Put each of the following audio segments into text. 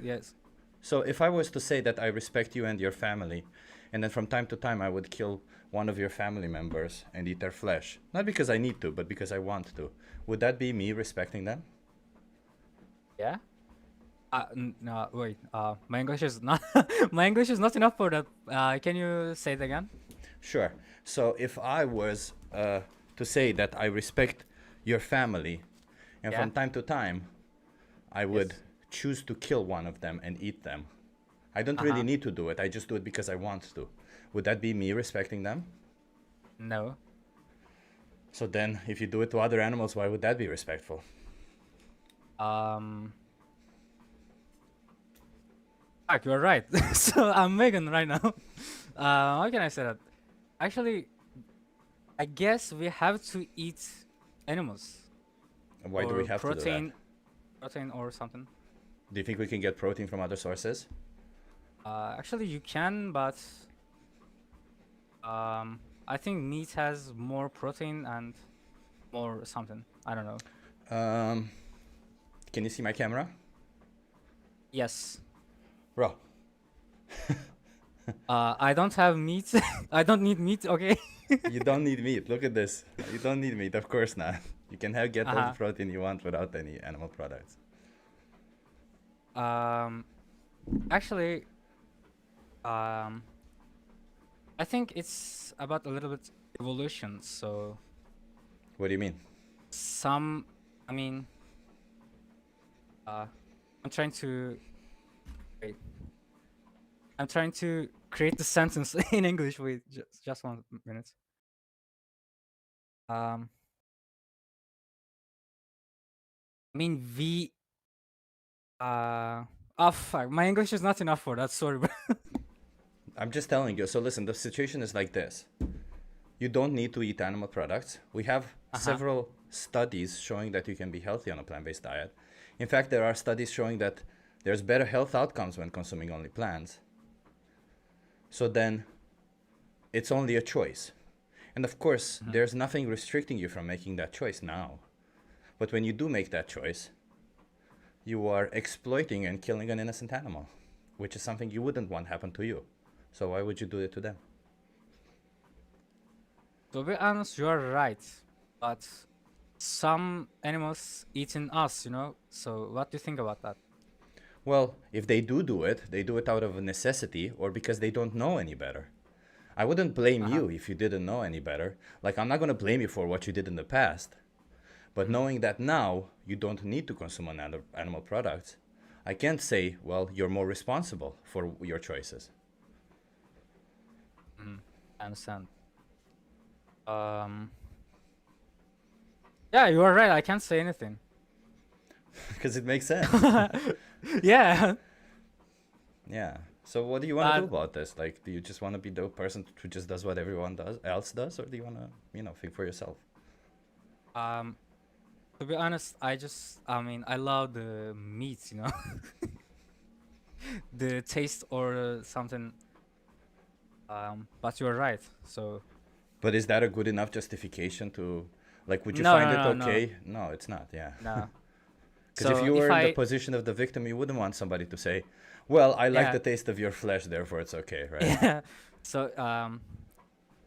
yes. So if I was to say that I respect you and your family, and then from time to time I would kill one of your family members and eat their flesh, not because I need to, but because I want to, would that be me respecting them? Yeah. No, wait. My English is not my English is not enough for that. Can you say it again? Sure. So if I was to say that I respect your family, and Yeah. from time to time I would Yes. choose to kill one of them and eat them, I don't really Uh-huh. need to do it. I just do it because I want to. Would that be me respecting them? No. So then, if you do it to other animals, why would that be respectful? Um. Fuck, you're right. So I'm vegan right now. How can I say that? Actually, I guess we have to eat animals Why do we or have to do that? protein or something. Do you think we can get protein from other sources? Actually, you can, but I think meat has more protein and more something. I don't know. Um, can you see my camera? Yes. Bro, I don't have meat. I don't need meat. Okay. you don't need meat. Look at this. You don't need meat, of course not. You can get all the Uh protein you want without any animal products. huh. Actually, um, I think it's about a little bit evolution. So What do you mean? some, I mean, uh, I'm trying to wait. I'm trying to create the sentence in English. Wait, just 1 minute. Um, I mean, we. Oh fuck, my English is not enough for that. Sorry, bro. I'm just telling you. So listen, the situation is like this. You don't need to eat animal products. We have Uh huh. several studies showing that you can be healthy on a plant-based diet. In fact, there are studies showing that there's better health outcomes when consuming only plants. So then it's only a choice. And of course, Hmm. there's nothing restricting you from making that choice now. But when you do make that choice, you are exploiting and killing an innocent animal, which is something you wouldn't want happen to you. So why would you do it to them? To be honest, you are right, but some animals eating us. So what do you think about that? Well, if they do it out of necessity or because they don't know any better. I wouldn't blame Uh huh. you if you didn't know any better. Like, I'm not going to blame you for what you did in the past. But Hmm. knowing that now you don't need to consume animal products, I can't say, well, you're more responsible for your choices. Hmm. I understand. Um. Yeah, you are right. I can't say anything. Because it makes sense. Yeah. Yeah. So what do you want to do But about this? Like, do you just want to be the person who just does what everyone else does, or do you want to, think for yourself? um, to be honest, I mean, I love the meat. The taste or something. But you're right. So But is that a good enough justification to, like, would you no, find no, it no, no, okay? No, it's not. Yeah. no. Because if So you if were in the I, position of the victim, you wouldn't want somebody to say, "Well, I like yeah, the taste of your flesh, therefore it's okay," right? yeah. So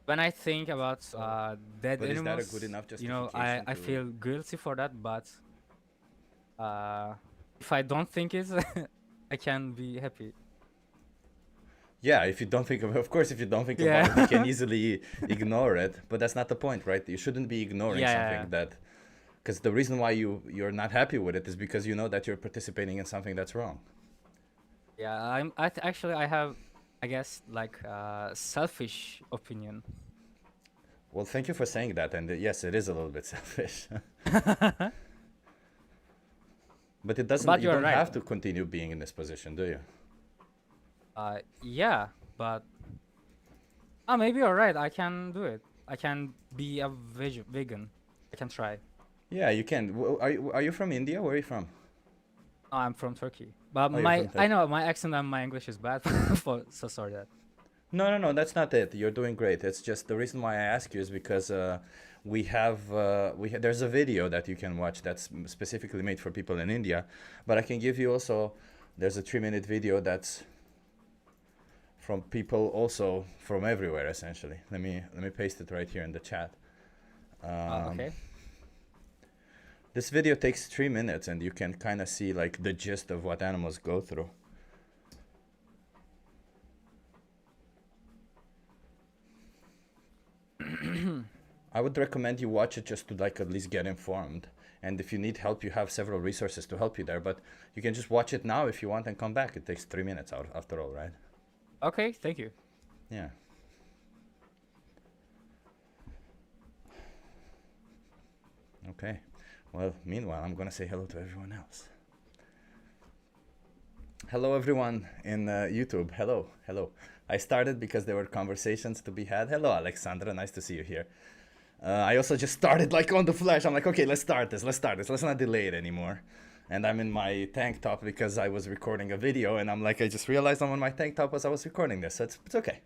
when I think about So, dead but is that a good animals, enough I justification I to? feel guilty for that. But uh, if I don't think it, I can be happy. Yeah, if you don't think of course, if you don't think about it, you can Yeah. easily ignore it. But that's not the point, right? You shouldn't be ignoring Yeah, yeah, something that, because the reason why you're not happy with it is because you know that you're participating in something that's wrong. yeah. Actually, I have, I guess, like selfish opinion. Well, thank you for saying that, and yes, it is a little bit selfish, but it doesn't. But You you're don't right. have to continue being in this position, do you? Yeah, but maybe you're right. I can do it. I can be a vegan. I can try. Yeah, you can. Are you from India? Where are you from? I'm from Turkey, but Oh, you're from I Turkey. know my accent and my English is bad. So sorry that. No, no, no, that's not it. You're doing great. It's just the reason why I ask you is because there's a video that you can watch that's specifically made for people in India, but I can give you also There's a 3-minute video that's from people also from everywhere, essentially. Let me paste it right here in the chat. Okay. This video takes 3 minutes, and you can kind of see like the gist of what animals go through. I would recommend you watch it just to like at least get informed. And if you need help, you have several resources to help you there. But you can just watch it now if you want and come back. It takes 3 minutes out after all, right? Okay, thank you. Yeah. Okay. Well, meanwhile, I'm gonna say hello to everyone else. Hello, everyone in YouTube. Hello, hello. I started because there were conversations to be had. Hello, Alexandra. Nice to see you here. I also just started like on the flash. I'm like, okay, let's start this. Let's not delay it anymore. And I'm in my tank top because I was recording a video, and I'm like, I just realized I'm on my tank top as I was recording this. So it's okay.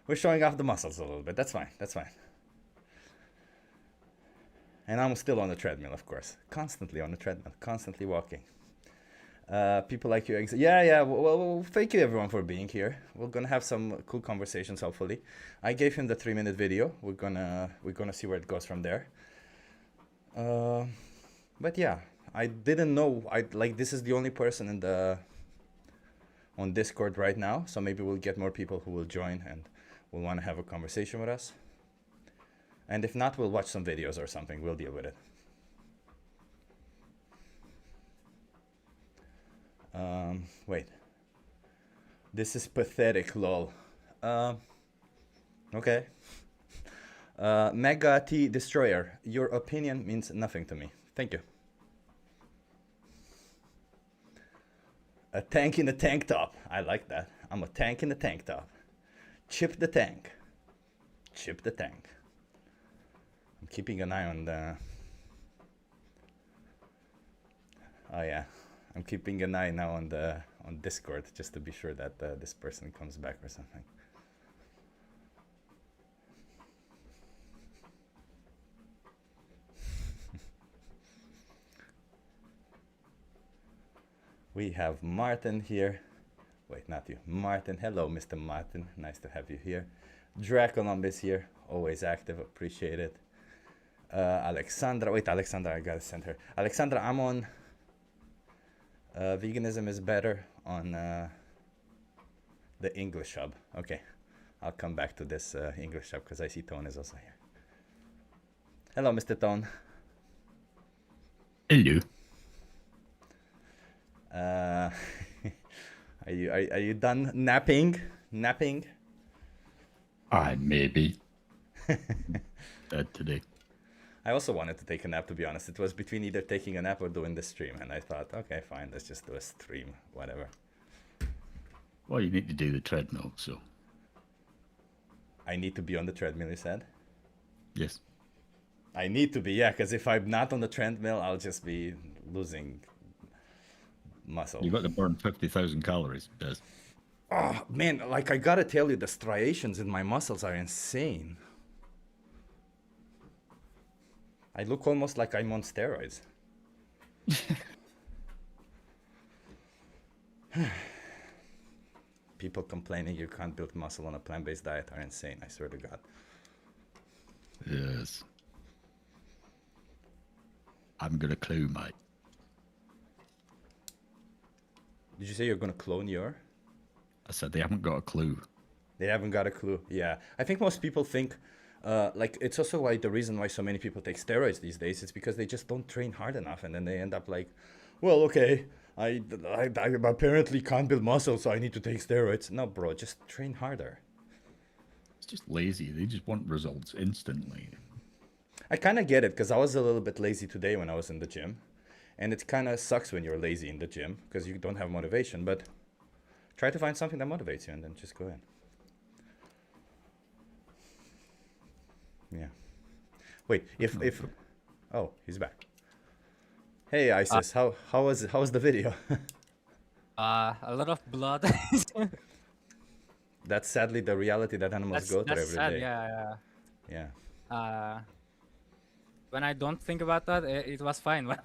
We're showing off the muscles a little bit. That's fine. That's fine. And I'm still on the treadmill, of course. Constantly on the treadmill. Constantly walking. People like you. Yeah. Well, thank you everyone for being here. We're gonna have some cool conversations, hopefully. I gave him the 3-minute video. We're gonna see where it goes from there. But yeah, I didn't know. This is the only person in the on Discord right now. So maybe we'll get more people who will join and will want to have a conversation with us. And if not, we'll watch some videos or something. We'll deal with it. Wait. This is pathetic, lol. Okay. Mega T Destroyer, your opinion means nothing to me. Thank you. A tank in a tank top. I like that. I'm a tank in a tank top. Chip the tank. Chip the tank. I'm keeping an eye on the... Oh yeah. I'm keeping an eye now on Discord just to be sure that this person comes back or something. We have Martin here. Wait, not you. Martin. Hello, Mr. Martin. Nice to have you here. Dracolumbus here. Always active. Appreciate it. Alexandra. Wait, Alexandra. I gotta send her. Alexandra, I'm on... veganism is better on the English hub. Okay, I'll come back to this English hub because I see Tone is also here. Hello, Mr. Tone. Hello. Are you done napping? Napping? Maybe. Today. I also wanted to take a nap, to be honest. It was between either taking a nap or doing the stream, and I thought, okay, fine, let's just do a stream, whatever. Well, you need to do the treadmill, so. I need to be on the treadmill, you said? Yes. I need to be, yeah, because if I'm not on the treadmill, I'll just be losing muscle. You got to burn 50,000 calories, Des. Oh, man, like, I gotta tell you, the striations in my muscles are insane. I look almost like I'm on steroids. People complaining you can't build muscle on a plant-based diet are insane, I swear to God. Yes. I'm gonna clue, mate. Did you say you're gonna clone your? I said they haven't got a clue. They haven't got a clue. Yeah, I think most people think, like, it's also why the reason why so many people take steroids these days is because they just don't train hard enough, and then they end up like, well, okay, I apparently can't build muscle, so I need to take steroids. No, bro, just train harder. It's just lazy. They just want results instantly. I kind of get it, because I was a little bit lazy today when I was in the gym, and it kind of sucks when you're lazy in the gym because you don't have motivation. But try to find something that motivates you, and then just go in. Yeah. Wait, if oh, he's back. Hey, Isis, how was the video? A lot of blood. That's sadly the reality that animals go through every sad, day. yeah. When I don't think about that, it was fine.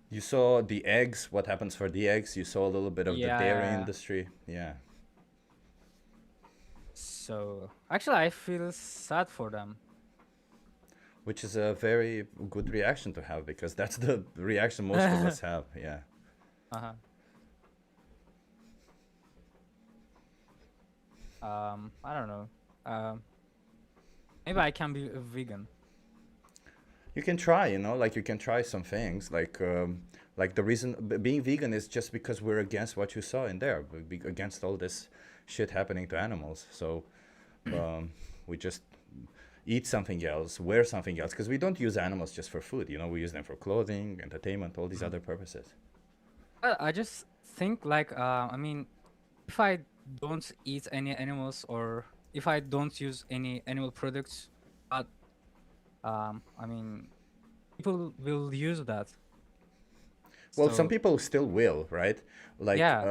You saw the eggs, what happens for the eggs. You saw a little bit of the Yeah, dairy yeah, yeah. industry. Yeah. So actually, I feel sad for them. Which is a very good reaction to have because that's the reaction most of us have. Yeah. Uh-huh. I don't know. Maybe I can be a vegan. You can try, like you can try some things. Like the reason being vegan is just because we're against what you saw in there, against all this shit happening to animals. So we just eat something else, wear something else, because we don't use animals just for food. We use them for clothing, entertainment, all these Mhm. other purposes. I just think like I mean, if I don't eat any animals or if I don't use any animal products, but I mean, people will use that. Well, some So people still will, right? Like, yeah.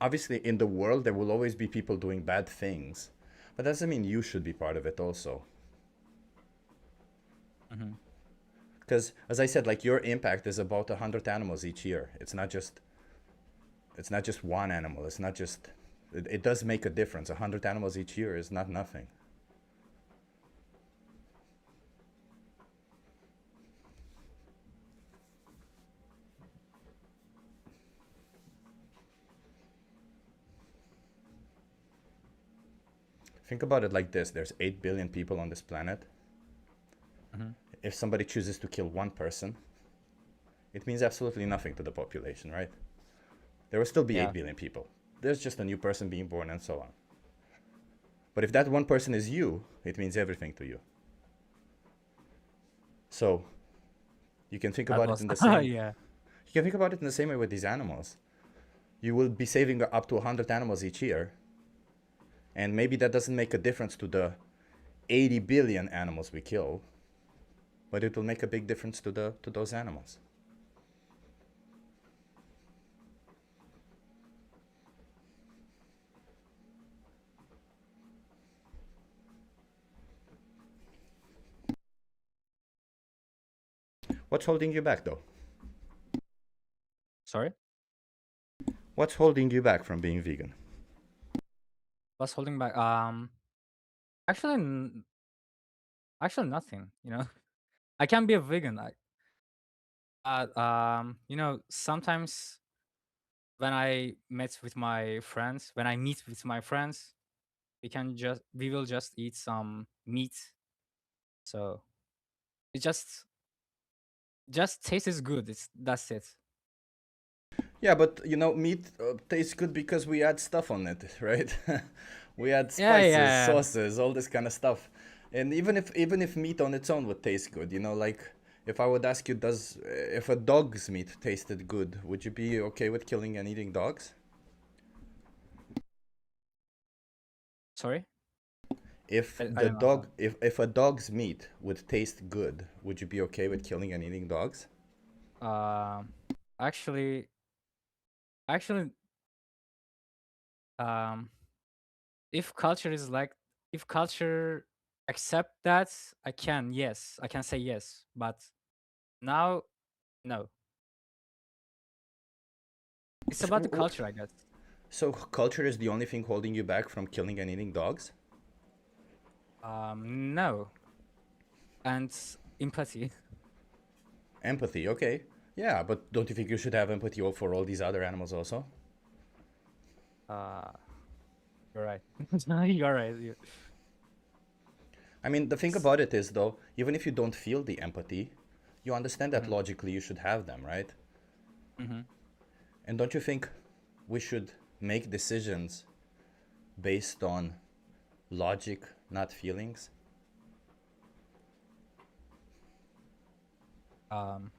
obviously, in the world, there will always be people doing bad things, but that doesn't mean you should be part of it also. Hmm. Because, as I said, like your impact is about 100 animals each year. It's not just one animal. It's not just. It does make a difference. 100 animals each year is not nothing. Think about it like this: there's 8 billion people on this planet. Hmm. If somebody chooses to kill one person, it means absolutely nothing to the population, right? There will still be 8 Yeah. billion people. There's just a new person being born and so on. But if that one person is you, it means everything to you. So you can think That about it was in the same. yeah. You can think about it in the same way with these animals. You will be saving up to 100 animals each year, and maybe that doesn't make a difference to the 80 billion animals we kill, but it will make a big difference to those animals. What's holding you back, though? Sorry. What's holding you back from being vegan? What's holding back? Actually, actually nothing. You know, I can be a vegan. Sometimes when I met with my friends, when I meet with my friends, we will just eat some meat. So it just tastes good. That's it. Yeah, but meat tastes good because we add stuff on it, right? We add Yeah, spices, yeah. sauces, all this kind of stuff. And even if meat on its own would taste good, like if I would ask you, does if a dog's meat tasted good, would you be okay with killing and eating dogs? Sorry, If I the don't know. dog, if a dog's meat would taste good, would you be okay with killing and eating dogs? Um, actually, actually, um, if culture is like, if culture accept that, yes, I can say yes. But now, no. It's So, about the culture, I guess. so culture is the only thing holding you back from killing and eating dogs? No, and empathy. Empathy, okay. Yeah, but don't you think you should have empathy for all these other animals also? Uh, you're right. You're right. I mean, the thing about it is, though, even if you don't feel the empathy, you understand that Mm-hmm. logically you should have them, right? Mm-hmm. And don't you think we should make decisions based on logic, not feelings? Um,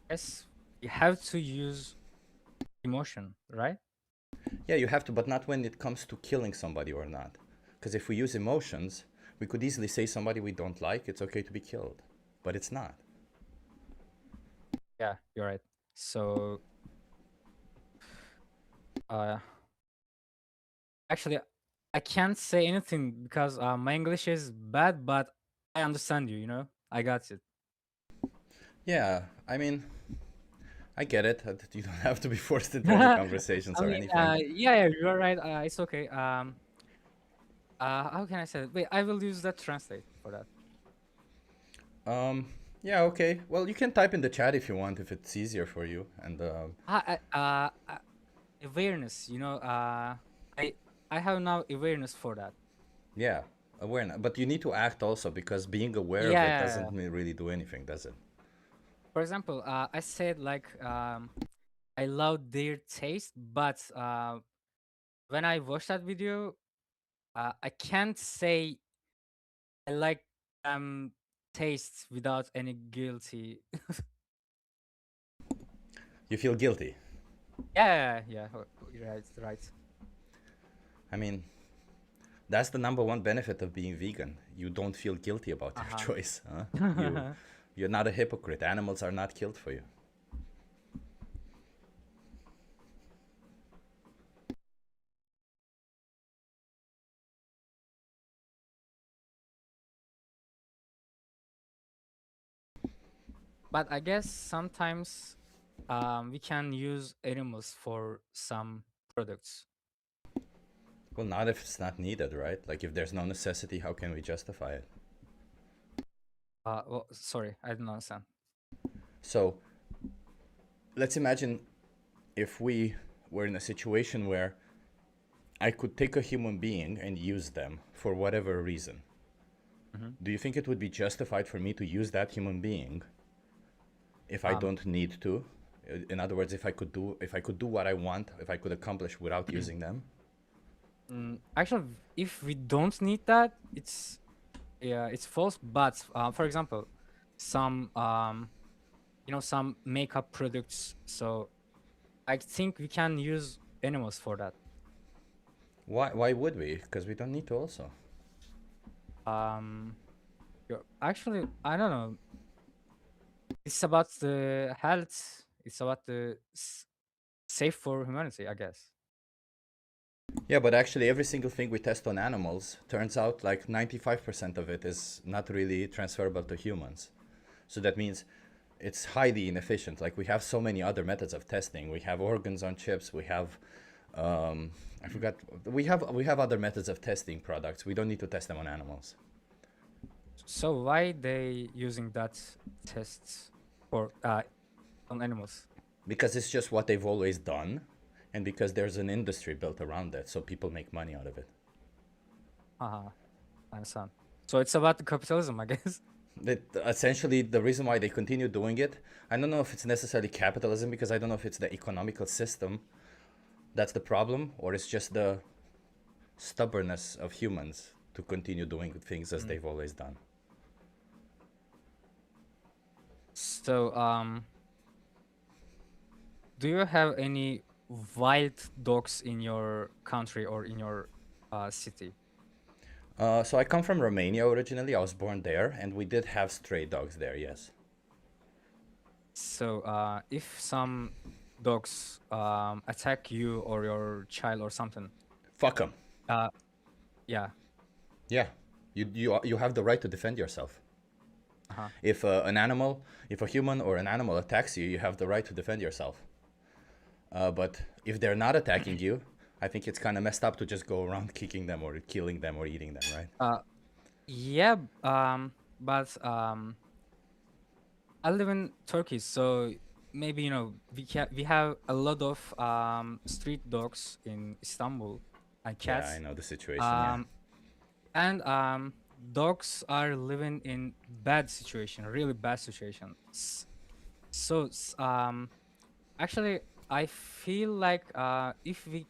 yes, you have to use emotion, right? Yeah, you have to, but not when it comes to killing somebody or not. Because if we use emotions, we could easily say somebody we don't like, it's okay to be killed. But it's not. Yeah, you're right. So, uh, actually, I can't say anything because my English is bad, but I understand you. You know, I got it. Yeah, I mean, I get it. You don't have to be forced into any conversations I or mean, anything. yeah, you're right. It's okay. How can I say it? Wait, I will use that translate for that. Yeah, okay. Well, you can type in the chat if you want, if it's easier for you. And Awareness. I have now awareness for that. yeah, awareness. But you need to act also because being aware of it Yeah. doesn't really do anything, does it? For example, I said like I love their taste, but when I watched that video, I can't say I like taste without any guilty. You feel guilty. Yeah. Right, right. I mean, that's the number one benefit of being vegan. You don't feel guilty about your Uh-huh. choice. Huh? You're not a hypocrite. Animals are not killed for you. But I guess sometimes we can use animals for some products. Well, not if it's not needed, right? Like if there's no necessity, how can we justify it? Well, sorry, I don't understand. So let's imagine if we were in a situation where I could take a human being and use them for whatever reason. Do you think it would be justified for me to use that human being if I don't need to? In other words, if I could do what I want, if I could accomplish without using them? Actually, if we don't need that, it's false. But for example, some some makeup products. So I think we can use animals for that. Why would we? Because we don't need to also. Um, Actually, I don't know. It's about the health. It's about the safe for humanity, I guess. Yeah, but actually every single thing we test on animals turns out like 95% of it is not really transferable to humans. So that means it's highly inefficient. Like we have so many other methods of testing. We have organs on chips. We have I forgot. We have other methods of testing products. We don't need to test them on animals. So why they using that tests for on animals? Because it's just what they've always done, and because there's an industry built around it, so people make money out of it. Uh-huh. I understand. So it's about the capitalism, I guess. That essentially the reason why they continue doing it, I don't know if it's necessarily capitalism, because I don't know if it's the economical system that's the problem, or it's just the stubbornness of humans to continue doing things as they've always done. So do you have any wild dogs in your country or in your city? So I come from Romania originally. I was born there, and we did have stray dogs there. Yes. So if some dogs attack you or your child or something, Fuck them. uh, yeah, Yeah. You have the right to defend yourself. uh-huh. If if a human or an animal attacks you, you have the right to defend yourself. But if they're not attacking you, I think it's kind of messed up to just go around kicking them or killing them or eating them, right? Yeah, but I live in Turkey, so maybe we have a lot of street dogs in Istanbul and Yeah, cats. I know the situation. Yeah. And dogs are living in bad situation, really bad situations. So actually, I feel like if we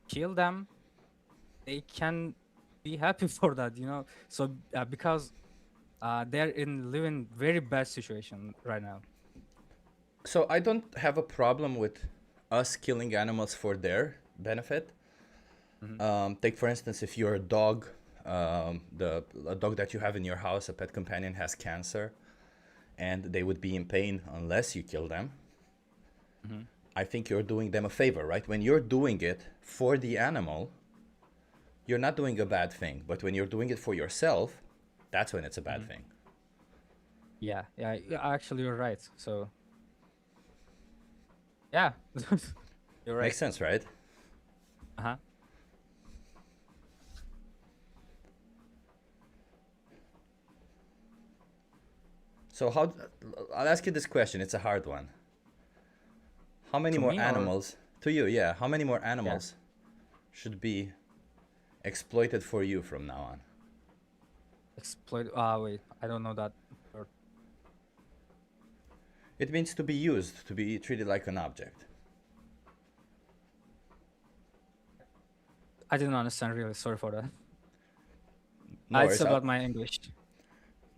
kill them, they can be happy for that. So because they're in living very bad situation right now. So I don't have a problem with us killing animals for their benefit. Take for instance, if you're a dog, a dog that you have in your house, a pet companion has cancer, and they would be in pain unless you kill them. I think you're doing them a favor, right? When you're doing it for the animal, you're not doing a bad thing. But when you're doing it for yourself, that's when it's a bad thing. Yeah, actually, you're right. So, yeah, you're right. Makes sense, right? Uh-huh. So how? I'll ask you this question. It's a hard one. How many To more me, or animals to you? Yeah. How many more yeah, animals should be exploited for you from now on? exploit. Wait, I don't know that word. It means to be used, to be treated like an object. I didn't understand really. Sorry for that. No It's worries. about my English.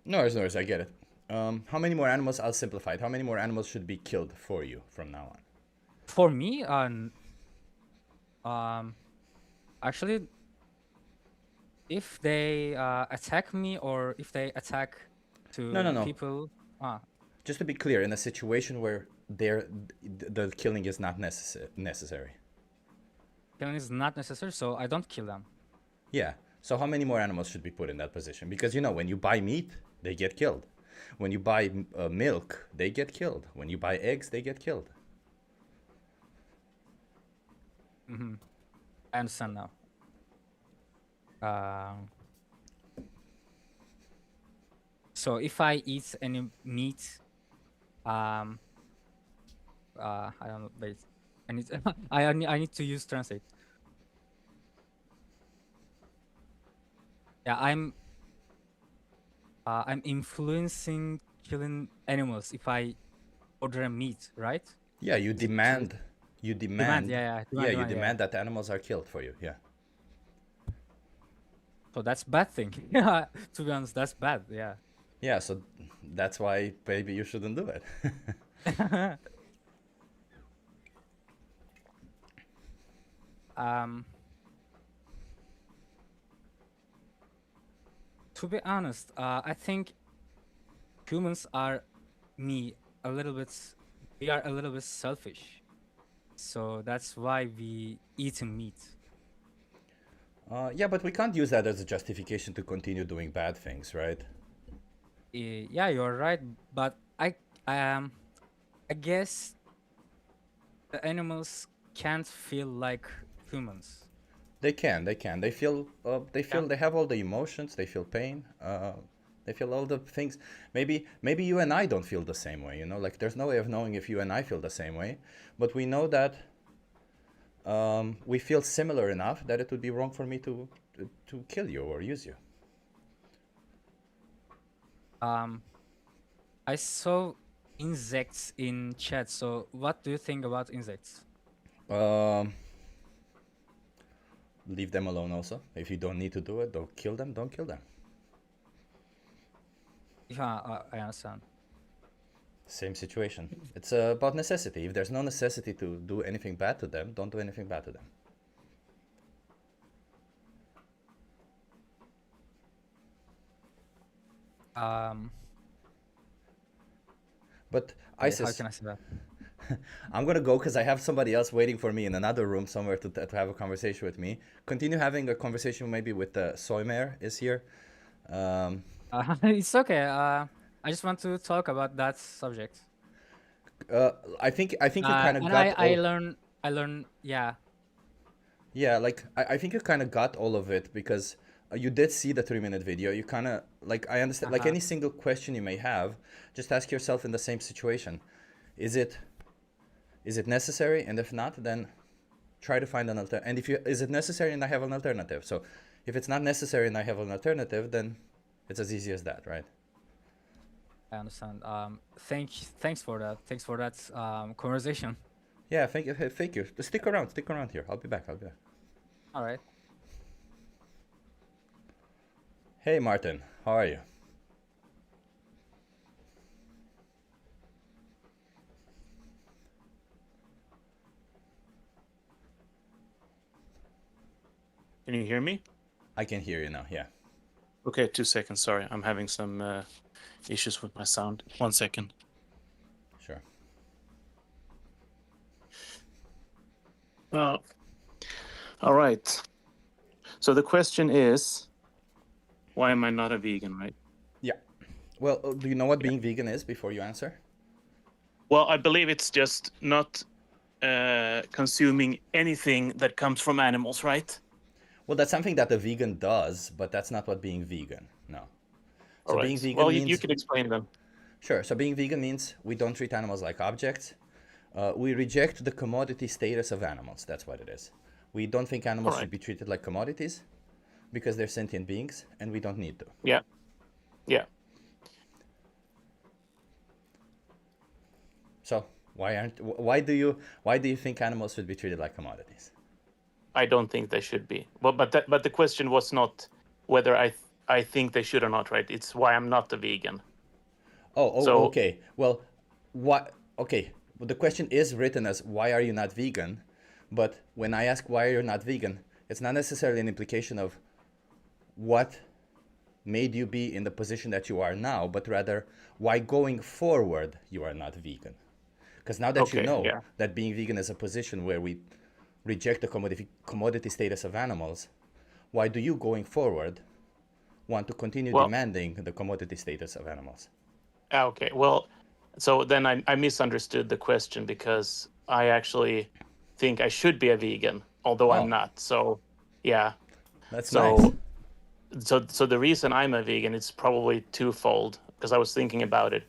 No worries. No worries. I get it. How many more animals? I'll simplify it. How many more animals should be killed for you from now on? For me, actually, if they attack me or if they attack No, no, to no. people, ah, Just to be clear, in a situation where the killing is not necessary. killing is not necessary, so I don't kill them. Yeah. So how many more animals should be put in that position? Because you know, when you buy meat, they get killed. When you buy milk, they get killed. When you buy eggs, they get killed. I understand now. So if I eat any meat, I don't know. Wait, I need I need to use translate. Yeah, I'm influencing killing animals if I order a meat, right? Yeah, you Is it true? demand. You Demand, demand. yeah, Yeah, you demand, yeah. demand that animals are killed for you. Yeah. So that's bad thing. Yeah, to be honest, that's bad. Yeah. Yeah. So that's why maybe you shouldn't do it. um, to be honest, I think humans are me a little bit. We are a little bit selfish, so that's why we eat meat. Yeah, but we can't use that as a justification to continue doing bad things, right? Yeah, you're right, but um I guess the animals can't feel like humans. They can. They can. They feel. They feel. Can They have all the emotions. They feel pain. They feel all the things. Maybe you and I don't feel the same way. You know, like there's no way of knowing if you and I feel the same way, but we know that we feel similar enough that it would be wrong for me to kill you or use you. I saw insects in chat. So what do you think about insects? Um, Leave them alone. Also, if you don't need to do it, don't kill them. Don't kill them. Yeah, I understand. Same situation. It's about necessity. If there's no necessity to do anything bad to them, don't do anything bad to them. Um, But how ISIS, can I say that? I'm gonna go because I have somebody else waiting for me in another room somewhere to have a conversation with me. Continue having a conversation maybe with Soymer is here. It's okay. I just want to talk about that subject. I think you kind of And got all. I learn. Yeah. Yeah, like I think you kind of got all of it because you did see the 3 minute video. You kind of like I understand like Uh-huh. any single question you may have, just ask yourself in the same situation, is it necessary? And if not, then try to find an alternative. And if you is it necessary and I have an alternative. So if it's not necessary and I have an alternative, then it's as easy as that, right? I understand. Thanks for that. Thanks for that conversation. Yeah, thank you. Thank you. Stick around. Stick around here. I'll be back. I'll be back. All right. Hey, Martin. How are you? Can you hear me? I can hear you now. Yeah. Okay, 2 seconds. Sorry, I'm having some issues with my sound. 1 second. Sure. All right. So the question is, why am I not a vegan, right? Yeah. Well, do you know what being vegan is before you answer? Well, I believe it's just not consuming anything that comes from animals, right? Well, that's something that a vegan does, but that's not what being vegan. No. All So being right. vegan Well, you means could explain them. sure. So being vegan means we don't treat animals like objects. We reject the commodity status of animals. That's what it is. We don't think All animals right. should be treated like commodities because they're sentient beings, and we don't need to. Yeah. Yeah. So why do you think animals should be treated like commodities? I don't think they should be. Well, but the question was not whether I think they should or not, right? It's why I'm not a vegan. Oh, So okay. Well, what? Okay. Well, the question is written as why are you not vegan? But when I ask why you're not vegan, it's not necessarily an implication of what made you be in the position that you are now, but rather why going forward you are not vegan. Because now that you okay, know yeah. that being vegan is a position where we reject the commodity status of animals, why do you going forward want to continue Well, demanding the commodity status of animals? okay. Well, so then I misunderstood the question because I actually think I should be a vegan, although I'm Oh, not. So yeah. that's nice. So so the reason I'm a vegan is probably twofold because I was thinking about it.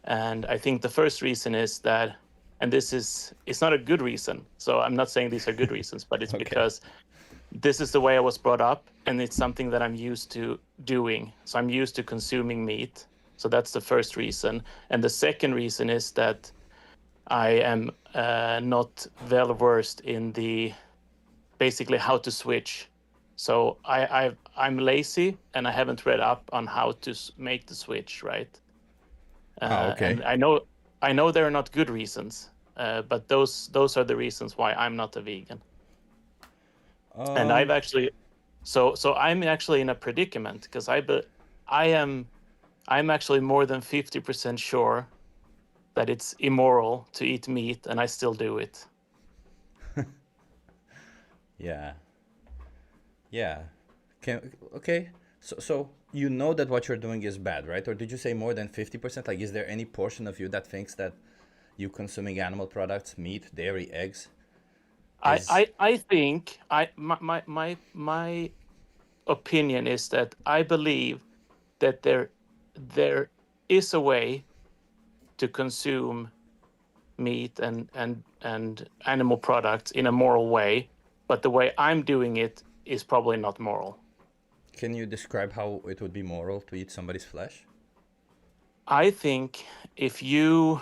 And I think the first reason is that, and this is, it's not a good reason. So I'm not saying these are good reasons, but it's Okay. because this is the way I was brought up and it's something that I'm used to doing. So I'm used to consuming meat. So that's the first reason. And the second reason is that I am not well versed in the basically how to switch. So I'm lazy and I haven't read up on how to make the switch, right? Ah, And okay. I know there are not good reasons, but those are the reasons why I'm not a vegan. And I've Um, actually, so I'm actually in a predicament because I am I'm actually more than 50% sure that it's immoral to eat meat, and I still do it. yeah. Yeah. Okay. So you know that what you're doing is bad, right? Or did you say more than 50%? Like, is there any portion of you that thinks that you consuming animal products, meat, dairy, eggs, is I think my opinion is that I believe that there is a way to consume meat and animal products in a moral way, but the way I'm doing it is probably not moral. can you describe how it would be moral to eat somebody's flesh? I think if you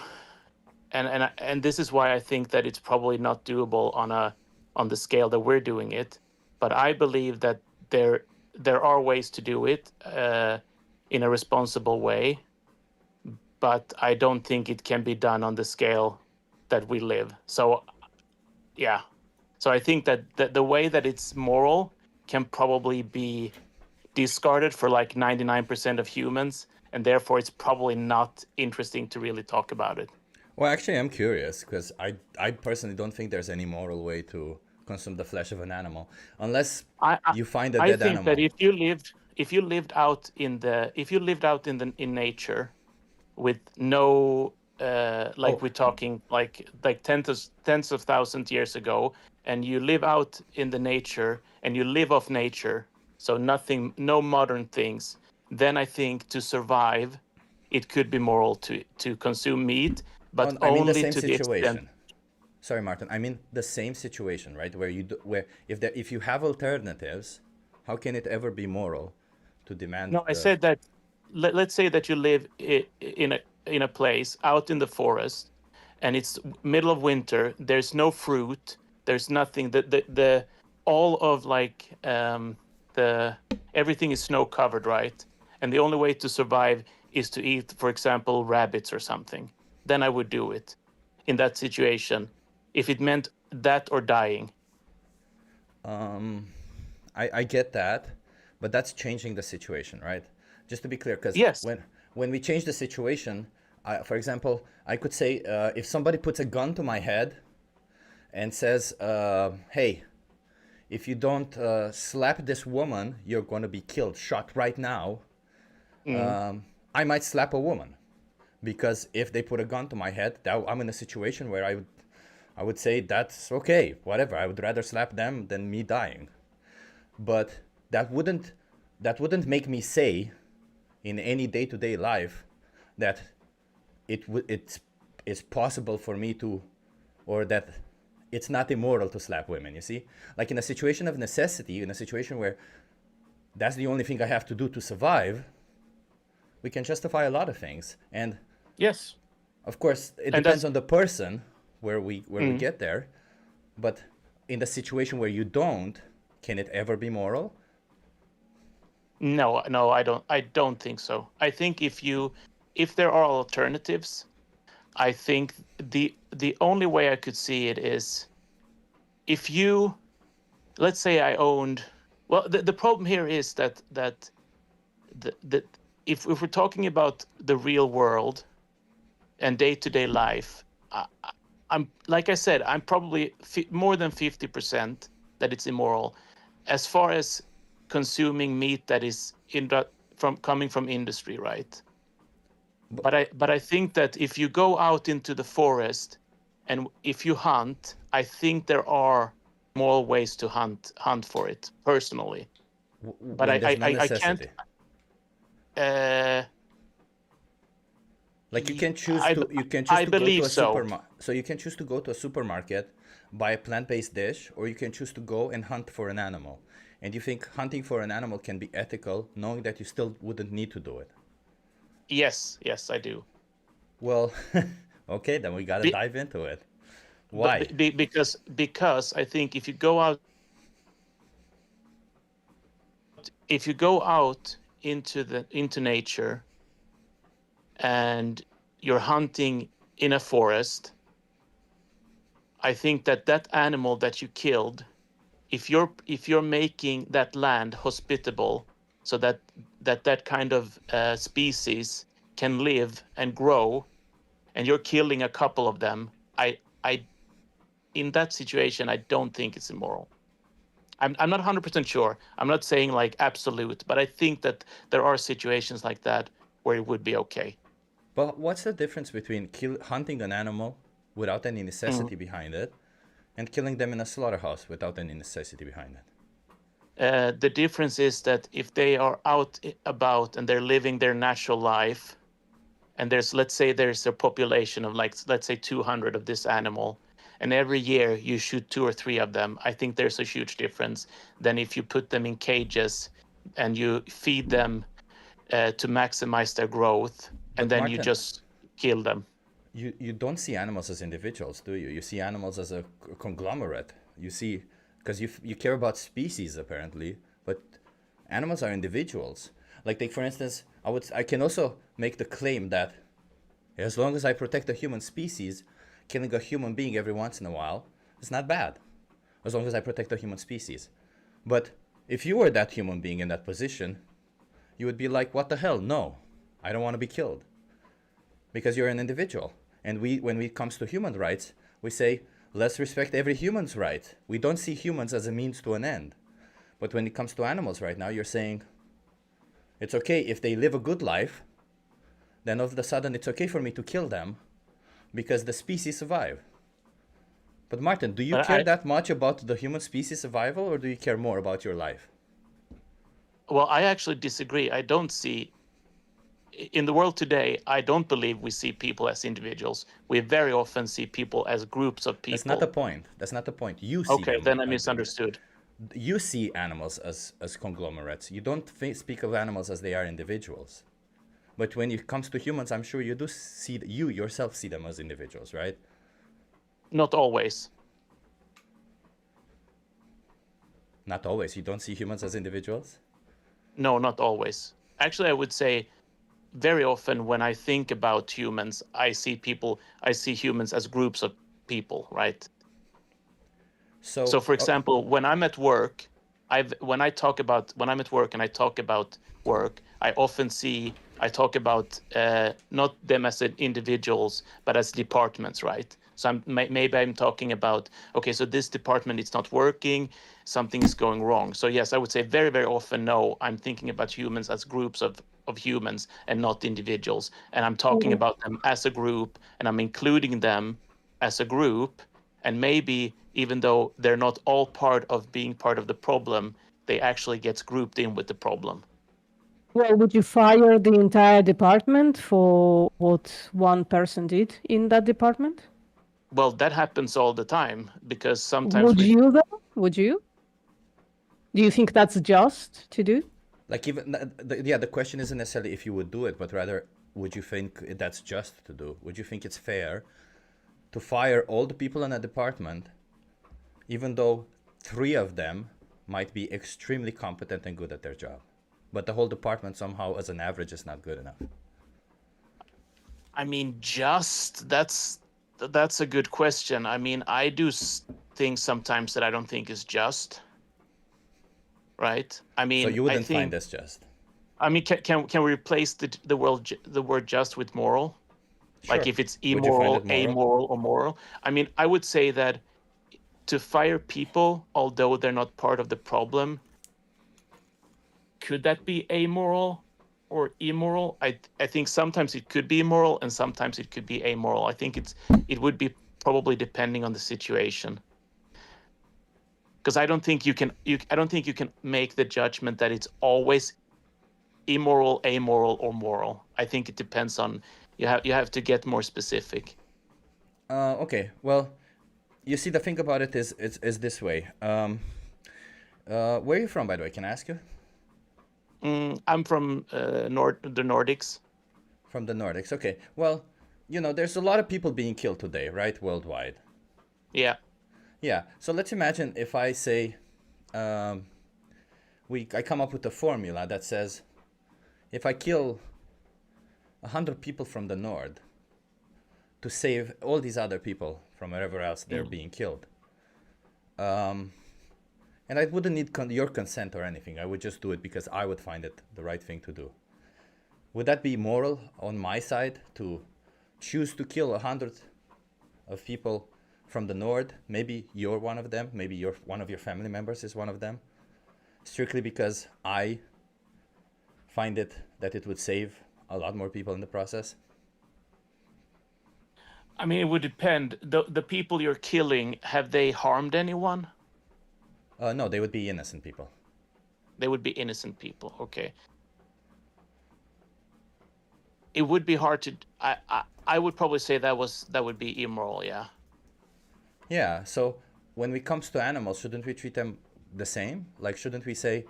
and this is why I think that it's probably not doable on the scale that we're doing it, but I believe that there are ways to do it in a responsible way, but I don't think it can be done on the scale that we live. So yeah, so I think that the way that it's moral can probably be discarded for like 99% of humans, and therefore it's probably not interesting to really talk about it. Well, actually, I'm curious because I personally don't think there's any moral way to consume the flesh of an animal unless I, I you find a I dead think that animal. if you lived out in the if you lived out in nature with no like Oh, we're talking like tens of thousands years ago, and you live out in the nature and you live off nature, so nothing, no modern things, then I think to survive it could be moral to consume meat, but I mean the only same to the extent. situation. Sorry, Martin. I mean the same situation, right? Where if you have alternatives, how can it ever be moral to demand No, I the? said that let's say that you live in a place out in the forest and it's middle of winter, there's no fruit, there's nothing, the all of like the everything is snow covered, right? And the only way to survive is to eat, for example, rabbits or something. Then I would do it in that situation if it meant that or dying. I get that, but that's changing the situation, right? Just to be clear, because Yes. when we change the situation, for example, I could say if somebody puts a gun to my head and says, "Hey, if you don't slap this woman, you're going to be killed, shot right now." Mm. I might slap a woman, because if they put a gun to my head, I'm in a situation where I would say that's okay, whatever. I would rather slap them than me dying. But that wouldn't make me say in any day-to-day life that it's possible for me to, or that it's not immoral to slap women, you see? Like in a situation of necessity, in a situation where that's the only thing I have to do to survive, we can justify a lot of things. And Yes. of course, it And depends that's- on the person where we get there. But in the situation where you don't, can it ever be moral? No, I don't think so. I think if there are alternatives, I think the only way I could see it is if you, let's say I owned, well, the problem here is that if we're talking about the real world and day-to-day life, I'm like I said, I'm probably more than 50% that it's immoral. As far as consuming meat that is coming from industry, right? But I think that if you go out into the forest and if you hunt, I think there are more ways to hunt for it personally. But When there's no I can't. necessity. Like you Ye- can choose I- to I go to believe a so. supermarket. So you can choose to go to a supermarket, buy a plant-based dish, or you can choose to go and hunt for an animal. And you think hunting for an animal can be ethical, knowing that you still wouldn't need to do it. Yes, I do. Well, okay, then we gotta Be- dive into it. But Why? because I think if you go out into nature and you're hunting in a forest, I think that animal that you killed, if you're making that land hospitable so that kind of species can live and grow, and you're killing a couple of them, I in that situation I don't think it's immoral. I'm not 100% sure. I'm not saying like absolute, but I think that there are situations like that where it would be okay. But what's the difference between hunting an animal without any necessity behind it, and killing them in a slaughterhouse without any necessity behind it? The difference is that if they are out about and they're living their natural life, and let's say there's a population of like, let's say 200 of this animal, and every year you shoot 2 or 3 of them, I think there's a huge difference than if you put them in cages and you feed them to maximize their growth, and But then you Martin, just kill them. you don't see animals as individuals, do you? You see animals as a conglomerate. You see, because you care about species apparently, but animals are individuals. Like take for instance, I can also make the claim that as long as I protect the human species, killing a human being every once in a while is not bad, as long as I protect the human species. But if you were that human being in that position, you would be like, what the hell? No, I don't want to be killed. Because you're an individual. And when it comes to human rights, we say, let's respect every human's right. We don't see humans as a means to an end. But when it comes to animals right now, you're saying, it's okay if they live a good life, then all of a sudden it's okay for me to kill them because the species survive. But Martin, do you But care that much about the human species survival, or do you care more about your life? Well, I actually disagree. I don't see in the world today, I don't believe we see people as individuals. We very often see people as groups of people. That's not the point. That's not the point. You see Okay, them, then I believe. misunderstood. You see animals as conglomerates. You don't speak of animals as they are individuals. But when it comes to humans, I'm sure you do see you yourself see them as individuals, right? Not always. Not always. You don't see humans as individuals? No, not always. Actually, I would say very often when I think about humans, I see humans as groups of people, right? So for example, when I'm at work, when I'm at work and I talk about work, I often talk about not them as individuals, but as departments, right? So maybe I'm talking about, okay, so this department is not working, something is going wrong. So yes, I would say very, very often, no, I'm thinking about humans as groups of of humans and not individuals. And I'm talking about them as a group, and I'm including them as a group. And maybe even though they're not all part of being part of the problem, they actually gets grouped in with the problem. Well, would you fire the entire department for what one person did in that department? Well, that happens all the time because sometimes Would you though? Would you? Do you think that's just to do? Like even the question isn't necessarily if you would do it, but rather would you think that's just to do? Would you think it's fair to fire all the people in a department, even though 3 of them might be extremely competent and good at their job, but the whole department somehow, as an average, is not good enough? I mean, that's a good question. I mean, I do things sometimes that I don't think is just. Right? I mean, So you wouldn't I think, find this just? I mean, can we replace the word just with moral? Like Sure. if it's Would you find immoral, it moral? amoral, or moral? I mean, I would say that to fire people, although they're not part of the problem, could that be amoral or immoral? I think sometimes it could be immoral and sometimes it could be amoral. I think it would be probably depending on the situation. Because I don't think you can make the judgment that it's always immoral, amoral, or moral. I think it depends on you have to get more specific. Okay. Well, you see, the thing about it is this way. Where are you from, by the way? Can I ask you? I'm from the Nordics. From the Nordics. Okay. Well, there's a lot of people being killed today, right? Worldwide. Yeah. Yeah. So let's imagine if I say, I come up with a formula that says, if I kill 100 people from the north to save all these other people from wherever else they're being killed, and I wouldn't need your consent or anything. I would just do it because I would find it the right thing to do. Would that be moral on my side to choose to kill 100 of people from the north? Maybe you're one of them. Maybe one of your family members is one of them. Strictly because I find that it would save a lot more people in the process. I mean, it would depend. The people you're killing, have they harmed anyone? No, they would be innocent people. They would be innocent people. Okay. It would be hard to. I would probably say that would be immoral. Yeah. Yeah. So when it comes to animals, shouldn't we treat them the same? Like, shouldn't we say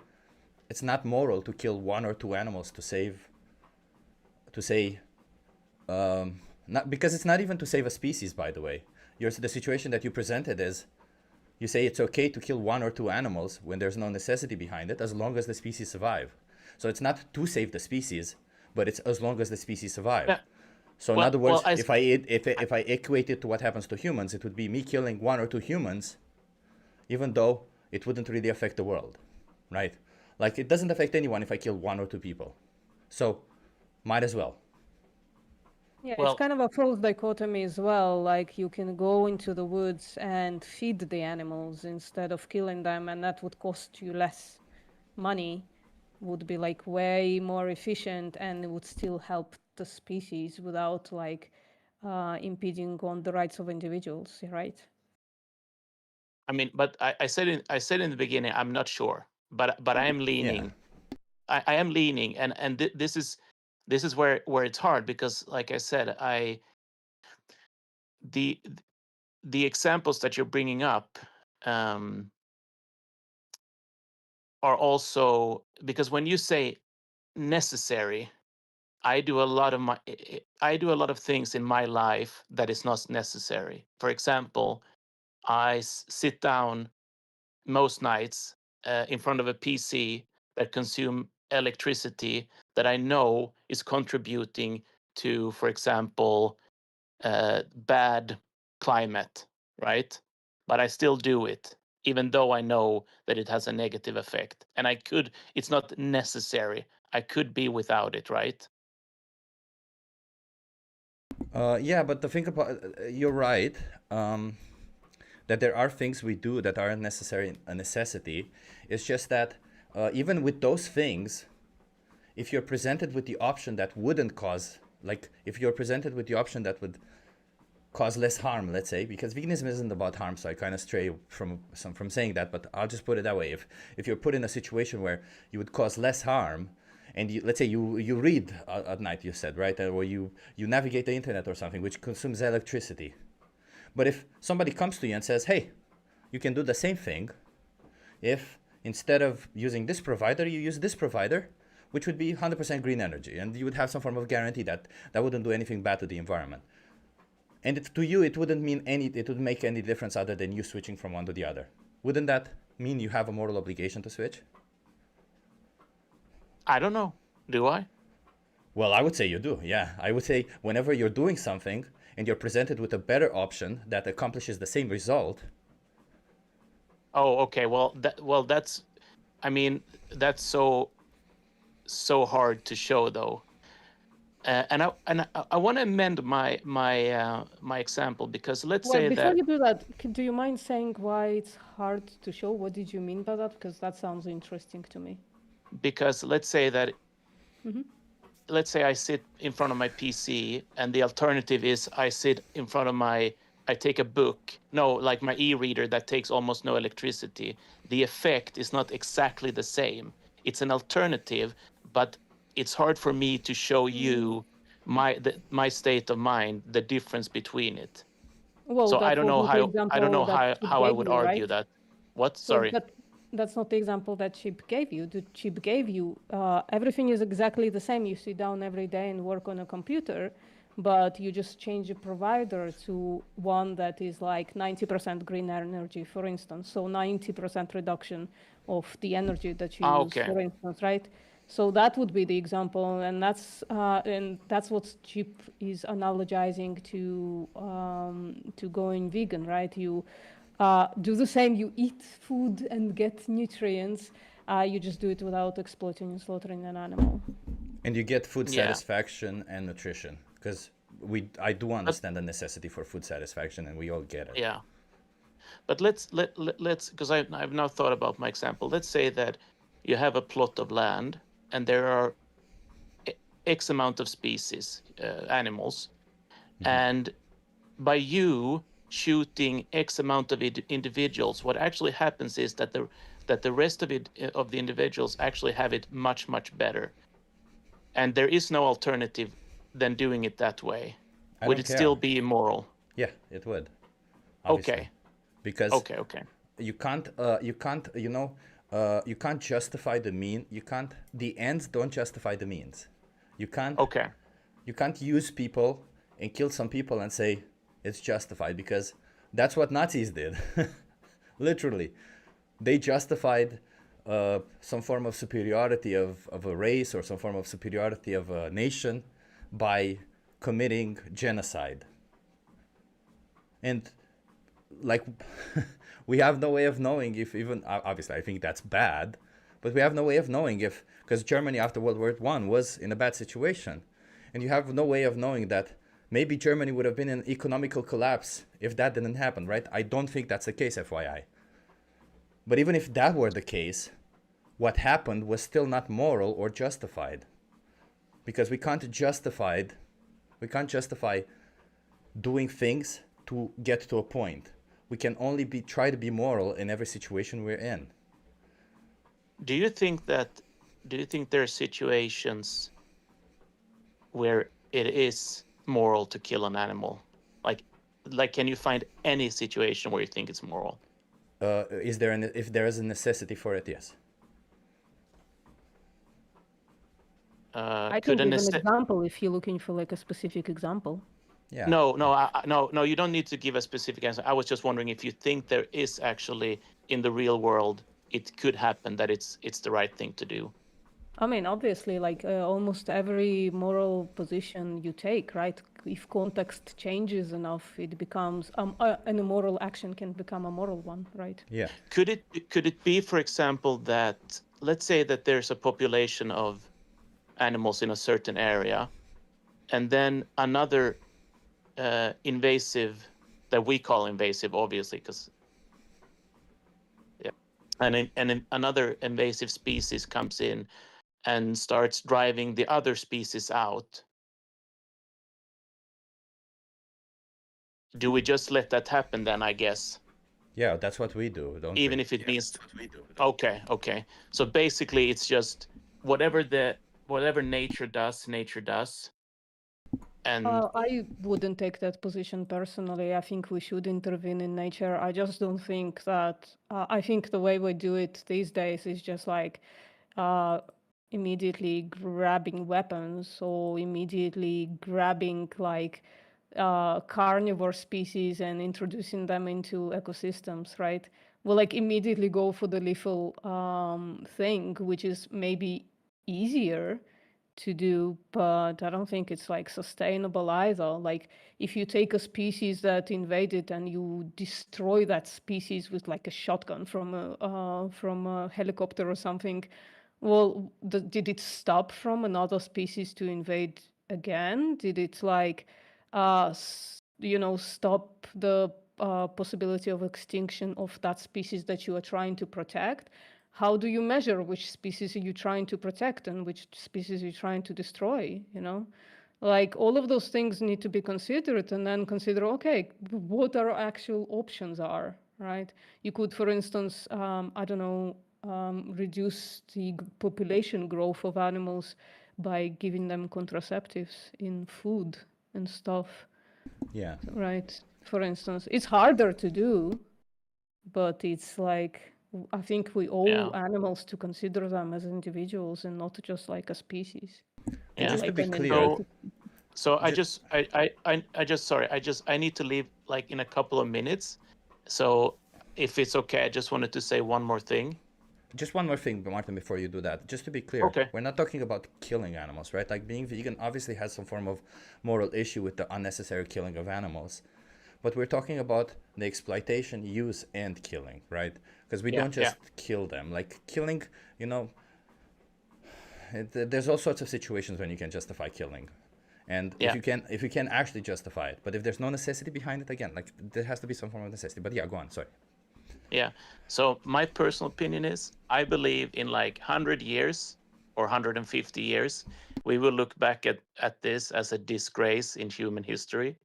it's not moral to kill 1 or 2 animals to say, not because it's not even to save a species, by the way. The situation that you presented is, you say it's okay to kill 1 or 2 animals when there's no necessity behind it, as long as the species survive. So it's not to save the species, but it's as long as the species survive. Yeah. So in other words, well, if I equate it to what happens to humans, it would be me killing 1 or 2 humans, even though it wouldn't really affect the world, right? Like, it doesn't affect anyone if I kill 1 or 2 people. So might as well. Yeah, Well- it's kind of a false dichotomy as well. Like you can go into the woods and feed the animals instead of killing them, and that would cost you less money, would be like way more efficient, and it would still help the species without like impeding on the rights of individuals, right? I mean, but I said in the beginning, I'm not sure, but I am leaning. I am leaning, and this is where it's hard because, like I said, the examples that you're bringing up are also, because when you say necessary, I do a lot of things in my life that is not necessary. For example, I sit down most nights in front of a PC that consume electricity that I know is contributing to, for example, bad climate, right? But I still do it, even though I know that it has a negative effect. And it's not necessary. I could be without it, right? Yeah, but the thing about you're right, that there are things we do that aren't necessarily a necessity. It's just that even with those things, if you're presented with the option that wouldn't cause, like if you're presented with the option that would cause less harm, let's say, because veganism isn't about harm, so I kind of stray from saying that, but I'll just put it that way. If you're put in a situation where you would cause less harm, and let's say you read at night, you said, right, or you navigate the internet or something, which consumes electricity. But if somebody comes to you and says, hey, you can do the same thing if instead of using this provider, you use this provider, which would be 100% green energy, and you would have some form of guarantee that wouldn't do anything bad to the environment. And to you, it wouldn't make any difference other than you switching from one to the other. Wouldn't that mean you have a moral obligation to switch? I don't know. Do I? Well, I would say you do, yeah. I would say whenever you're doing something and you're presented with a better option that accomplishes the same result. Oh, okay. Well, that's, I mean, that's so hard to show, though. And I want to amend my example, because let's Well, say before that you do that, do you mind saying why it's hard to show? What did you mean by that? Because that sounds interesting to me. because let's say that Mhm. let's say I sit in front of my PC, and the alternative is I take a book, like my e-reader that takes almost no electricity. The effect is not exactly the same. It's an alternative, but it's hard for me to show you my state of mind, the difference between it. Well, So I that don't was know not the how example that Chip how I gave would you, argue right? that. What? So Sorry. that's not the example that Chip gave you. The Chip gave you everything is exactly the same. You sit down every day and work on a computer, but you just change the provider to one that is like 90% green energy, for instance. So 90% reduction of the energy that you use, Okay. for instance, right? So that would be the example, and that's what Chip is analogizing to going vegan, right? You do the same. You eat food and get nutrients. You just do it without exploiting and slaughtering an animal. And you get food Yeah. satisfaction and nutrition, because I do understand the necessity for food satisfaction, and we all get it. Yeah. But let's because I've now thought about my example. Let's say that you have a plot of land, and there are X amount of species, animals, and by you shooting X amount of individuals, what actually happens is that the rest of the individuals actually have it much better, and there is no alternative than doing it that way. I Would don't it care. still be immoral? Yeah, it would. Obviously. Okay. Because Okay. you can't justify the mean. The ends don't justify the means. You can't Okay. you can't use people and kill some people and say it's justified, because that's what Nazis did. Literally, they justified some form of superiority of a race, or some form of superiority of a nation, by committing genocide. And like we have no way of knowing if, even obviously I think that's bad, but we have no way of knowing if, because Germany after World War I was in a bad situation, and you have no way of knowing that maybe Germany would have been in economical collapse if that didn't happen, right? I don't think that's the case, FYI. But even if that were the case, what happened was still not moral or justified, because we can't justify doing things to get to a point. We can only try to be moral in every situation we're in. Do you think there are situations where it is moral to kill an animal? Like can you find any situation where you think it's moral? If there is a necessity for it, yes. I Could can a give an example if you're looking for like a specific example. Yeah. No, you don't need to give a specific answer. I was just wondering if you think there is actually, in the real world, it could happen that it's the right thing to do. I mean, obviously, like almost every moral position you take, right? If context changes enough, it becomes an immoral action can become a moral one, right? Yeah. Could it be, for example, that let's say that there's a population of animals in a certain area, and then another invasive, that we call invasive, obviously, because yeah, and another invasive species comes in and starts driving the other species out, do we just let that happen then, I guess? Yeah, that's what we do, don't Even we? if it means okay. So basically it's just whatever nature does, and I wouldn't take that position personally. I think we should intervene in nature. I just don't think that. I think the way we do it these days is just like uh, immediately grabbing weapons or immediately grabbing like carnivore species and introducing them into ecosystems, right? We'll like immediately go for the lethal thing, which is maybe easier to do, but I don't think it's like sustainable either. Like if you take a species that invaded and you destroy that species with like a shotgun from a helicopter or something, well, did it stop from another species to invade again? Did it like, stop the possibility of extinction of that species that you are trying to protect? How do you measure which species are you trying to protect and which species you're trying to destroy, Like all of those things need to be considered and then consider, okay, what our actual options are, right? You could, for instance, I don't know, reduce the population growth of animals by giving them contraceptives in food and stuff, Yeah. right? For instance, it's harder to do, but it's like I think we owe yeah, animals to consider them as individuals and not just like a species And or yeah. just to like be an clear, invasive. So I Ju- just sorry, I need to leave like in a couple of minutes. So if it's okay, I just wanted to say one more thing. just one more thing, Martin, before you do that. Just to be clear, Okay. we're not talking about killing animals, right? Like being vegan obviously has some form of moral issue with the unnecessary killing of animals. But we're talking about the exploitation, use, and killing, right? Because we Yeah, don't just kill them. Like killing, you know, there's all sorts of situations when you can justify killing. And Yeah. if you can actually justify it, but if there's no necessity behind it, again, like there has to be some form of necessity. But yeah, go on. Sorry. Yeah. So my personal opinion is I believe in like 100 years or 150 years, we will look back at this as a disgrace in human history.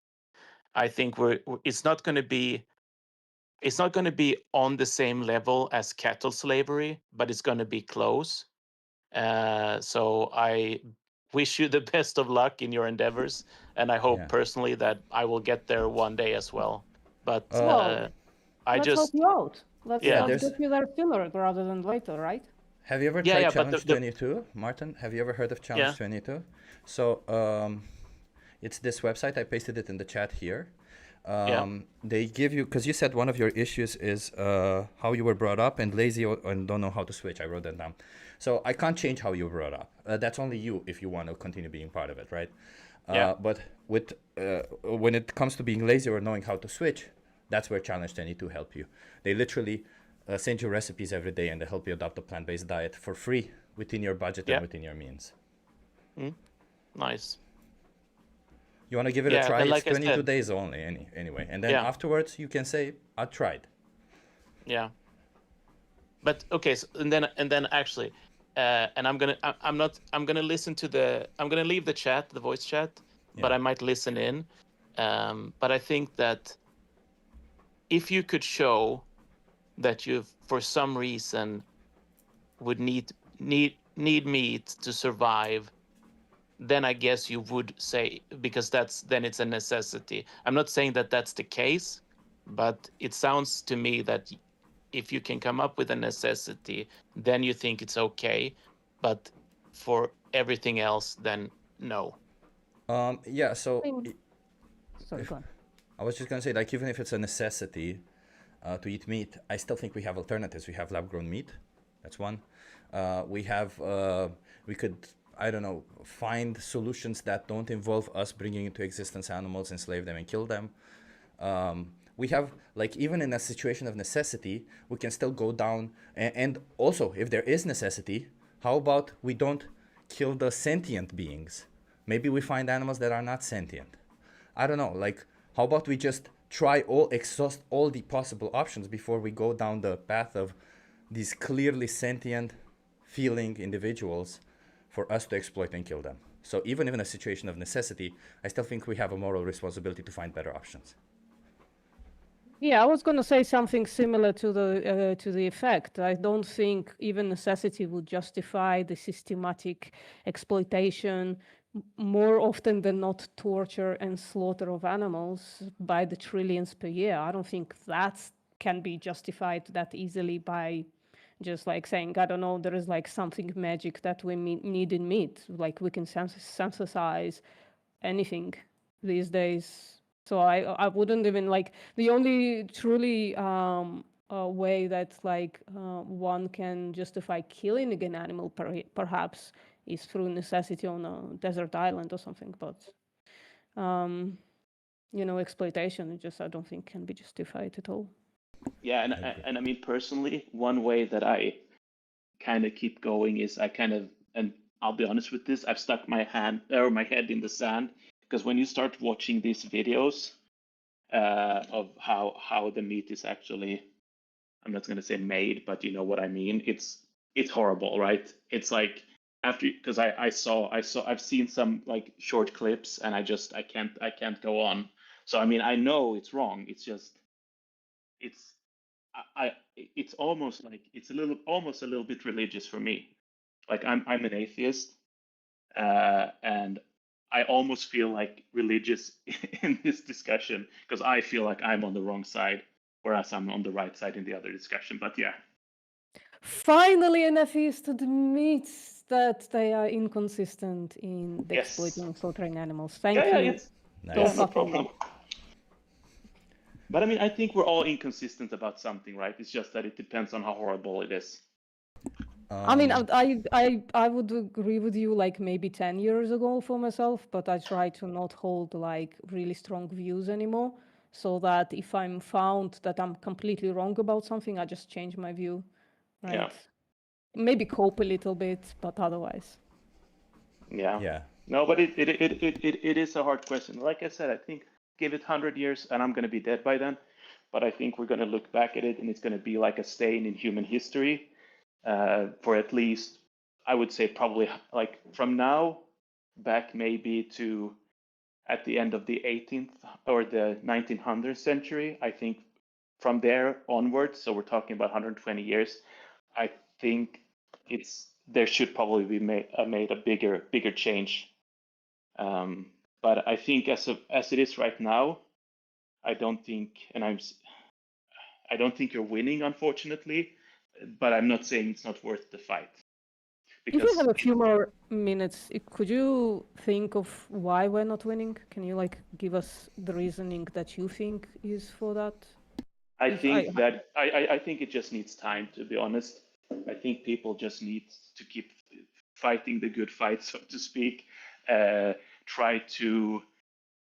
I think it's not going to be on the same level as cattle slavery, but it's going to be close. So I wish you the best of luck in your endeavors, and I hope Yeah. personally that I will get there one day as well. But Well, I let's help just you out. Let's Yeah. let's There's. get you there sooner rather than later, right? Have you ever yeah, tried yeah. But Challenge 22, Martin? Have you ever heard of Challenge Yeah. 22? So it's this website. I pasted it in the chat here. They give you, because you said one of your issues is how you were brought up and lazy and don't know how to switch. I wrote that down. So I can't change how you were brought up. That's only you if you want to continue being part of it, right? Yeah. But with when it comes to being lazy or knowing how to switch, that's where Challenge 22 help you. They literally send you recipes every day and they help you adopt a plant-based diet for free within your budget Yeah. and within your means. Nice. You want to give it Yeah, a try? but It's like I 22 said- days only, anyway. And then Yeah. afterwards, you can say, I tried. Yeah. But okay, so, and then actually, and I'm gonna listen to I'm gonna leave the chat, the voice chat, but Yeah. I might listen in. But I think that if you could show that you, for some reason, would need meat to survive, then I guess you would say, because then it's a necessity. I'm not saying that that's the case, but it sounds to me that if you can come up with a necessity, then you think it's okay, but for everything else, then no. Yeah, so I mean, sorry, go on. I was just going to say, like, even if it's a necessity to eat meat, I still think we have alternatives. We have lab-grown meat. That's one. We could, I don't know, find solutions that don't involve us bringing into existence animals, enslave them, and kill them. We have, like, even in a situation of necessity, we can still go down. And also, if there is necessity, how about we don't kill the sentient beings? Maybe we find animals that are not sentient. I don't know, like, how about we just exhaust all the possible options before we go down the path of these clearly sentient feeling individuals for us to exploit and kill them. So even in a situation of necessity, I still think we have a moral responsibility to find better options. Yeah, I was going to say something similar to the effect. I don't think even necessity would justify the systematic exploitation, more often than not torture and slaughter of animals by the trillions per year. I don't think that can be justified that easily by just like saying, I don't know, there is like something magic that we need in meat. Like we can synthesize anything these days. So I wouldn't even like, the only truly way that like one can justify killing an animal perhaps is through necessity on a desert island or something. But you know, exploitation just I don't think can be justified at all. Yeah, and I mean personally, one way that I kind of keep going is and I'll be honest with this, I've stuck my head in the sand, because when you start watching these videos of how the meat is actually, I'm not going to say made, but you know what I mean. It's horrible, right? It's like because I've seen some like short clips, and I can't go on. So I mean, I know it's wrong. It's just it's almost like it's almost a little bit religious for me. Like I'm an atheist, and I almost feel like religious in this discussion, because I feel like I'm on the wrong side, whereas I'm on the right side in the other discussion. But yeah. Finally, an atheist admits that they are inconsistent in Yes. exploiting and slaughtering animals. Thank Yeah, you. it's Nice. Don't no fucking problem. But I mean, I think we're all inconsistent about something, right? It's just that it depends on how horrible it is. I mean, I would agree with you like maybe 10 years ago for myself, but I try to not hold like really strong views anymore, so that if I'm found that I'm completely wrong about something, I just change my view, right? Yeah. Maybe cope a little bit, but otherwise. Yeah. Yeah. No, but it is a hard question. Like I said, I think give it 100 years and I'm going to be dead by then. But I think we're going to look back at it and it's going to be like a stain in human history for at least, I would say probably like from now back maybe to at the end of the 18th or the 1900th century. I think from there onwards, so we're talking about 120 years, I think there should probably be made a bigger change. But I think as it is right now, I don't think you're winning, unfortunately. But I'm not saying it's not worth the fight. If you Because have a few more minutes, could you think of why we're not winning? Can you like give us the reasoning that you think is for that? I think it just needs time, to be honest. I think people just need to keep fighting the good fight, so to speak. Try to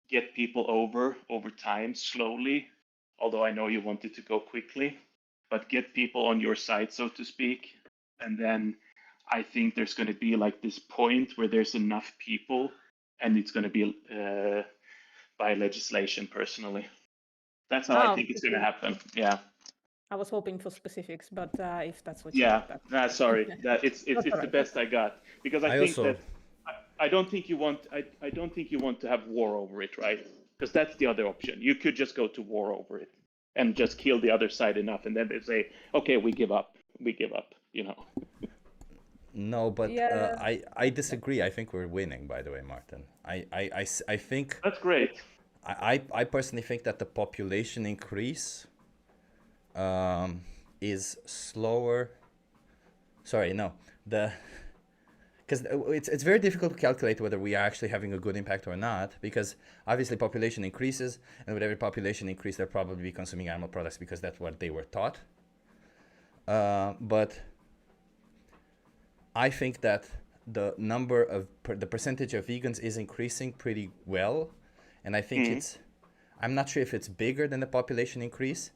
get people over time, slowly. Although I know you want it to go quickly, but get people on your side, so to speak. And then I think there's going to be like this point where there's enough people, and it's going to be by legislation. Personally, that's how I think it's going to happen. Yeah. I was hoping for specifics, but if that's what Yeah. you want, Sorry. It's That's all the right. best I got, because I I think also- that I don't think you want to have war over it, right? Because that's the other option. You could just go to war over it and just kill the other side enough, and then they say, okay, we give up. You know. No, but Yeah. I disagree. I think we're winning, by the way, Martin. I think That's great. I personally think that the population increase is slower. Sorry, no. Because it's very difficult to calculate whether we are actually having a good impact or not, because obviously population increases, and with every population increase, they'll probably be consuming animal products because that's what they were taught. But I think that the number of the percentage of vegans is increasing pretty well, and I think I'm not sure if it's bigger than the population increase,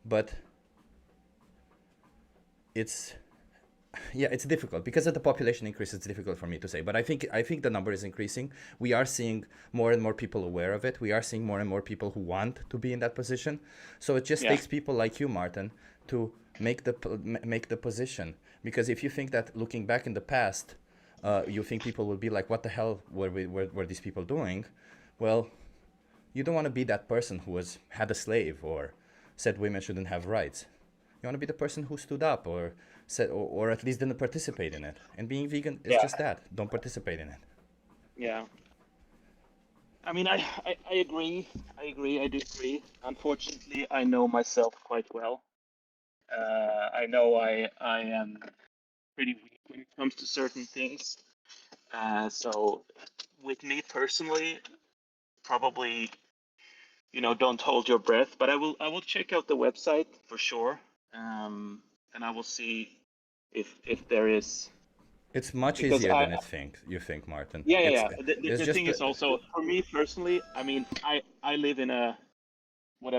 but it's difficult because of the population increase. It's difficult for me to say, but I think the number is increasing. We are seeing more and more people aware of it. We are seeing more and more people who want to be in that position. So it just takes people like you, Martin, to make the position. Because if you think that looking back in the past, you think people will be like, what the hell were these people doing? Well, you don't want to be that person who had a slave or said women shouldn't have rights. You want to be the person who stood up or said, or at least didn't participate in it. And being vegan is Yeah. just that. Don't participate in it. Yeah. I mean, I agree. I do agree. Unfortunately, I know myself quite well. I know I am pretty weak when it comes to certain things. So with me personally, probably, don't hold your breath, but I will check out the website for sure. And I will see if there is, It's much because easier than you think, Martin. yeah. It's The just thing is also, for me personally, I mean, I live in a, what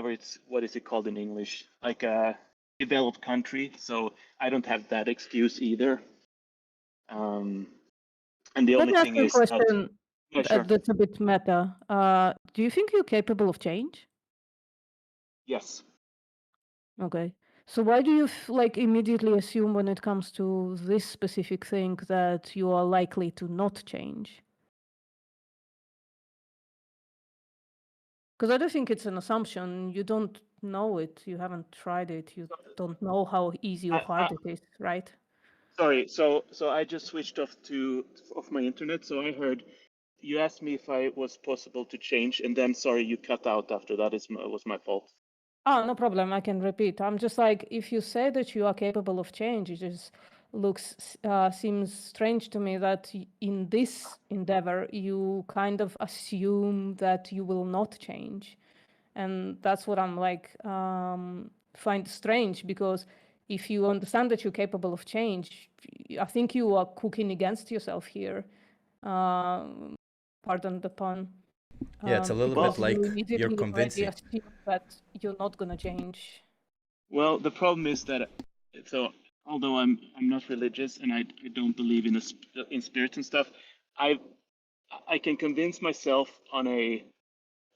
is it called in English? Like a developed country, so I don't have that excuse either. And the Let only me ask thing you a is that, question yeah, sure, that's a bit meta. Do you think you're capable of change? yes. Okay. So why do you like immediately assume when it comes to this specific thing that you are likely to not change? Because I don't think it's an assumption. You don't know it. You haven't tried it. You don't know how easy or hard it is, right? Sorry, so I just switched off my internet. So I heard you asked me if I was possible to change, and then sorry, you cut out after that. Was my fault. Oh, no problem. I can repeat. I'm just like, if you say that you are capable of change, it just seems strange to me that in this endeavor, you kind of assume that you will not change. And that's what I'm like, find strange, because if you understand that you're capable of change, I think you are cooking against yourself here. Pardon the pun. Yeah, it's a little Well, bit Because you like you're immediately already convincing. assume that you're not gonna change. Well, the problem is that, so although I'm not religious and I don't believe in spirits and stuff, I I can convince myself on a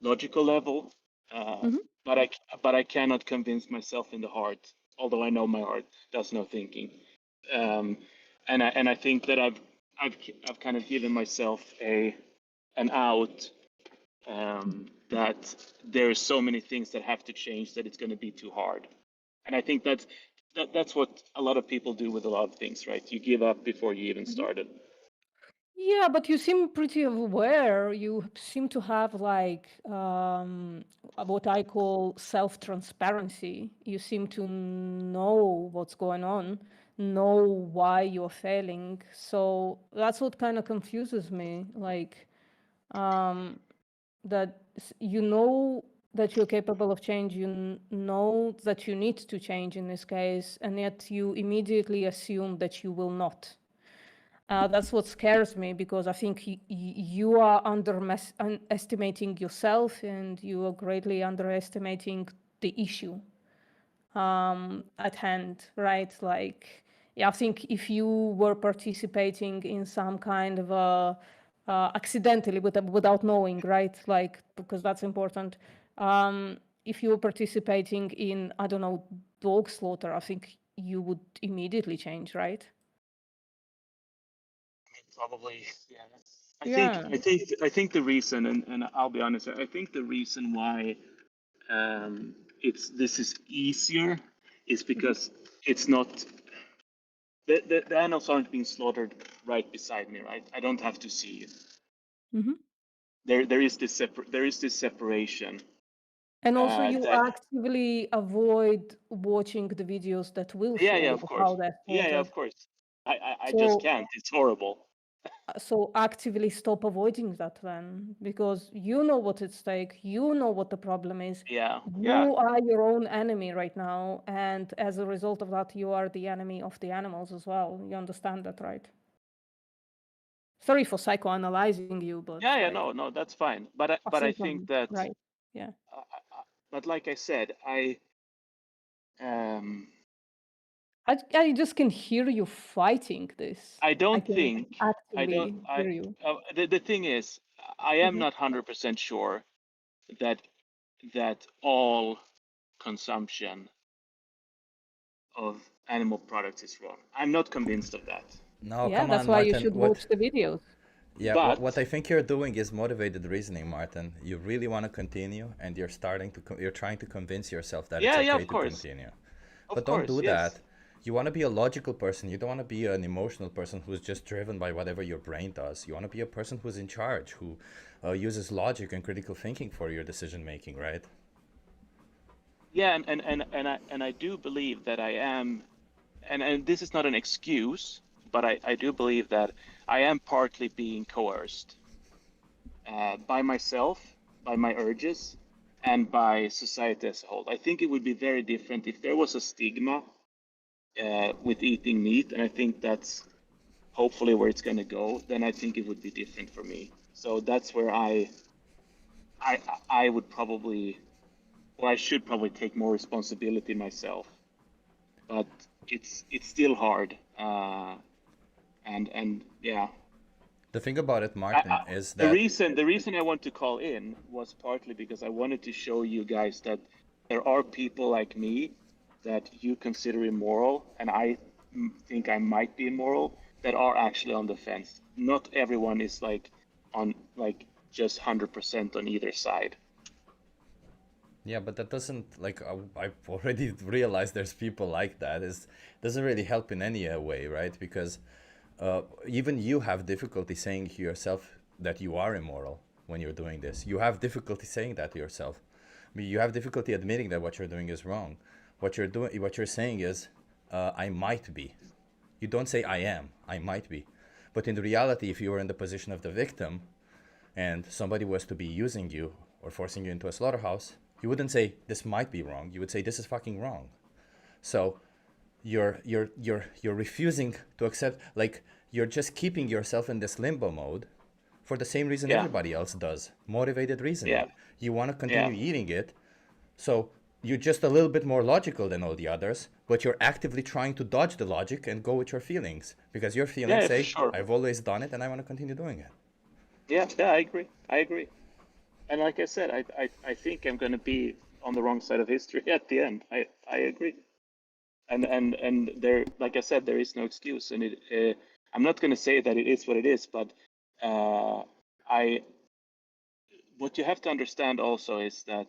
logical level, Mhm. but I cannot convince myself in the heart. Although I know my heart does no thinking, um, and I think that I've kind of given myself an out, that there's so many things that have to change that it's going to be too hard. And I think that's what a lot of people do with a lot of things, right? You give up before you even started. Yeah, but you seem pretty aware. You seem to have like what I call self-transparency. You seem to know what's going on, know why you're failing. So that's what kind of confuses me. Like that you know that you're capable of change, you know that you need to change in this case, and yet you immediately assume that you will not. That's what scares me, because I think you are underestimating yourself, and you are greatly underestimating the issue at hand, right? Like, yeah, I think if you were participating in some kind of a accidentally without knowing, right? Like, because that's important. If you were participating in, I don't know, dog slaughter, I think you would immediately change, right? Probably, yeah. Yeah. I think the reason, and I'll be honest, I think the reason why this is easier is because it's not, the animals aren't being slaughtered right beside me, right? I don't have to see it. Mm-hmm. There is this separation. And also you That actively avoid watching the videos that will Yeah, show of course. how they're Yeah, slaughtered. of course. I just So, can't. It's horrible. so actively stop avoiding that then, because you know what at stake, you know what the problem is. Yeah, yeah. You are your own enemy right now, and as a result of that, you are the enemy of the animals as well. You understand that, right? Sorry for psychoanalyzing you, but Yeah, like, no, that's fine. I But I think think I'm that, right. Yeah. but like I said, um, I just can hear you fighting this. I I don't can think, actively hear you. the thing is, I am Mhm. not 100% sure that all consumption of animal products is wrong. I'm not convinced of that. No, Yeah, come that's on, why you Martin. should watch the videos. Yeah, But what I think you're doing is motivated reasoning, Martin. You really want to continue, and you're starting to you're trying to convince yourself that it's yeah, okay of to course, continue. of But don't course, do yes. that. You want to be a logical person. You don't want to be an emotional person who's just driven by whatever your brain does. You want to be a person who's in charge, who uses logic and critical thinking for your decision making, right? Yeah, and I do believe that I am, and this is not an excuse, but I do believe that I am partly being coerced by myself, by my urges, and by society as a whole. I think it would be very different if there was a stigma with eating meat, and I think that's hopefully where it's going to go. Then I think it would be different for me. So that's where I I would probably, or I should probably take more responsibility myself. But it's still hard, and yeah. The thing about it, Martin, is The that reason I want to call in was partly because I wanted to show you guys that there are people like me that you consider immoral, and I think I might be immoral, that are actually on the fence. Not everyone is like on like just 100% on either side. yeah, but that doesn't like I've already realized there's people like that. Is doesn't really help in any way, right? Because even you have difficulty saying to yourself that you are immoral when you're doing this. You have difficulty saying that to yourself. I mean, you have difficulty admitting that what you're doing is wrong. What you're saying is, I might be. You don't say I am. I might be. But in the reality, if you were in the position of the victim, and somebody was to be using you or forcing you into a slaughterhouse, you wouldn't say this might be wrong. You would say this is fucking wrong. So you're refusing to accept, like you're just keeping yourself in this limbo mode for the same reason Yeah, everybody else does, motivated reasoning. yeah, You want to yeah, continue eating it, so you're just a little bit more logical than all the others, but you're actively trying to dodge the logic and go with your feelings because your feelings yeah, for say sure. I've always done it and I want to continue doing it. Yeah, yeah, I agree. I agree. And like I said, I think I'm going to be on the wrong side of history at the end. I agree. And there, like I said, there is no excuse. And I'm not going to say that it is what it is, but uh, I, what you have to understand also is that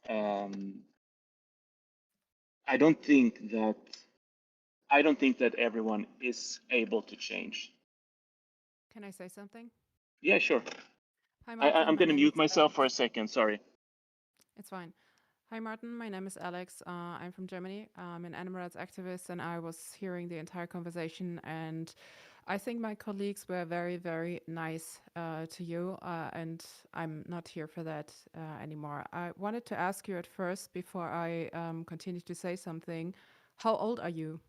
um, I don't think that I don't think that everyone is able to change. Can I say something? Yeah, sure. Hi, I'm Martin. My going to name is mute myself for a second. Sorry. It's fine. Hi, Martin. My name is Alex. I'm from Germany. I'm an animal rights activist, and I was hearing the entire conversation. And I think my colleagues were very, very nice to you, and I'm not here for that anymore. I wanted to ask you at first, before I continue to say something, how old are you?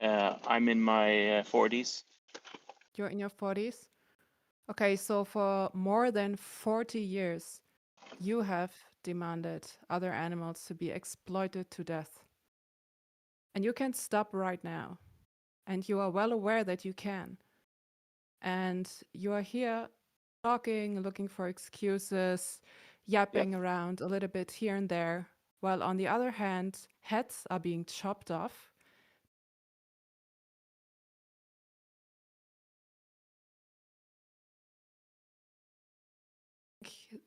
I'm in my 40s. You're in your 40s? Okay, so for more than 40 years, you have demanded other animals to be exploited to death. And you can stop right now. And you are well aware that you can. And you are here talking, looking for excuses, yapping around a little bit here and there, while on the other hand, heads are being chopped off.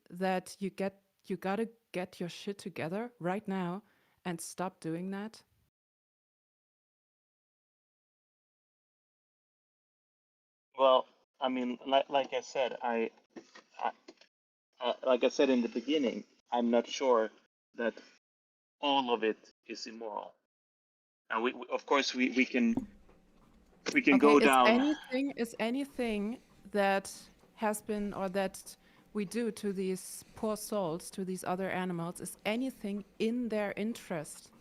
That you gotta get your shit together right now and stop doing that. Well, I mean, like I said, I like I said in the beginning, I'm not sure that all of it is immoral. And we of course, we can Okay, go is down. anything that has been or that we do to these poor souls, to these other animals, is anything in their interest?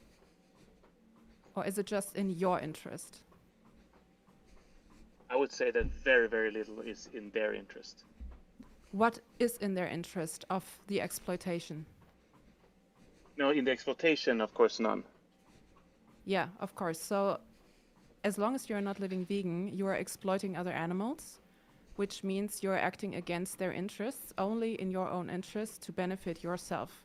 Or is it just in your interest? I would say that very, very little is in their interest. What is in their interest of the exploitation? No, in the exploitation, of course, none. Yeah, of course. So as long as you're not living vegan, you are exploiting other animals, which means you're acting against their interests, only in your own interest to benefit yourself.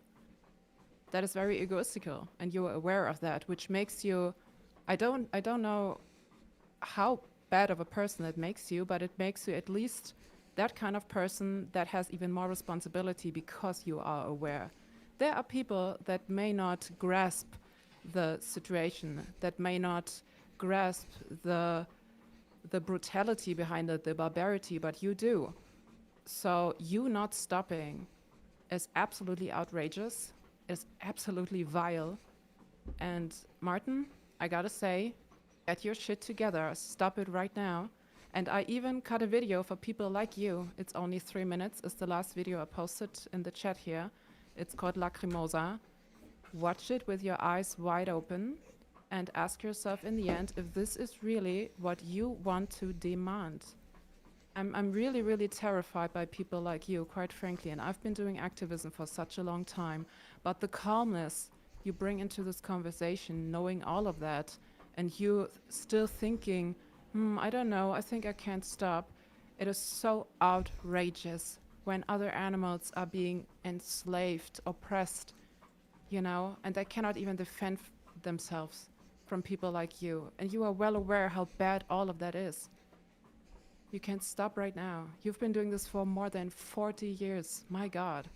That is very egoistical, and you're aware of that, which makes you, I don't know how bad of a person it makes you, but it makes you at least that kind of person that has even more responsibility because you are aware. There are people that may not grasp the situation, that may not grasp the brutality behind it, the barbarity, but you do. So you not stopping is absolutely outrageous, is absolutely vile. And Martin, I gotta say, get your shit together. Stop it right now. And I even cut a video for people like you. It's only 3 minutes. It's the last video I posted in the chat here. It's called Lacrimosa. Watch it with your eyes wide open and ask yourself in the end if this is really what you want to demand. I'm really, really terrified by people like you, quite frankly, and I've been doing activism for such a long time. But the calmness you bring into this conversation, knowing all of that, and you still thinking, I don't know, I think I can't stop. It is so outrageous when other animals are being enslaved, oppressed, you know, and they cannot even defend themselves from people like you. And you are well aware how bad all of that is. You can't stop right now. You've been doing this for more than 40 years. My God.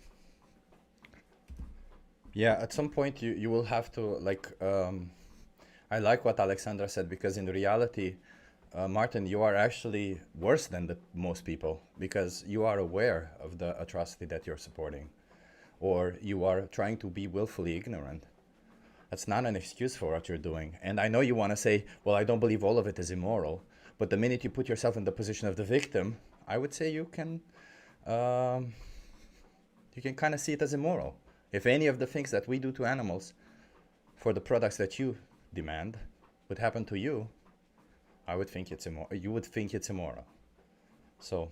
Yeah, at some point you will have to, like, I like what Alexandra said, because in reality, Martin, you are actually worse than most people, because you are aware of the atrocity that you're supporting, or you are trying to be willfully ignorant. That's not an excuse for what you're doing. And I know you want to say, well, I don't believe all of it is immoral, but the minute you put yourself in the position of the victim, I would say you can kind of see it as immoral. If any of the things that we do to animals for the products that you demand would happen to you, I would think it's immoral. You would think it's immoral. So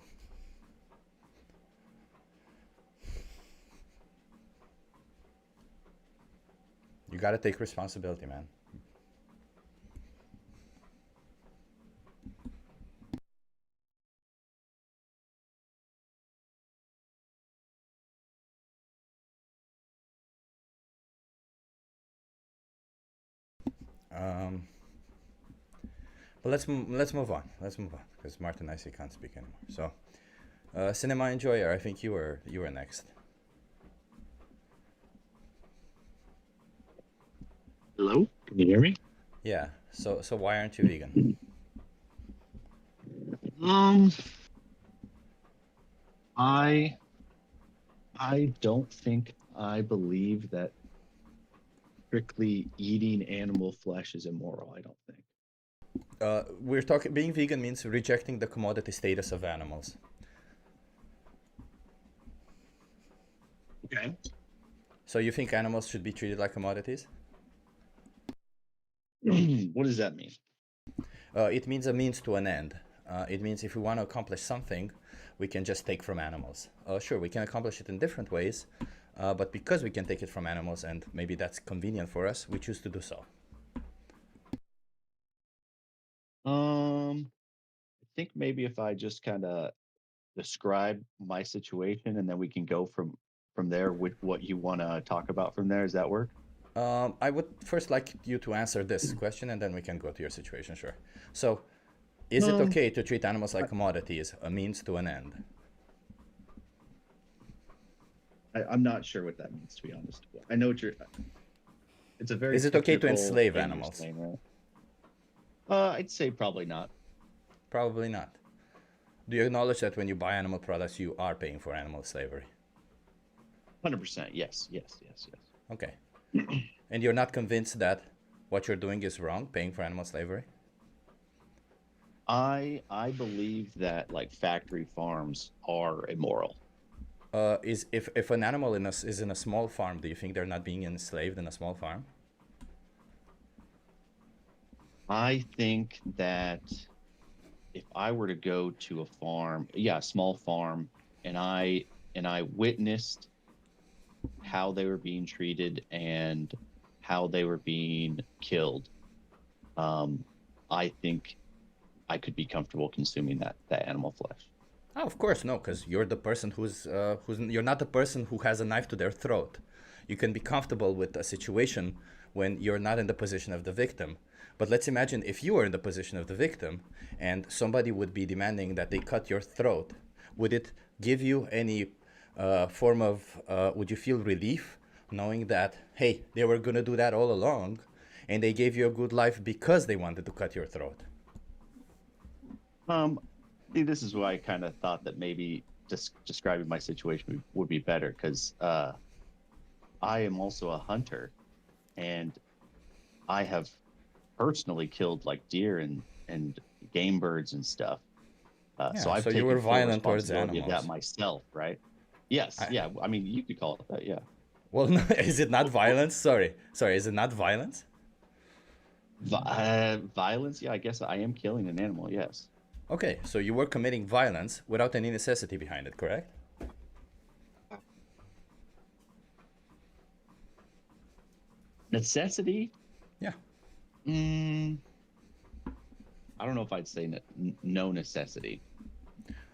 you got to take responsibility, man. But let's move on. Let's move on, because Martin, I see, can't speak anymore. So, Cinema Enjoyer, I think you were next. Hello, can you hear me? Yeah. So why aren't you vegan? I don't think I believe that strictly eating animal flesh is immoral. I don't think. We're talking. Being vegan means rejecting the commodity status of animals. Okay. So you think animals should be treated like commodities? What does that mean? It means a means to an end. It means if we want to accomplish something, we can just take from animals. Sure, we can accomplish it in different ways, but because we can take it from animals and maybe that's convenient for us, we choose to do so. I think maybe if I just kind of describe my situation and then we can go from there with what you want to talk about from there. Does that work? I would first like you to answer this question and then we can go to your situation, sure. So, is it okay to treat animals like commodities, a means to an end? I'm not sure what that means, to be honest. I know what you're. It's a very. Is it okay to technical enslave thing you're animals? saying, right? I'd say probably not. Probably not. Do you acknowledge that when you buy animal products, you are paying for animal slavery? 100%. Yes. Okay. And you're not convinced that what you're doing is wrong, paying for animal slavery? I believe that like factory farms are immoral. If an animal is in a small farm, do you think they're not being enslaved in a small farm? I think that if I were to go to a farm, a small farm, and I witnessed how they were being treated and how they were being killed, I think I could be comfortable consuming that animal flesh. Oh, of course, no, because you're the person who's you're not the person who has a knife to their throat. You can be comfortable with a situation when you're not in the position of the victim. But let's imagine if you were in the position of the victim and somebody would be demanding that they cut your throat. Would it give you any form of, would you feel relief knowing that, hey, they were going to do that all along and they gave you a good life because they wanted to cut your throat? See, this is why I kind of thought that maybe just describing my situation would be better, because I am also a hunter, and I have personally killed like deer and game birds and stuff. So I've so you taken were full violent towards responsibility of that animals. myself, right? Yes, yeah. I mean, you could call it that, yeah. Well, no, is it not violence? Sorry, is it not violence? Violence, yeah. I guess I am killing an animal. Yes. Okay, so you were committing violence without any necessity behind it, correct? Necessity? Yeah. I don't know if I'd say no necessity.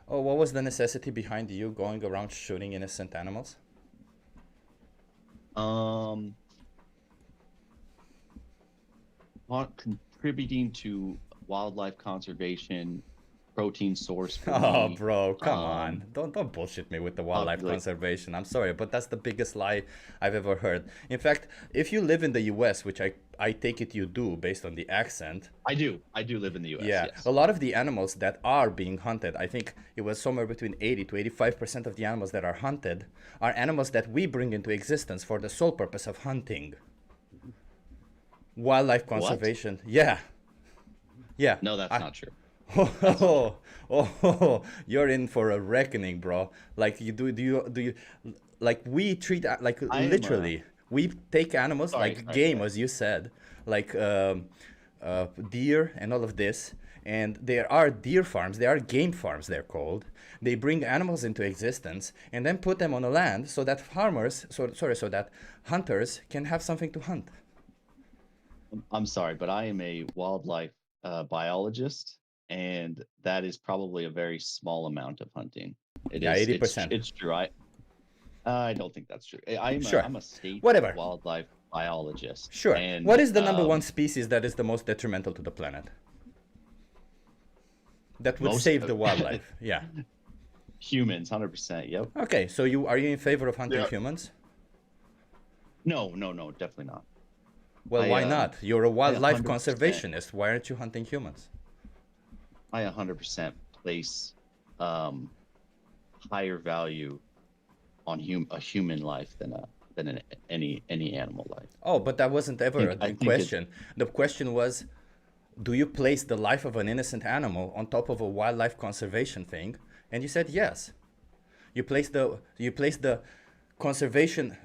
Oh, what was the necessity behind you going around shooting innocent animals? Contributing to wildlife conservation, protein source for Oh, me. bro, come on. Don't bullshit me with the wildlife like- conservation. I'm sorry, but that's the biggest lie I've ever heard. In fact, if you live in the US, which I take it you do based on the accent, I do live in the U.S. yeah, Yes. a lot of the animals that are being hunted, I think it was somewhere between 80 to 85% of the animals that are hunted are animals that we bring into existence for the sole purpose of hunting. Wildlife conservation. Yeah. Yeah. No, that's not true. Oh, you're in for a reckoning, bro. Like you do you like we treat like I am, literally we take animals sorry, like sorry, game, sorry. as you said, like deer and all of this. And there are deer farms, there are game farms, they're called. They bring animals into existence and then put them on a land so that so that hunters can have something to hunt. I'm sorry, but I am a wildlife biologist, and that is probably a very small amount of hunting. It Yeah, is. 80%. It's true. I don't think that's true. Sure. I'm a state Whatever. wildlife biologist. Sure. And, What is the number one species that is the most detrimental to the planet? That would Most- save the wildlife. Yeah. Humans, 100%. Yep. Okay, so are you in favor of hunting Yeah. humans? No, definitely not. Well, I, why not? You're a wildlife 100%. conservationist. Why aren't you hunting humans? I 100% place higher value on a human life than any animal life. Oh, but that wasn't ever I the think it- question. The question was, do you place the life of an innocent animal on top of a wildlife conservation thing? And you said yes. You place the conservation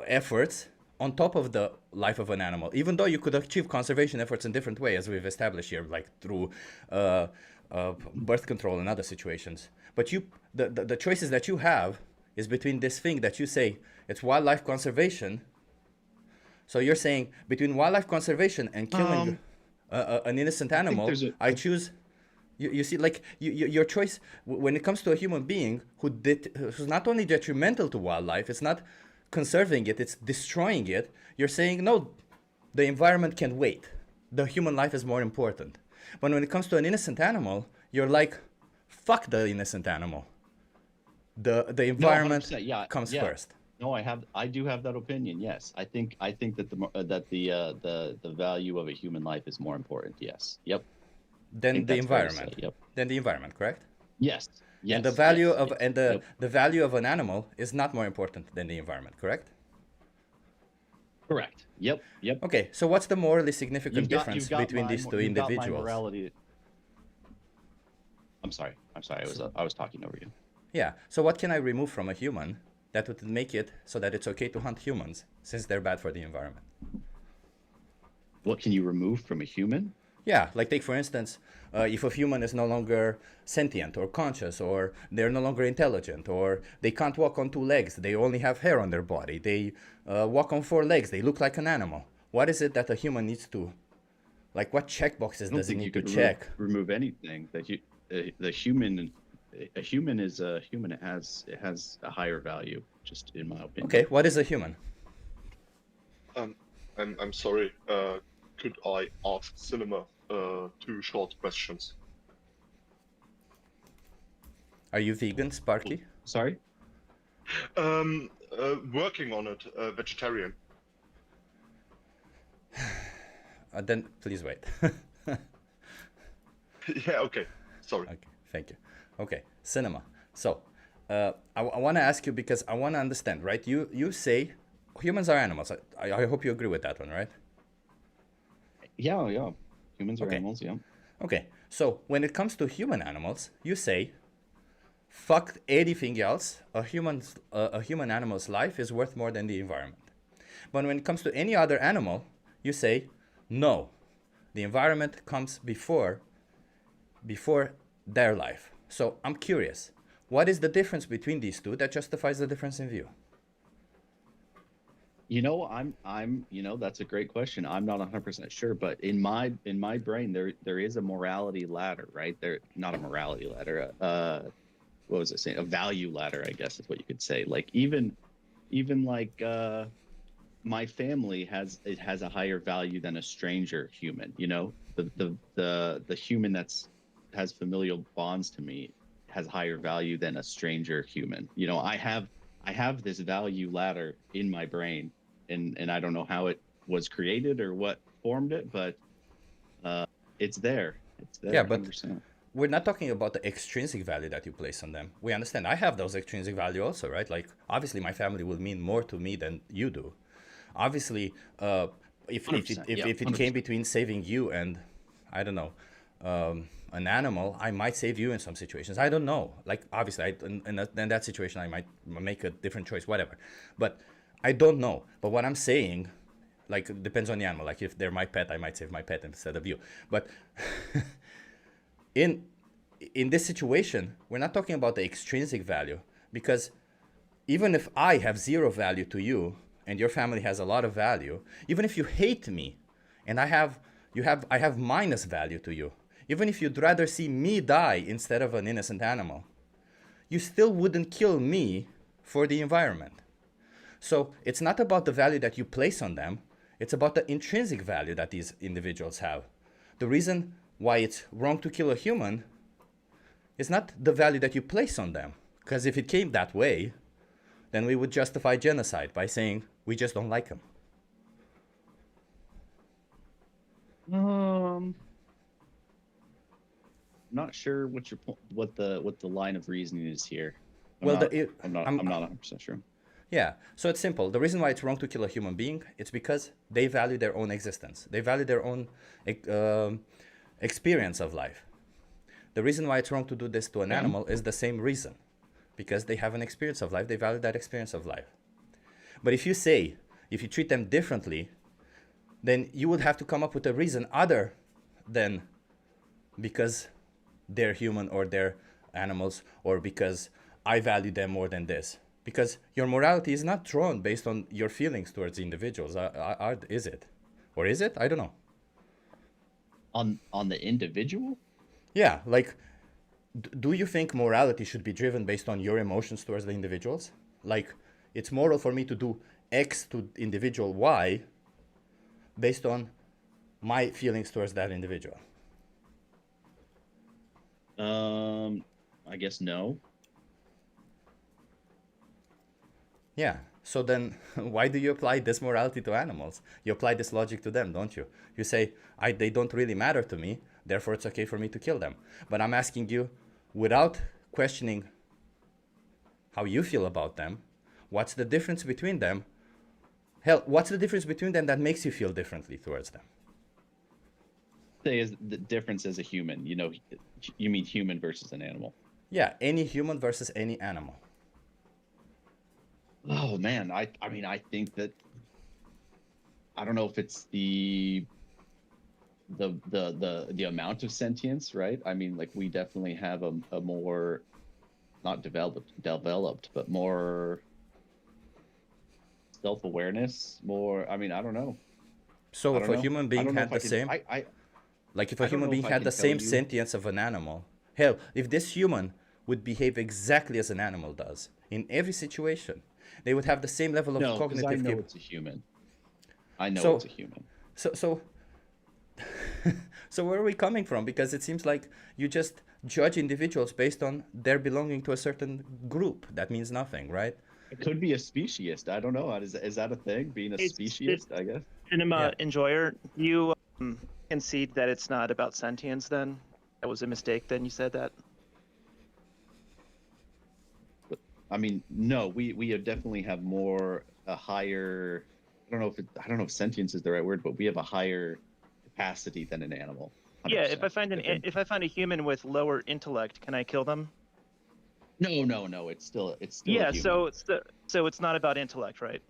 efforts on top of the life of an animal, even though you could achieve conservation efforts in different ways, as we've established here, like through birth control and other situations. But the choices that you have is between this thing that you say it's wildlife conservation. So you're saying between wildlife conservation and killing an innocent animal, there's a- I choose. You see, like your choice when it comes to a human being who's not only detrimental to wildlife, it's not conserving it, it's destroying it. You're saying no, the environment can wait. The human life is more important. But when it comes to an innocent animal, you're like, fuck the innocent animal. The environment 100%, yeah, comes yeah. first. No, I do have that opinion. Yes, I think that the value of a human life is more important. Yes. Yep. Then think the that's fair to say, environment. yep. Then the environment, correct? Yes. Yes. And the value yes, of yes, and yep. the value of an animal is not more important than the environment, correct? Correct. Yep. Yep. Okay, so what's the morally significant difference you've got between these two you've got my individuals? morality. I'm sorry. I was talking over you. Yeah. So what can I remove from a human that would make it so that it's okay to hunt humans since they're bad for the environment? What can you remove from a human? Yeah, like take for instance, if a human is no longer sentient or conscious, or they're no longer intelligent, or they can't walk on two legs, they only have hair on their body, they walk on four legs, they look like an animal. What is it that a human needs to, like what checkboxes I don't does it think you need to could check? remove anything. A human is a human. It has a higher value, just in my opinion. Okay, what is a human? I'm sorry. Could I ask Cinema 2 short questions? Are you vegan, Sparky? Sorry. Working on it, vegetarian. Then please wait. Yeah, okay. Sorry. Okay, thank you. Okay, Cinema. So, I want to ask you because I want to understand, right? You say humans are animals. I hope you agree with that one, right? Yeah, yeah. Humans are Okay. animals. Yeah. Okay, so when it comes to human animals, you say, fuck anything else. A human animal's life is worth more than the environment. But when it comes to any other animal, you say, no, the environment comes before their life. So I'm curious, what is the difference between these two that justifies the difference in view? You know, that's a great question. I'm not 100% sure, but in my brain, there is a morality ladder, right? There, not a morality ladder. What was I saying? A value ladder, I guess is what you could say. Like even like my family has a higher value than a stranger human. You know, the human has familial bonds to me has higher value than a stranger human. You know, I have this value ladder in my brain, and I don't know how it was created or what formed it, but it's there. It's there. Yeah, but 100%. we're not talking about the extrinsic value that you place on them. We understand. I have those extrinsic value also, right? Like obviously my family will mean more to me than you do. Obviously, if 100%, yeah, it 100%. came between saving you and I don't know an animal, I might save you in some situations. I don't know. Like obviously, in that situation, I might make a different choice, whatever. But I don't know. But what I'm saying, like, it depends on the animal. Like if they're my pet, I might save my pet instead of you. But in this situation, we're not talking about the extrinsic value, because even if I have zero value to you and your family has a lot of value, even if you hate me and I have minus value to you, even if you'd rather see me die instead of an innocent animal, you still wouldn't kill me for the environment. So it's not about the value that you place on them, it's about the intrinsic value that these individuals have. The reason why it's wrong to kill a human is not the value that you place on them. Because if it came that way, then we would justify genocide by saying we just don't like them. I'm not sure what the line of reasoning is here. Well, I'm not 100% sure. Yeah, so it's simple. The reason why it's wrong to kill a human being, it's because they value their own existence. They value their own experience of life. The reason why it's wrong to do this to an animal is the same reason. Because they have an experience of life, they value that experience of life. But if you treat them differently, then you would have to come up with a reason other than because they're human or they're animals or because I value them more than this. Because your morality is not drawn based on your feelings towards individuals, is it? Or is it? I don't know. On the individual? Yeah, like, do you think morality should be driven based on your emotions towards the individuals? Like, it's moral for me to do X to individual Y based on my feelings towards that individual. I guess no. Yeah, so then why do you apply this morality to animals? You apply this logic to them, don't you? You say, they don't really matter to me, therefore it's okay for me to kill them. But I'm asking you, without questioning how you feel about them, what's the difference between them? Hell, what's the difference between them that makes you feel differently towards them? Say is the difference as a human. You know, you mean human versus an animal. Yeah, any human versus any animal. Oh man, I mean I think that I don't know if it's the amount of sentience, right? I mean, like we definitely have a more not developed, but more self-awareness, more. I mean, I don't know. So if a human being had the same, like if a human being had the same sentience of an animal, hell, if this human would behave exactly as an animal does in every situation, they would have the same level of cognitive. No, because I know it's a human. I know So- it's a human. So so where are we coming from? Because it seems like you just judge individuals based on their belonging to a certain group. That means nothing, right? It could be a speciesist. I don't know. Is that a thing? Being a It's- speciesist, I guess. Cinema Yeah. enjoyer, you concede that it's not about sentience then? That was a mistake then you said that? I mean, no, we definitely have a higher. I don't know if sentience is the right word, but we have a higher capacity than an animal. Yeah, if 100%. if I find a human with lower intellect, can I kill them? No, it's still Yeah, a human. so it's not about intellect, right?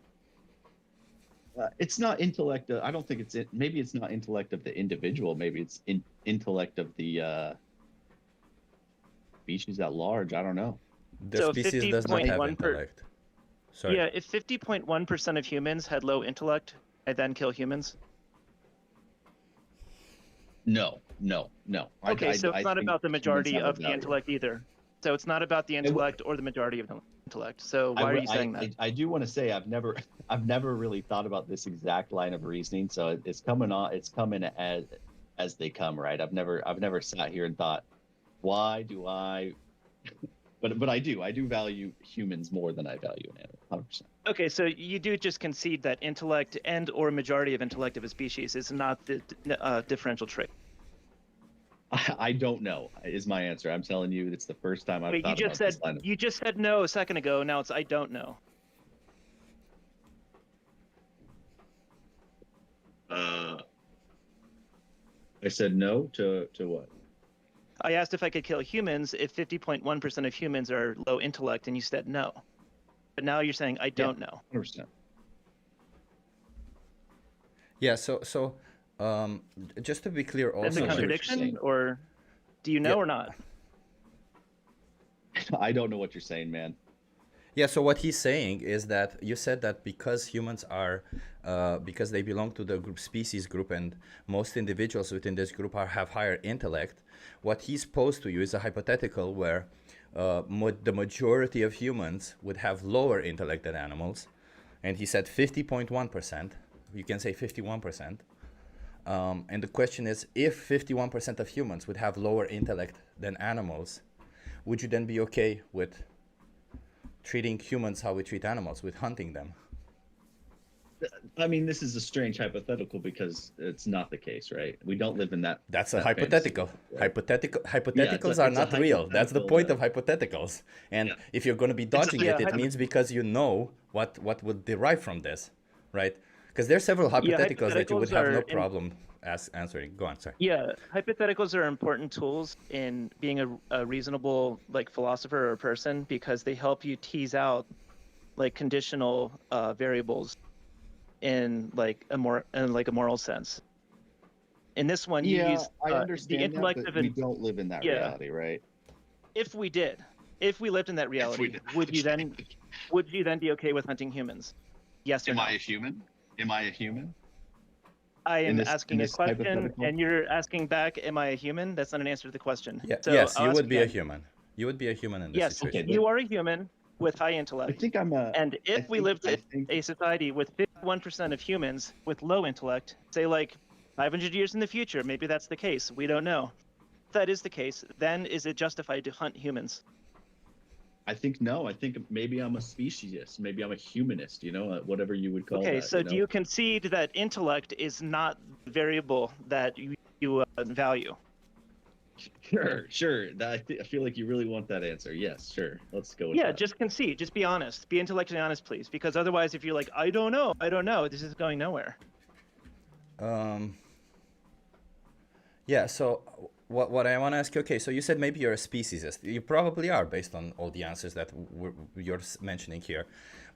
It's not intellect. I don't think maybe it's not intellect of the individual. Maybe it's intellect of the species at large. I don't know. The So species does not have 50.1 per- intellect. Sorry. Yeah, if 50.1% of humans had low intellect, I'd then kill humans. No. Okay, so it's not think about the humans majority have a of the value. intellect either. So it's not about the intellect or the majority of the intellect. So why are you saying that? I do want to say I've never really thought about this exact line of reasoning. So it's coming as they come, right? I've never sat here and thought, why do I? But I do value humans more than I value an animal. 100%. Okay, so you do just concede that intellect and or majority of intellect of a species is not the differential trait. I don't know is my answer. I'm telling you, it's the first time I've Wait, thought about this line of. you just said no a second ago. Now it's I don't know. I said no to what? I asked if I could kill humans if 50.1% of humans are low intellect, and you said no. But now you're saying I don't know. 100%. Yeah, so just to be clear That's also a what you're contradiction, saying. or do you know Yeah. or not? I don't know what you're saying, man. Yeah, so what he's saying is that you said that because humans are, because they belong to the species group, and most individuals within this group have higher intellect, what he's posed to you is a hypothetical where the majority of humans would have lower intellect than animals, and he said 50.1%, you can say 51%. And the question is, if 51% of humans would have lower intellect than animals, would you then be okay with treating humans how we treat animals, with hunting them? I mean, this is a strange hypothetical because it's not the case, right? We don't live in that. That's a that fantasy hypothetical. world, right? Hypotheticals a- are it's a not real. That's the hypothetical, point of hypotheticals. And Yeah. if you're going to be dodging yeah, it means because you know what would derive from this, right? Because there's several hypotheticals that you would hypotheticals have no are problem answering. Go on, sorry. Yeah, hypotheticals are important tools in being a reasonable like philosopher or person because they help you tease out like conditional variables in like a moral sense. In this one, you Yeah, use I the understand intellect that, of but we an. don't live in that Yeah. reality, right? If we lived in that reality, did. would you then be okay with hunting humans? Yes or Am no? I a human? Am I a human? I in am this- asking in a this question, hypothetical? and you're asking back, "Am I a human?" That's not an answer to the question. Yeah, So yes, I'll you ask would be a again. human. You would be a human in this Yes, situation. Okay, you are a human with high I intellect. think I'm a. And if I we think- lived I in think- a society with 51% of humans with low intellect, say like 500 years in the future, maybe that's the case. We don't know. If that is the case, then is it justified to hunt humans? I think no. I think maybe I'm a speciesist. Maybe I'm a humanist. Whatever you would call Okay, that. so do you concede that intellect is not the variable that you value? Sure. I feel like you really want that answer. Yes, sure. Let's go with Yeah, that. just concede. Just be honest. Be intellectually honest, please. Because otherwise, if you're like, I don't know, this is going nowhere. Yeah, so what I want to ask you, okay, so you said maybe you're a speciesist. You probably are based on all the answers that you're mentioning here.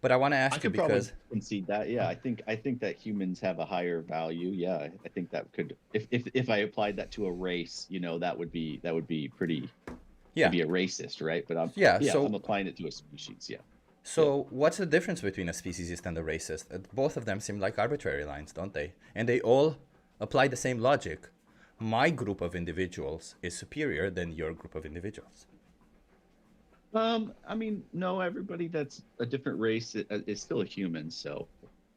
But I want to I ask you could probably because concede that. Yeah, I think that humans have a higher value. Yeah, I think that could if I applied that to a race, that would be pretty. yeah. Be a racist, right? But Yeah, so- I'm applying it to a species. Yeah. So what's the difference between a speciesist and a racist? Both of them seem like arbitrary lines, don't they? And they all apply the same logic. My group of individuals is superior than your group of individuals. I mean, no, everybody that's a different race is still a human. So,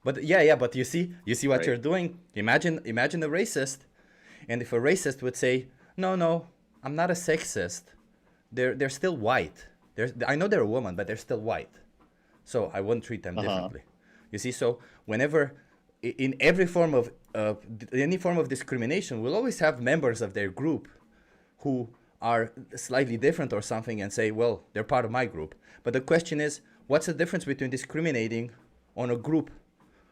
But yeah, but you see what Right. you're doing. Imagine a racist, and if a racist would say, no, I'm not a sexist. They're still white. I know they're a woman, but they're still white. So I wouldn't treat them differently. You see, so whenever in every form of any form of discrimination, we'll always have members of their group who are slightly different or something and say, well, they're part of my group. But the question is, what's the difference between discriminating on a group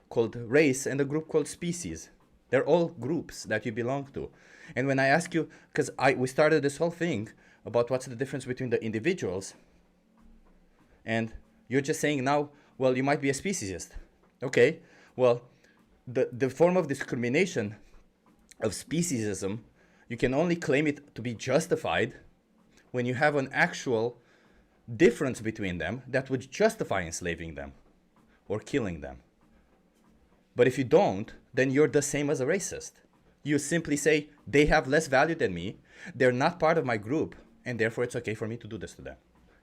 called race and a group called species? They're all groups that you belong to. And when I ask you, because we started this whole thing about what's the difference between the individuals, and you're just saying now, well, you might be a speciesist. Okay, well, the form of discrimination of speciesism, you can only claim it to be justified when you have an actual difference between them that would justify enslaving them or killing them. But if you don't, then you're the same as a racist. You simply say, they have less value than me, they're not part of my group, and therefore it's okay for me to do this to them.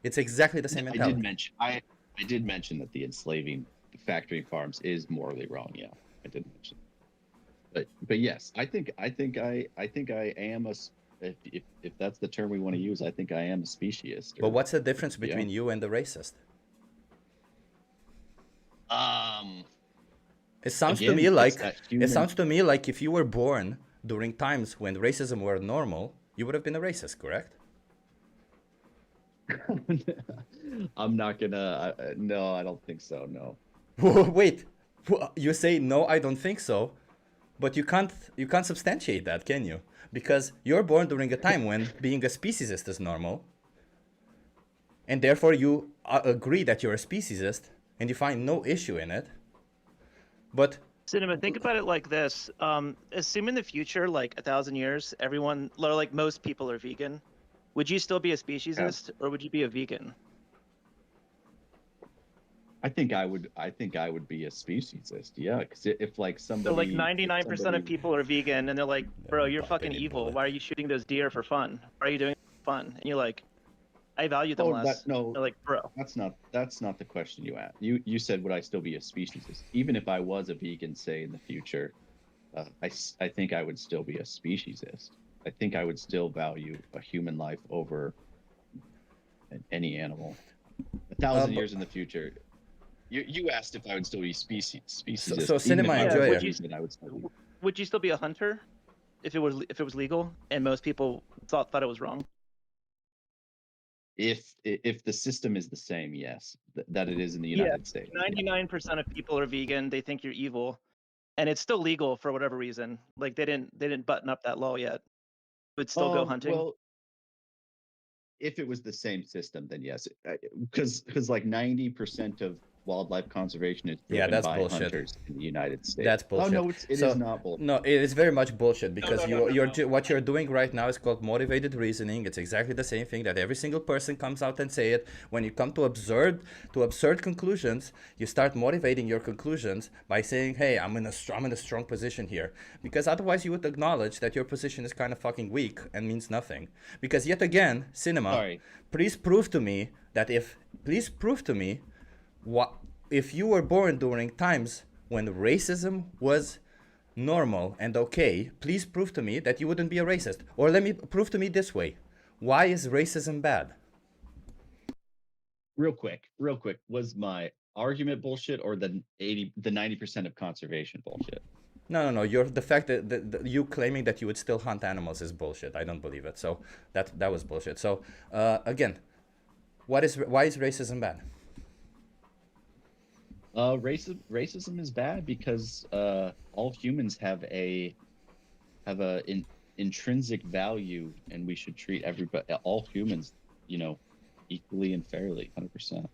It's exactly the same mentality. I did mention that the enslaving factory farms is morally wrong. Yeah, I did mention. But yes, I think I am if that's the term we want to use, I think I am a speciesist. But what's the difference between you and the racist? It sounds to me like if you were born during times when racism were normal, you would have been a racist, correct? I'm not gonna. No, I don't think so. No. Wait, you say no, I don't think so, but you can't substantiate that, can you? Because you're born during a time when being a speciesist is normal, and therefore you agree that you're a speciesist, and you find no issue in it. But Cinema, think about it like this. Assume in the future, like 1,000 years, everyone, or like most people are vegan. Would you still be a speciesist, or would you be a vegan? I think I would be a speciesist. Yeah, because if like somebody. So like 99% of people are vegan, and they're like, "Bro, you're fucking any evil. bullet. Why are you shooting those deer for fun? Why are you doing it for fun?" And you're like, "I value them less." no, They're like, "Bro." that's not the question you asked. You said, would I still be a speciesist? Even if I was a vegan, say in the future, I think I would still be a speciesist. I think I would still value a human life over any animal. 1,000 years in the future. You asked if I would still be speciesist. So Cinema Yeah, Enjoyer. would you still be a hunter if it was legal and most people thought it was wrong? If the system is the same, yes, that it is in the United States. 99% of people are vegan. They think you're evil, and it's still legal for whatever reason. Like they didn't button up that law yet. Would still go hunting. Well, if it was the same system, then yes, because like 90% of wildlife conservation is driven that's by bullshit. hunters in the United States. That's bullshit. Oh no, it is not bullshit. No, it is very much bullshit because no, what you're doing right now is called motivated reasoning. It's exactly the same thing that every single person comes out and say it. When you come to absurd conclusions, you start motivating your conclusions by saying, "Hey, I'm in a strong position here," because otherwise you would acknowledge that your position is kind of fucking weak and means nothing. Because yet again, Cinema, Sorry. please prove to me what if you were born during times when racism was normal and okay, please prove to me that you wouldn't be a racist. Or let me prove to me this way. Why is racism bad? Real quick, was my argument bullshit or the 90% of conservation bullshit? No. You're the fact that you claiming that you would still hunt animals is bullshit. I don't believe it. So that was bullshit. So again, why is racism bad? Racism is bad because all humans have an intrinsic value, and we should treat all humans, equally and fairly, 100%.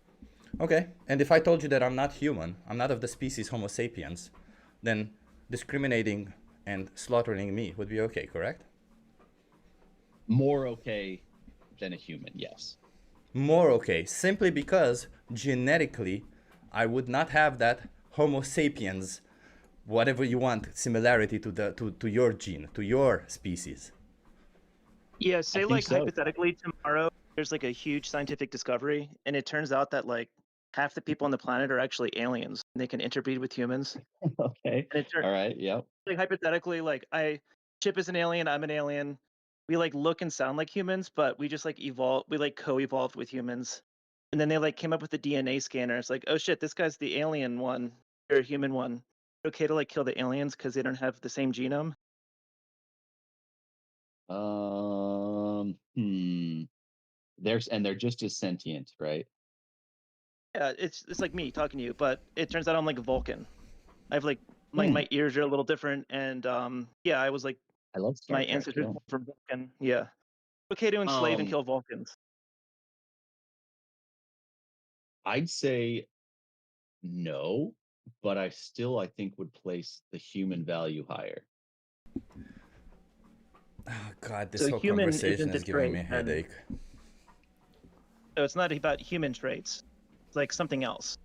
Okay, and if I told you that I'm not human, I'm not of the species Homo sapiens, then discriminating and slaughtering me would be okay, correct? More okay than a human, yes. More okay, simply because genetically I would not have that Homo sapiens, whatever you want, similarity to your gene, to your species. Yeah, say think like so. hypothetically tomorrow there's like a huge scientific discovery, and it turns out that like half the people on the planet are actually aliens. And they can interbreed with humans. Okay. And it turns All right. Yep. like hypothetically, like Chip is an alien, I'm an alien. We like look and sound like humans, but we just like evolve. We like co-evolved with humans, and then they like came up with the DNA scanner. It's like, oh shit, this guy's the alien one, or a human one. Okay to like kill the aliens because they don't have the same genome. They're just as sentient, right? Yeah, it's like me talking to you, but it turns out I'm like a Vulcan. I have like my ears are a little different, and yeah, I was like I love Star my Trek, ancestors yeah. were from Vulcan. Yeah, okay to enslave and Um, kill Vulcans. I'd say no, but I think would place the human value higher. Oh God, this So whole human conversation isn't is a giving me a trait, and- headache. So it's not about human traits. It's like something else.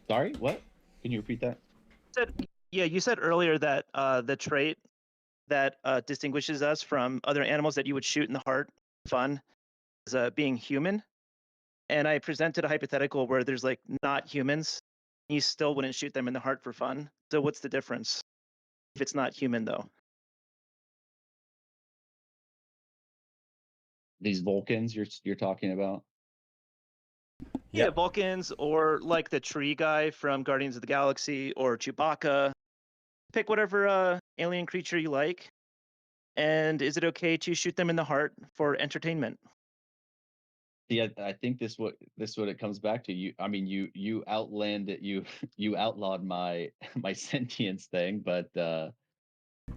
Sorry, what? Can you repeat that? You said earlier that the trait that distinguishes us from other animals that you would shoot in the heart for fun is being human. And I presented a hypothetical where there's like not humans. You still wouldn't shoot them in the heart for fun. So what's the difference if it's not human though? These Vulcans you're talking about? Yeah, Yep. Vulcans or like the tree guy from Guardians of the Galaxy or Chewbacca. Pick whatever alien creature you like. And is it okay to shoot them in the heart for entertainment? Yeah, I think this what it comes back to. You outlanded you outlawed my sentience thing, but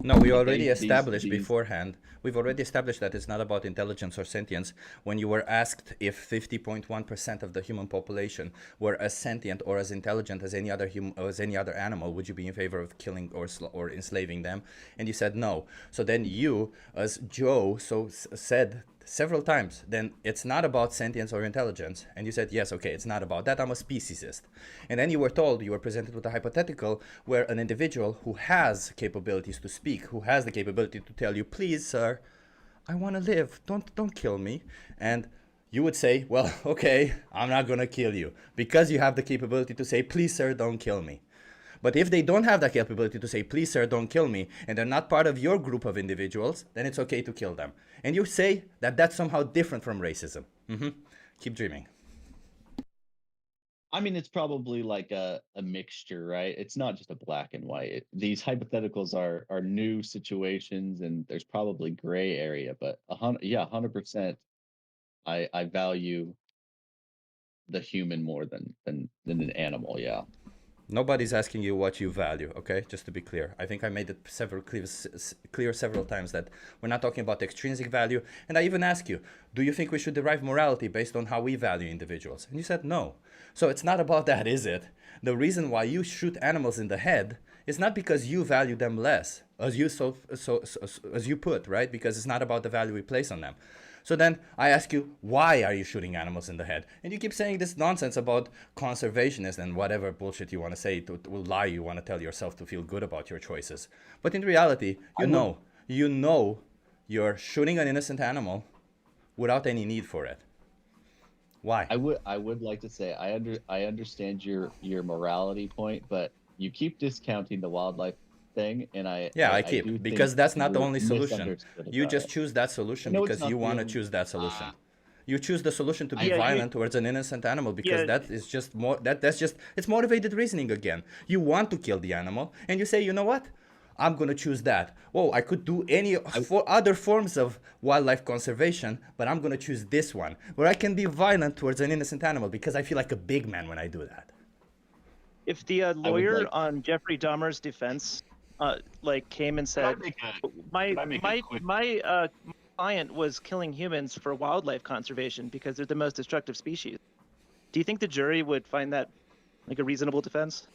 No, we but already these- established these- beforehand. We've already established that it's not about intelligence or sentience. When you were asked if 50.1% of the human population were as sentient or as intelligent as any other animal, would you be in favor of killing or enslaving them? And you said no. So then you, as Joe, said several times, then it's not about sentience or intelligence. And you said, yes, okay, it's not about that. I'm a speciesist. And then you were presented with a hypothetical where an individual who has capabilities to speak, who has the capability to tell you, please, sir, I want to live. Don't kill me. And you would say, well, okay, I'm not going to kill you because you have the capability to say, please, sir, don't kill me. But if they don't have the capability to say, please, sir, don't kill me, and they're not part of your group of individuals, then it's okay to kill them. And you say that that's somehow different from racism. Keep dreaming. I mean, it's probably like a mixture, right? It's not just a black and white. These hypotheticals are new situations, and there's probably gray area. But 100%, I value the human more than an animal. Yeah. Nobody's asking you what you value, okay? Just to be clear. I think I made it clear several times that we're not talking about extrinsic value. And I even ask you, do you think we should derive morality based on how we value individuals? And you said no. So it's not about that, is it? The reason why you shoot animals in the head is not because you value them less, as you put, right? Because it's not about the value we place on them. So then I ask you, why are you shooting animals in the head? And you keep saying this nonsense about conservationists and whatever bullshit you want to say, to lie you want to tell yourself to feel good about your choices. But in reality, you know you're shooting an innocent animal without any need for it. Why? I would like to say I understand your morality point, but you keep discounting the wildlife thing, and I keep do because think that's not the you're only solution. misunderstood You about just it. choose that solution No, it's because not you the want to only- choose that solution. You choose the solution to be Yeah, you- violent towards an innocent animal because Yeah. that is just more that's just it's motivated reasoning again. You want to kill the animal and you say, you know what? I'm gonna choose that. Whoa, I could do any other forms of wildlife conservation, but I'm gonna choose this one where I can be violent towards an innocent animal because I feel like a big man when I do that. If the lawyer like- on Jeffrey Dahmer's defense, like came and said, my client was killing humans for wildlife conservation because they're the most destructive species. Do you think the jury would find that like a reasonable defense?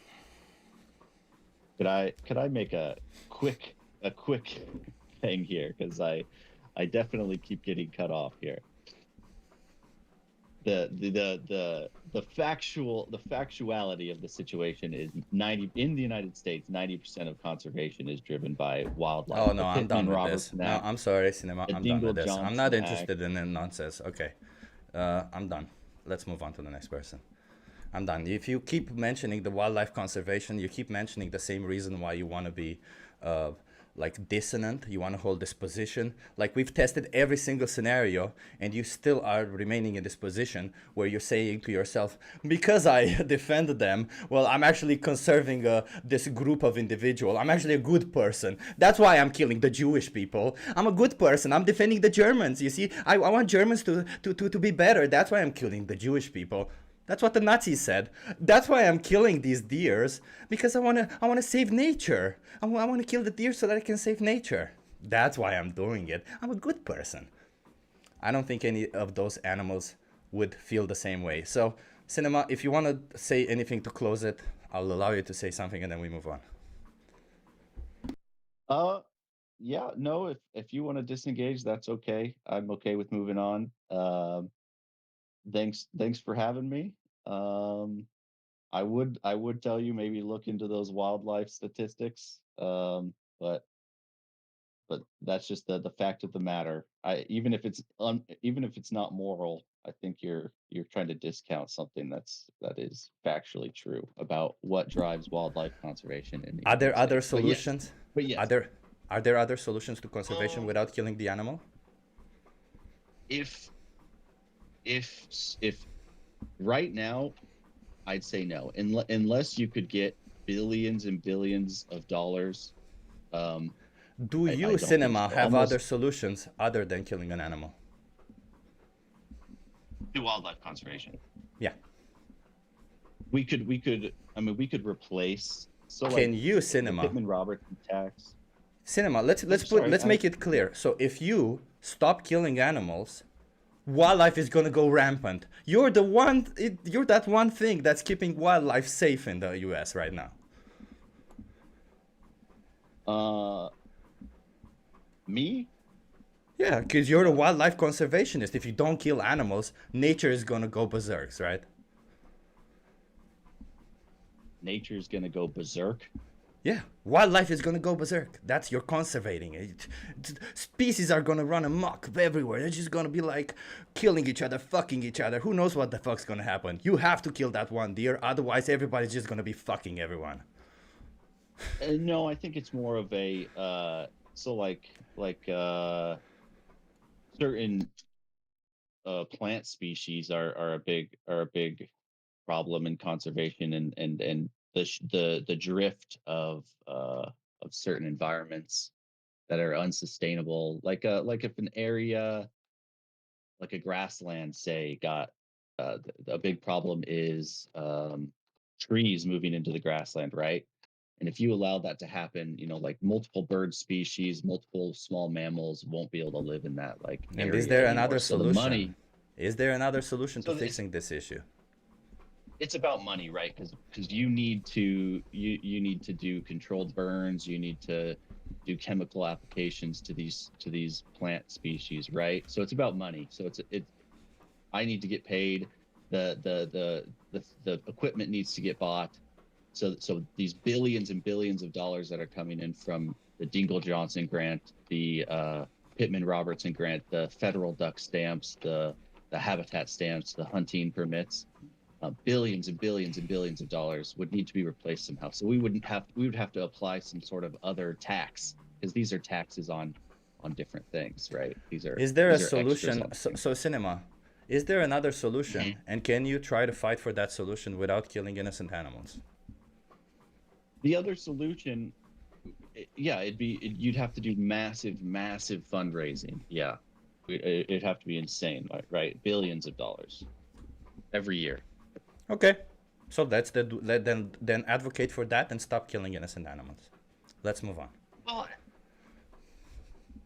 Could I make a quick thing here, because I definitely keep getting cut off here. The factuality of the situation is 90 in the United States. 90% of conservation is driven by wildlife. Oh no, The I'm done with this. Pittman-Robertson No, Act, I'm sorry, Cinema. the I'm done with this. I'm not Dingell-Johnson interested in nonsense. Okay, I'm done. let's move on to the next person. I'm done. If you keep mentioning the wildlife conservation, you keep mentioning the same reason why you want to be like dissonant, you want to hold this position. Like we've tested every single scenario and you still are remaining in this position where you're saying to yourself, because I defended them, well, I'm actually conserving this group of individual. I'm actually a good person. That's why I'm killing the Jewish people. I'm a good person. I'm defending the Germans. You see, I want Germans to be better. That's why I'm killing the Jewish people. That's what the Nazis said. That's why I'm killing these deers, because I wanna save nature. I want to kill the deer so that I can save nature. That's why I'm doing it. I'm a good person. I don't think any of those animals would feel the same way. So, Cinema, if you want to say anything to close it, I'll allow you to say something and then we move on. Yeah, no, if you want to disengage, that's okay. I'm okay with moving on. Thanks for having me. I would tell you maybe look into those wildlife statistics. But that's just the fact of the matter. Even if it's not moral, I think you're trying to discount something that is factually true about what drives wildlife conservation in the Are there United other States. But yes- solutions? But yes, Are there other solutions to conservation without killing the animal? if right now, I'd say no, unless you could get billions and billions of dollars. Do I you, don't think Cinema, so. have Almost- other solutions other than killing an animal? To wildlife conservation. Yeah. We could replace. So Can like, you, the Cinema? Pittman Robertson tax. Cinema, let's sorry, make it clear. So if you stop killing animals, wildlife is gonna go rampant. You're that one thing that's keeping wildlife safe in the U.S. right now. Me? Yeah, because you're a wildlife conservationist. If you don't kill animals, nature is gonna go berserk, right? Nature's gonna go berserk. Yeah, wildlife is gonna go berserk. That's you're conservating it. Species are gonna run amok everywhere. They're just gonna be like killing each other, fucking each other. Who knows what the fuck's gonna happen? You have to kill that one deer, otherwise everybody's just gonna be fucking everyone. No, I think it's more of a certain plant species are a big problem in conservation, and the drift of certain environments that are unsustainable, like if an area like a grassland, say, got a big problem is trees moving into the grassland, right? And if you allow that to happen, like multiple bird species, multiple small mammals won't be able to live in that And area is there anymore. another So the solution? money, Is there another solution So to it's- fixing this issue? it's about money, right? Because you need to do controlled burns, you need to do chemical applications to these plant species, right? So it's about money. So it's I need to get paid, the equipment needs to get bought. So these billions and billions of dollars that are coming in from the Dingle Johnson grant, the Pittman Robertson grant, the federal duck stamps, the habitat stamps, the hunting permits, billions and billions and billions of dollars would need to be replaced somehow. So we would have to apply some sort of other tax, because these are taxes on different things, right? Is there a these are extras solution? on So, things. Cinema, is there another solution? And can you try to fight for that solution without killing innocent animals? The other solution, yeah, you'd have to do massive fundraising. Yeah, it'd have to be insane, right? Billions of dollars every year. Okay, so then advocate for that and stop killing innocent animals. Let's move on.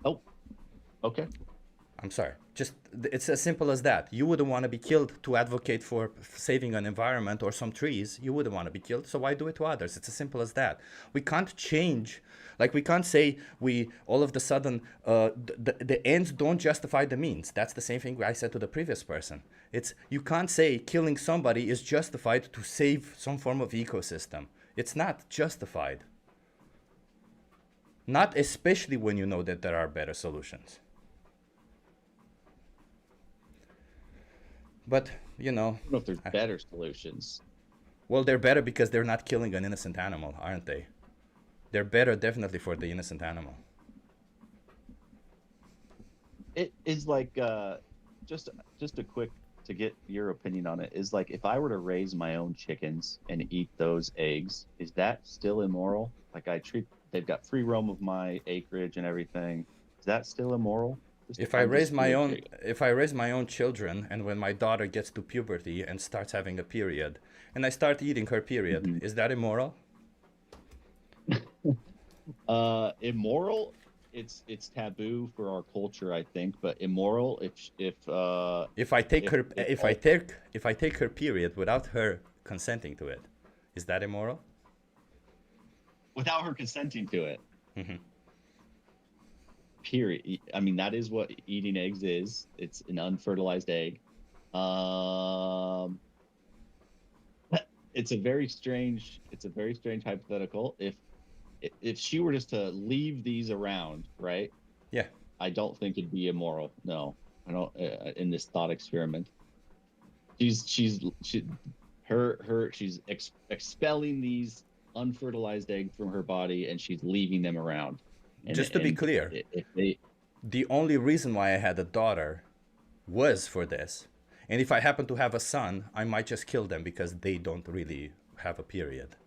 Oh, okay. I'm sorry. Just it's as simple as that. You wouldn't want to be killed to advocate for saving an environment or some trees. You wouldn't want to be killed, so why do it to others? It's as simple as that. We can't change, like we can't say we all of the sudden the ends don't justify the means. That's the same thing I said to the previous person. It's you can't say killing somebody is justified to save some form of ecosystem. It's not justified. Not especially when you know that there are better solutions. But you know, I don't know if there's better solutions. well, they're better because they're not killing an innocent animal, aren't they? They're better definitely for the innocent animal. It is like just a quick to get your opinion on it is like if I were to raise my own chickens and eat those eggs, is that still immoral? Like they've got free roam of my acreage and everything. Is that still immoral? If I raise my own children, and when my daughter gets to puberty and starts having a period, and I start eating her period, is that immoral? Immoral. It's taboo for our culture, I think, but immoral if I take her period without her consenting to it, is that immoral? Without her consenting to it. Mhm. Period. I mean, that is what eating eggs is. It's an unfertilized egg. It's a very strange hypothetical. If she were just to leave these around, right? Yeah. I don't think it'd be immoral. No, I don't. In this thought experiment, she's expelling these unfertilized eggs from her body, and she's leaving them around. Just to be clear, the only reason why I had a daughter was for this. And if I happen to have a son, I might just kill them because they don't really have a period.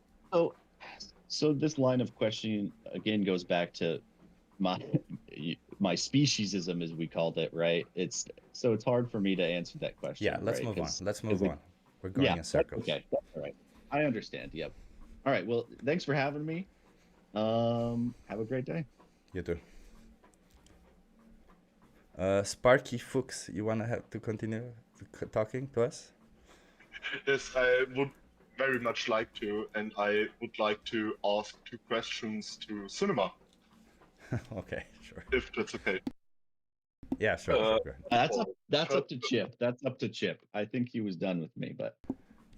So this line of questioning again goes back to my speciesism, as we called it, right? It's hard for me to answer that question. Yeah, let's move on. Let's move on. We're going in circles. Okay, all right. I understand. Yep. All right. Well, thanks for having me. Have a great day. You too. Sparky Fuchs, you want to have to continue talking to us? Yes, I would very much like to, and I would like to ask 2 questions to Cinema. Okay, sure. If that's okay. Yeah, sure. That's up to Chip. That's up to Chip. I think he was done with me, but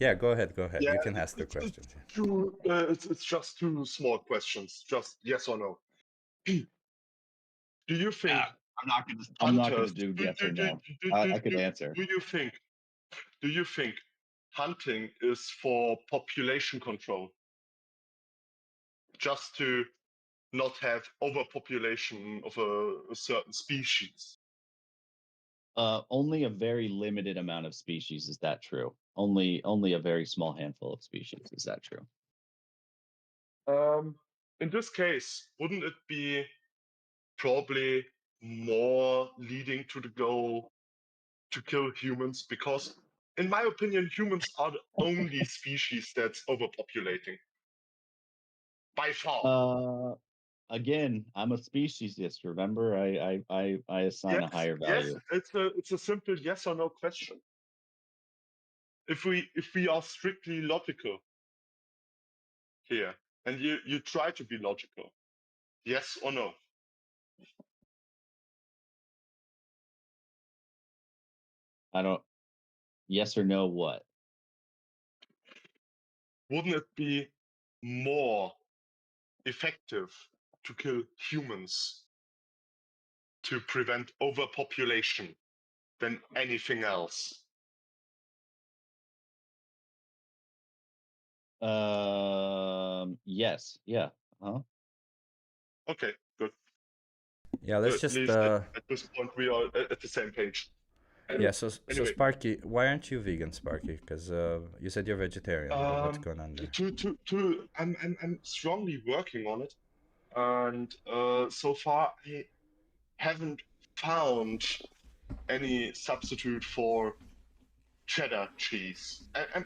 yeah, go ahead. Yeah, you can ask the questions. It's just 2 small questions, just yes or no. Do you think? I'm not gonna do yes or no. I could answer. Do you think hunting is for population control? Just to not have overpopulation of a certain species? Only a very limited amount of species is that true. Only a very small handful of species is that true. In this case, wouldn't it be probably more leading to the goal to kill humans? Because in my opinion, humans are the only species that's overpopulating. By far. Again, I'm a speciesist. Remember, I assign a higher value. Yes, it's a simple yes or no question. If we are strictly logical here, and you try to be logical, yes or no? Yes or no what? Wouldn't it be more effective to kill humans to prevent overpopulation than anything else? Yes. Yeah. Okay, good. Yeah, let's At just. least at this point, we are at the same page. Yeah, so Sparky, why aren't you vegan, Sparky? Because you said you're vegetarian. What's going on there? I'm strongly working on it, and so far I haven't found any substitute for cheddar cheese.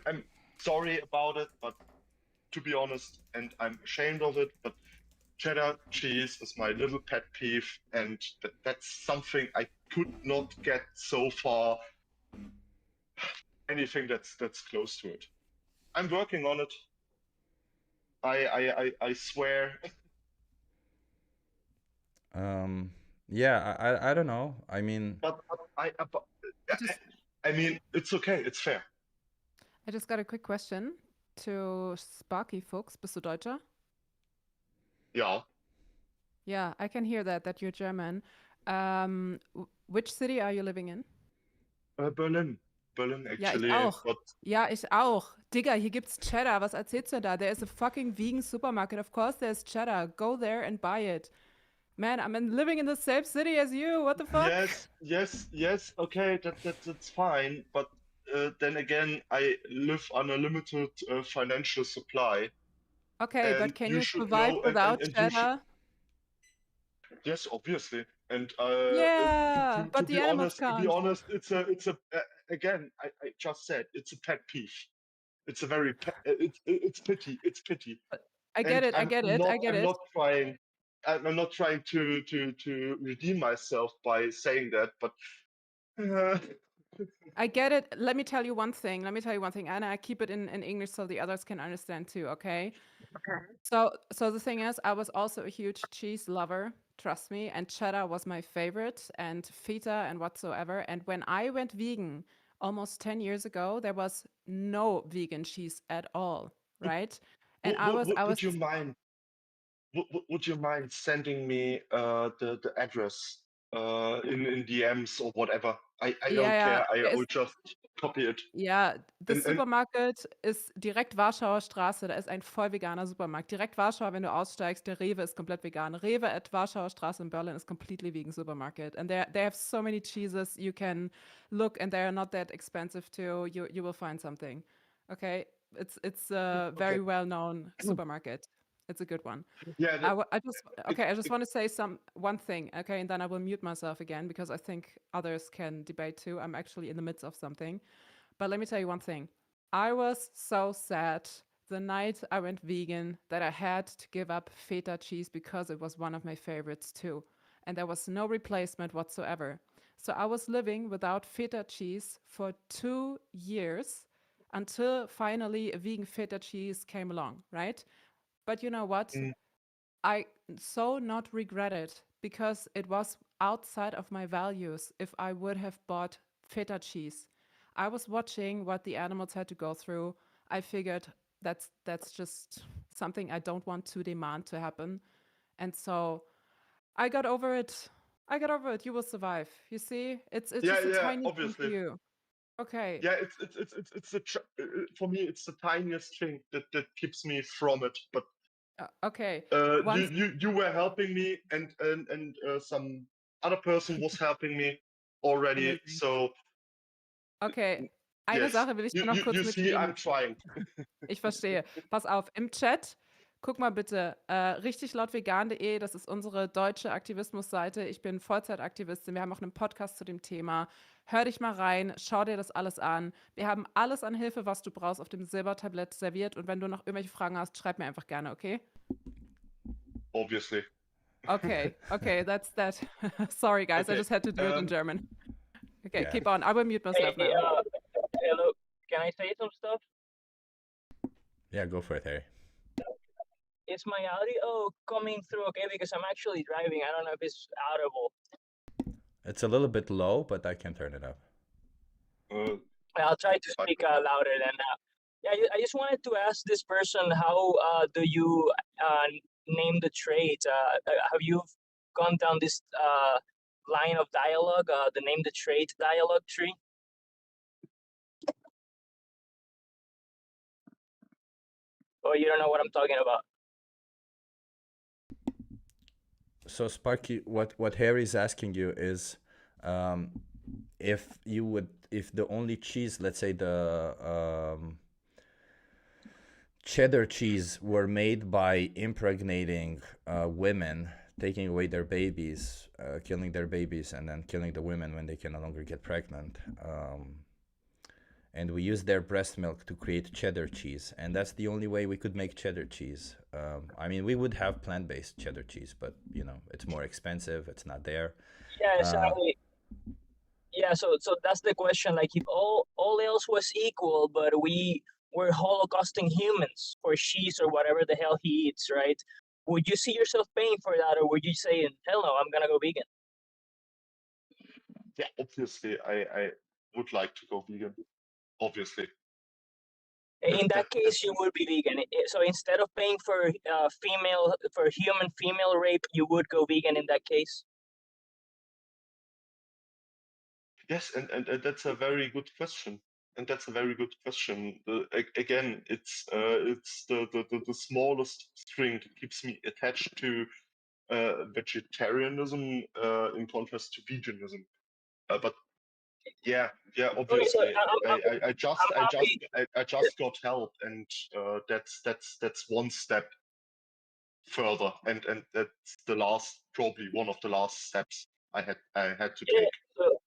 I'm sorry about it, but to be honest, and I'm ashamed of it, but cheddar cheese is my little pet peeve, and that's something I could not get so far. Anything that's close to it. I'm working on it. I swear. Yeah, I don't know. I mean, But I mean, it's okay. It's fair. I just got a quick question to Sparky Fuchs. Bist du Deutscher? Yeah. Yeah, I can hear that you're German. Which city are you living in? Berlin. Berlin Ja, ich actually, auch. but Ja, ich auch. Digga, hier gibt's Cheddar. Was erzählst du da? There is a fucking vegan supermarket. Of course there's Cheddar. Go there and buy it. Man, living in the same city as you. What the fuck? yes. Okay, that's fine. But then again, I live on a limited financial supply, Okay, but and can you you should survive know, without and you should. Cheddar? Yes, obviously. And Yeah, to but the animals to be can't. honest, it's a again, I just said it's a pet peeve. It's a very it's pity. It's pity. I get And it. I get it. I get I'm it. not trying. I'm not trying to redeem myself by saying that, but uh, I get it. Let me tell you one thing. And I keep it in English so the others can understand too, okay? So the thing is, I was also a huge cheese lover, trust me, and cheddar was my favorite, and feta and whatsoever. And when I went vegan almost 10 years ago, there was no vegan cheese at all, right? And I was would you mind? Would you mind sending me the address in DMs or whatever? I don't yeah, care. I there is, will just copy it. ja, das And Supermarket ist direkt Warschauer Straße, da ist ein voll veganer Supermarkt. Direkt Warschau, wenn du aussteigst, der Rewe ist komplett vegan. Rewe at Warschauer Straße in Berlin is completely vegan supermarket. And they have so many cheeses you can look, and they are not that expensive too. You will find something. Okay? It's a very well-known supermarket. It's a good one. yeah, I just want to say one thing, okay, and then I will mute myself again because I think others can debate too. I'm actually in the midst of something. But let me tell you one thing. I was so sad the night I went vegan that I had to give up feta cheese because it was one of my favorites too. And there was no replacement whatsoever. So I was living without feta cheese for 2 years until finally a vegan feta cheese came along, right? But you know what? Mm. I so not regret it because it was outside of my values if I would have bought feta cheese. I was watching what the animals had to go through. I figured that's just something I don't want to demand to happen. And so I got over it. You will survive. You see? It's just a tiny thing for obviously. you. Okay. Yeah, it's for me it's the tiniest thing that keeps me from it. But Okay. you were helping me, and some other person was helping me already. Amazing. So Okay. Eine yes, Sache will ich dir noch kurz you see, mitgeben. I'm trying. Ich verstehe. Pass auf, im Chat, guck mal bitte, richtiglautvegan.de, das ist unsere deutsche Aktivismusseite. Ich bin Vollzeitaktivistin, wir haben auch einen Podcast zu dem Thema. Hör dich mal rein, schau dir das alles an. Wir haben alles an Hilfe, was du brauchst, auf dem Silbertablett serviert. Und wenn du noch irgendwelche Fragen hast, schreib mir einfach gerne, okay? Obviously. Okay, that's that. Sorry, guys, I Okay, just had to do it in German. Okay, yeah. keep on. I will mute myself Hey, now. hello. Can I say some stuff? Yeah, go for it, Harry. Is my audio coming through okay? Because I'm actually driving. I don't know if it's audible. It's a little bit low, but I can turn it up. I'll try to speak louder than that. Yeah, I just wanted to ask this person, how do you name the traits? Have you gone down this line of dialogue, the name the trait dialogue tree? Or you don't know what I'm talking about? So Sparky, what Harry's asking you is, if the only cheese, let's say the cheddar cheese, were made by impregnating women, taking away their babies, killing their babies, and then killing the women when they can no longer get pregnant, and we use their breast milk to create cheddar cheese, and that's the only way we could make cheddar cheese. I mean, we would have plant-based cheddar cheese, but you know, it's more expensive, it's not there. Yeah, exactly. Yeah, so that's the question. Like, if all else was equal, but we were holocausting humans for cheese or whatever the hell he eats, right? Would you see yourself paying for that, or would you say, hell no, I'm gonna go vegan? Yeah, obviously, I would like to go vegan. Obviously. In that case, you would be vegan. So instead of paying for human female rape, you would go vegan in that case. Yes, and that's a very good question. And that's a very good question. Again, it's the smallest string that keeps me attached to vegetarianism in contrast to veganism. But yeah, Okay, so obviously, I I'm happy. just got help, and that's one step further, and that's probably one of the last steps I had to Yeah, take. so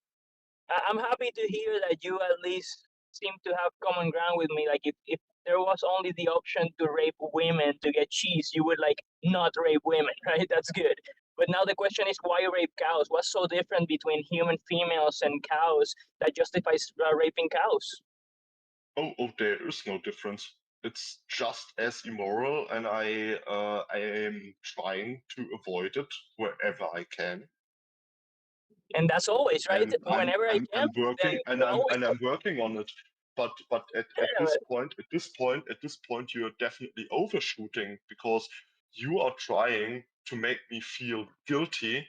I'm happy to hear that you at least seem to have common ground with me. Like if there was only the option to rape women to get cheese, you would like not rape women, right? That's good. But now the question is, why rape cows? What's so different between human females and cows that justifies raping cows? Oh, there is no difference. It's just as immoral, and I am trying to avoid it wherever I can. And that's always right. And Whenever I can, I'm working, then and you always I'm working on it. But at this point, you're definitely overshooting, because you are trying to make me feel guilty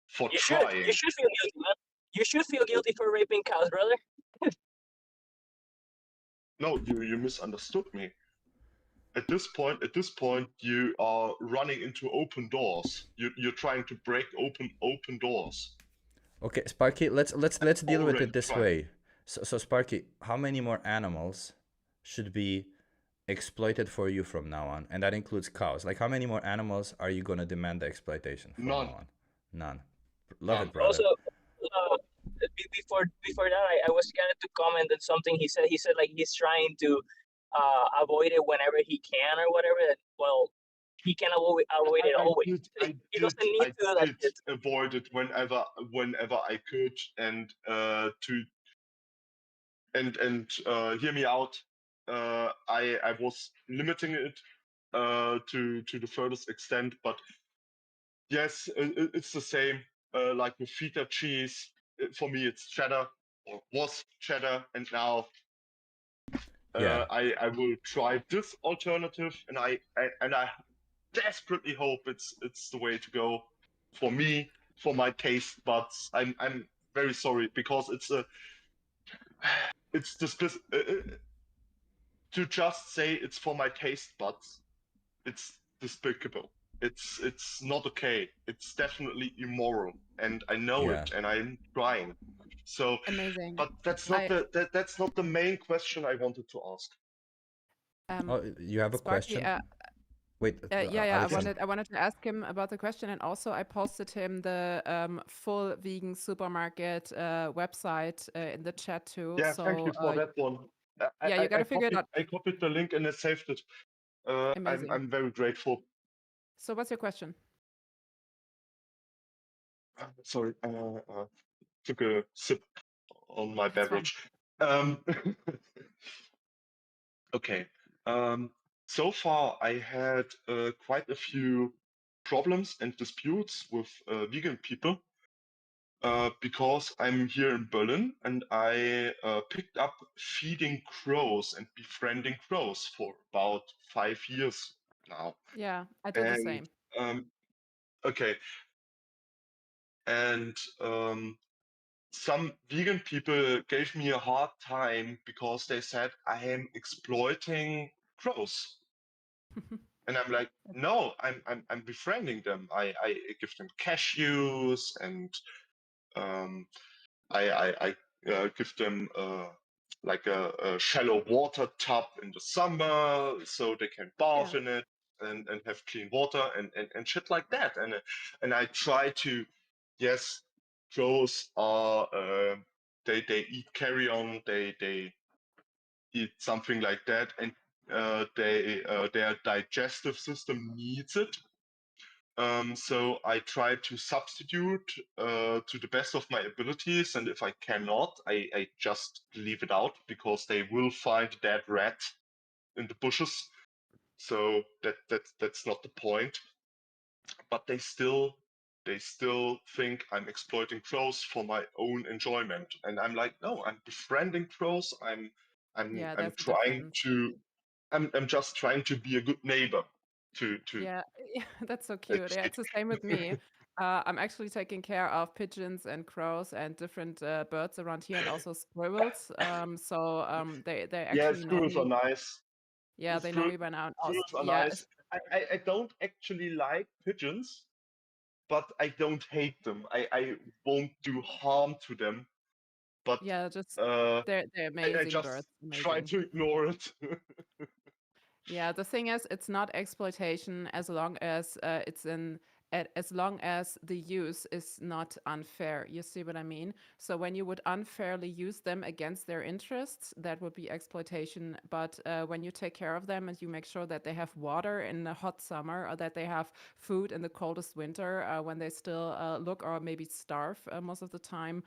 for you trying. should feel guilty, man. You should feel guilty for raping cows, brother. No, you misunderstood me. At this point, you are running into open doors. You're trying to break open doors. Okay, Sparky, let's deal with Already it this tried. way. So Sparky, how many more animals should be exploited for you from now on? And that includes cows. Like, how many more animals are you gonna demand the exploitation from None. now on? None. Love None. it, brother. Also, before that, I was going to comment on something he said. He said like he's trying to avoid it whenever he can or whatever. Well, he can avoid it always. He doesn't need to. I did avoid it whenever I could, and hear me out. I was limiting it to the furthest extent, but yes, it's the same. Like with feta cheese, for me it's cheddar, or was cheddar, and now Yeah. I will try this alternative, and I desperately hope it's the way to go for me, for my taste buds. I'm very sorry, because to just say it's for my taste buds, it's despicable. It's not okay. It's definitely immoral, and I know Yeah. it, and I'm trying. So, Amazing. but that's not that's not the main question I wanted to ask. Oh, you have a Sparky, question? Wait. I Alexander. wanted to ask him about the question, and also I posted him the full vegan supermarket website in the chat too. Yeah, so thank you for that one. yeah, you gotta figure it out. I copied the link and I saved it. Amazing. I'm very grateful. So what's your question? Sorry, took a sip on my That's fine. beverage. Okay. So far, I had quite a few problems and disputes with vegan people because I'm here in Berlin, and I picked up feeding crows and befriending crows for about 5 years now. Yeah, I did the same. Okay. And some vegan people gave me a hard time because they said I am exploiting crows. And I'm like, no, I'm befriending them. I give them cashews, and I give them like a shallow water tub in the summer so they can bath in it and have clean water and shit like that. And I try to, yes, crows are they eat carrion, they eat something like that, and their digestive system needs it. So I try to substitute to the best of my abilities, and if I cannot, I just leave it out, because they will find a dead rat in the bushes. So that's not the point. But they still think I'm exploiting crows for my own enjoyment, and I'm like, no, I'm befriending crows. I'm that's the trying difference. to I'm just trying to be a good neighbor to Yeah, that's so cute. Yeah, it's the same with me. I'm actually taking care of pigeons and crows and different birds around here, and also squirrels. They Yeah, actually know squirrels are me. nice. Yeah, they know me by now. Also, Squirrels are yeah, nice. I don't actually like pigeons, but I don't hate them. I won't do harm to them, but yeah, just uh, they're I amazing just birds. try Amazing. to ignore it. Yeah, the thing is, it's not exploitation as long as as long as the use is not unfair. You see what I mean? So when you would unfairly use them against their interests, that would be exploitation. But when you take care of them and you make sure that they have water in the hot summer, or that they have food in the coldest winter, when they still look or maybe starve most of the time,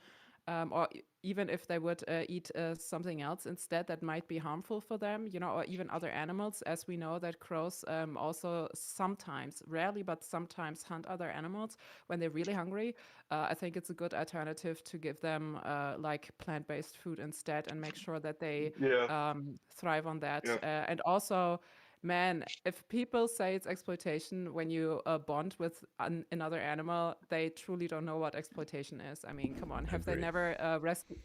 even if they would eat something else instead that might be harmful for them, or even other animals, as we know that crows also sometimes, rarely, but sometimes hunt other animals when they're really hungry. I think it's a good alternative to give them like plant-based food instead, and make sure that they Yeah, thrive on that. yeah. And also, man, if people say it's exploitation when you bond with another animal, they truly don't know what exploitation is. I mean, come on, have they Agreed. never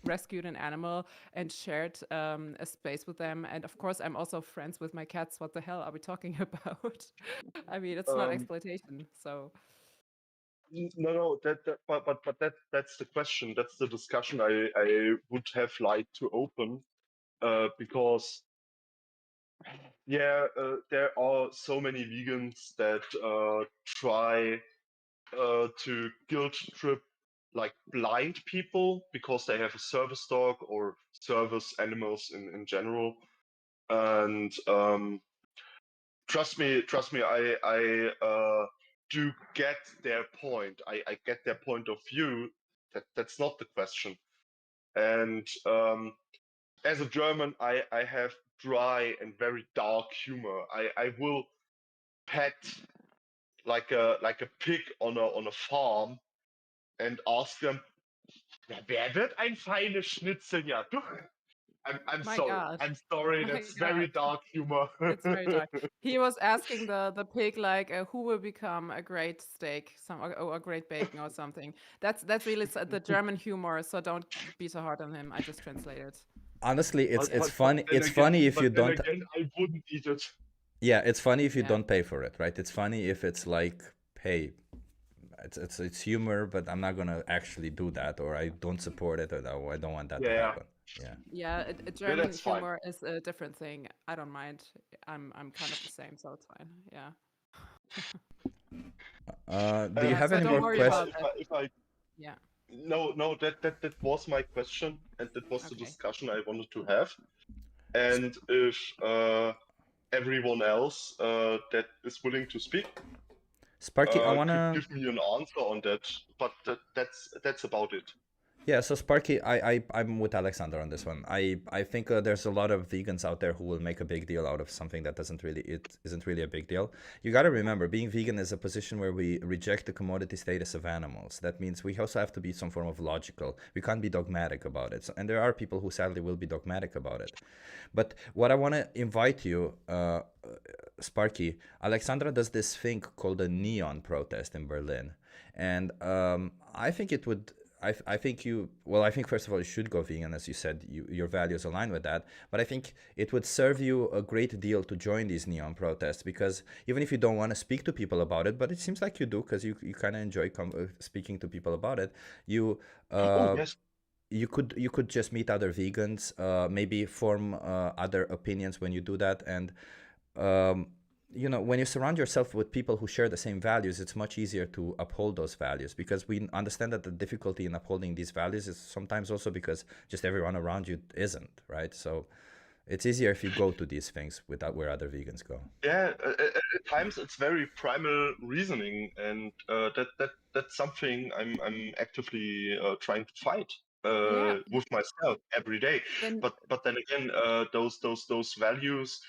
rescued an animal and shared a space with them? And of course, I'm also friends with my cats. What the hell are we talking about? I mean, it's not Um, exploitation. So, no, but that's the question. That's the discussion I would have liked to open, because yeah, there are so many vegans that try to guilt trip like blind people because they have a service dog or service animals in general. And trust me, I do get their point. I get their point of view. That's not the question. And as a German, I have dry and very dark humor. I will pet like a pig on a farm and ask them, "Ja, wer wird ein feines Schnitzel? Ja, du." I'm my sorry. God, I'm sorry. my That's very God. dark humor. It's very dark. He was asking the pig like who will become a great steak, or a great bacon or something. That's really the German humor. So don't be so hard on him. I just translated. Honestly, it's But funny. then It's again, funny if you don't. I wouldn't eat it. Yeah, it's funny if you Yeah. don't pay for it, right? It's funny if it's like, hey, it's humor, but I'm not gonna actually do that, or I don't support it, or I don't want that to Yeah. happen. Yeah. Yeah, a Yeah, German that's fine. humor is a different thing. I don't mind. I'm kind of the same, so it's fine. Yeah. Do you Yeah, have so any don't more worry questions? about that. If I Yeah. no, that was my question, and that was the Okay. discussion I wanted to have. And if everyone else that is willing to speak Sparky, I could wanna. give me an answer on that, but that's about it. Yeah, so Sparky, I'm with Alexander on this one. I think there's a lot of vegans out there who will make a big deal out of something that isn't really a big deal. You got to remember, being vegan is a position where we reject the commodity status of animals. That means we also have to be some form of logical. We can't be dogmatic about it. So, and there are people who sadly will be dogmatic about it. But what I want to invite you, Sparky, Alexandra does this thing called a neon protest in Berlin, and I think it would. I think I think first of all you should go vegan, as you said, your values align with that. But I think it would serve you a great deal to join these neon protests, because even if you don't want to speak to people about it, but it seems like you do, because you kind of enjoy speaking to people about it. Oh yes. You could just meet other vegans, maybe form other opinions when you do that, and when you surround yourself with people who share the same values, it's much easier to uphold those values, because we understand that the difficulty in upholding these values is sometimes also because just everyone around you isn't, right? So it's easier if you go to these things without where other vegans go. Yeah, at times it's very primal reasoning, and that's something I'm actively trying to fight Yeah. with myself every day. Then But then again, those values,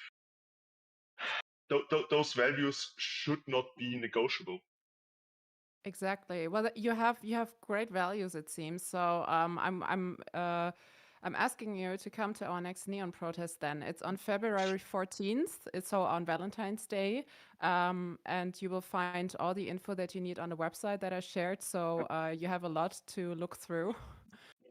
those values should not be negotiable. exactly. Well, you have great values, it seems. So I'm asking you to come to our next Neon protest then. It's on February 14th. It's so on Valentine's Day. And you will find all the info that you need on the website that I shared. So you have a lot to look through.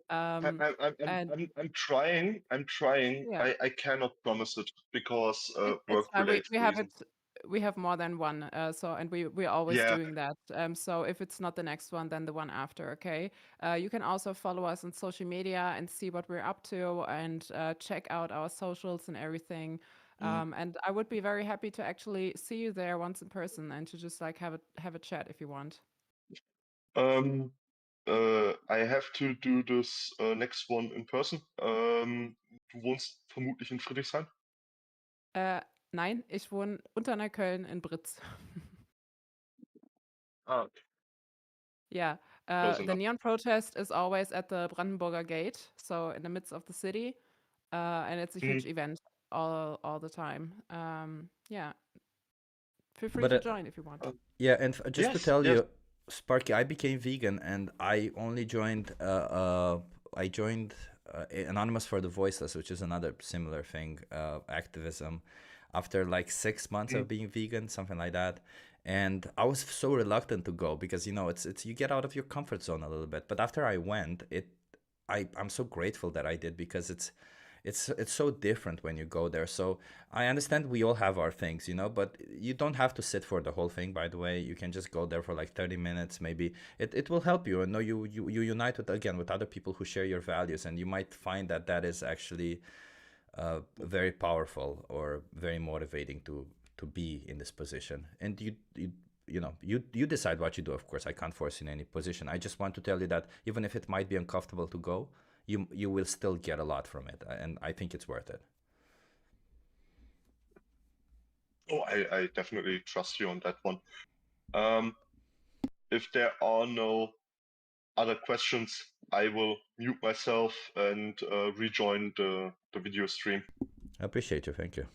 I'm and trying. I'm trying. yeah, I cannot promise it because it's work fine. related We have reasons. it. We have more than one. And we're always Yeah. doing that. So if it's not the next one, then the one after. Okay. You can also follow us on social media and see what we're up to and check out our socials and everything. And I would be very happy to actually see you there once in person and to just like have a chat if you want. I have to do this next one in person. Du wohnst vermutlich in Friedrichshain. Nein, ich wohne unter Neukölln in Britz. Ah, okay. Yeah. Close The enough. neon protest is always at the Brandenburger Gate, so in the midst of the city. And it's a huge event all the time. Yeah. Feel free But to join if you want. yeah, and just to Yes, tell yes. you, Sparky, I became vegan and I only joined Anonymous for the Voiceless, which is another similar thing, activism, after like 6 months of being vegan, something like that. And I was so reluctant to go because, you know, it's you get out of your comfort zone a little bit. But after I went, I'm so grateful that I did because it's so different when you go there. So I understand we all have our things, you know, but you don't have to sit for the whole thing, by the way. You can just go there for like 30 minutes, maybe. It will help you. And know you unite with other people who share your values, and you might find that is actually very powerful or very motivating to be in this position. And you decide what you do. Of course, I can't force you in any position. I just want to tell you that even if it might be uncomfortable to go, you will still get a lot from it, and I think it's worth it. Oh, I definitely trust you on that one. If there are no other questions, I will mute myself and rejoin the video stream. I appreciate you. Thank you.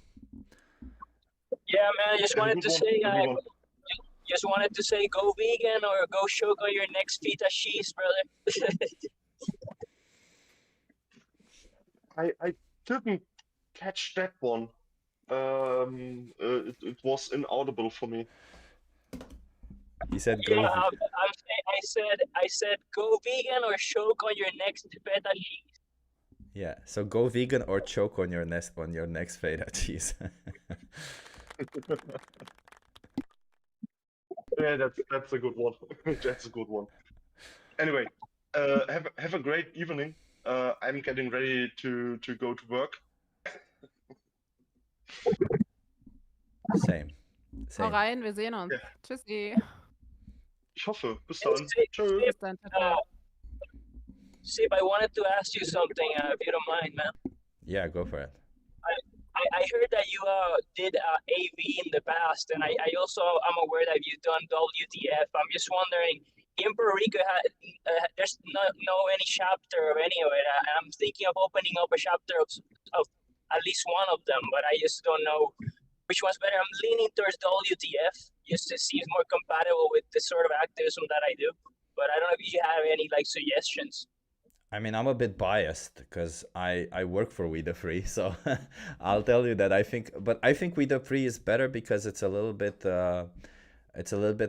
Yeah, man. I just Have a wanted good to one, say, everyone. just wanted to say, go vegan or go choke on your next feta cheese, brother. I didn't catch that one. It was inaudible for me. He said Yeah, go. I said, go vegan or choke on your next feta cheese. Yeah, so go vegan or choke on your next feta cheese. Yeah, that's a good one. That's a good one. Anyway, have a great evening. I'm getting ready to go to work. Same. Hau rein, wir sehen uns. Ja. Tschüssi. Ich hoffe. Bis dann. Tschö. Bis dann. Ciao. Sip, I wanted to ask you something, if you don't mind, man. Yeah, go for it. I heard that you did AV in the past, and I also am aware that you've done WTF. I'm just wondering, in Puerto Rico, there's no any chapter of any of it. I'm thinking of opening up a chapter of at least one of them, but I just don't know which one's better. I'm leaning towards WTF, just to see if it's more compatible with the sort of activism that I do. But I don't know if you have any like suggestions. I mean, I'm a bit biased because I work for We the Free, so I'll tell you that I think We the Free is better because it's a little bit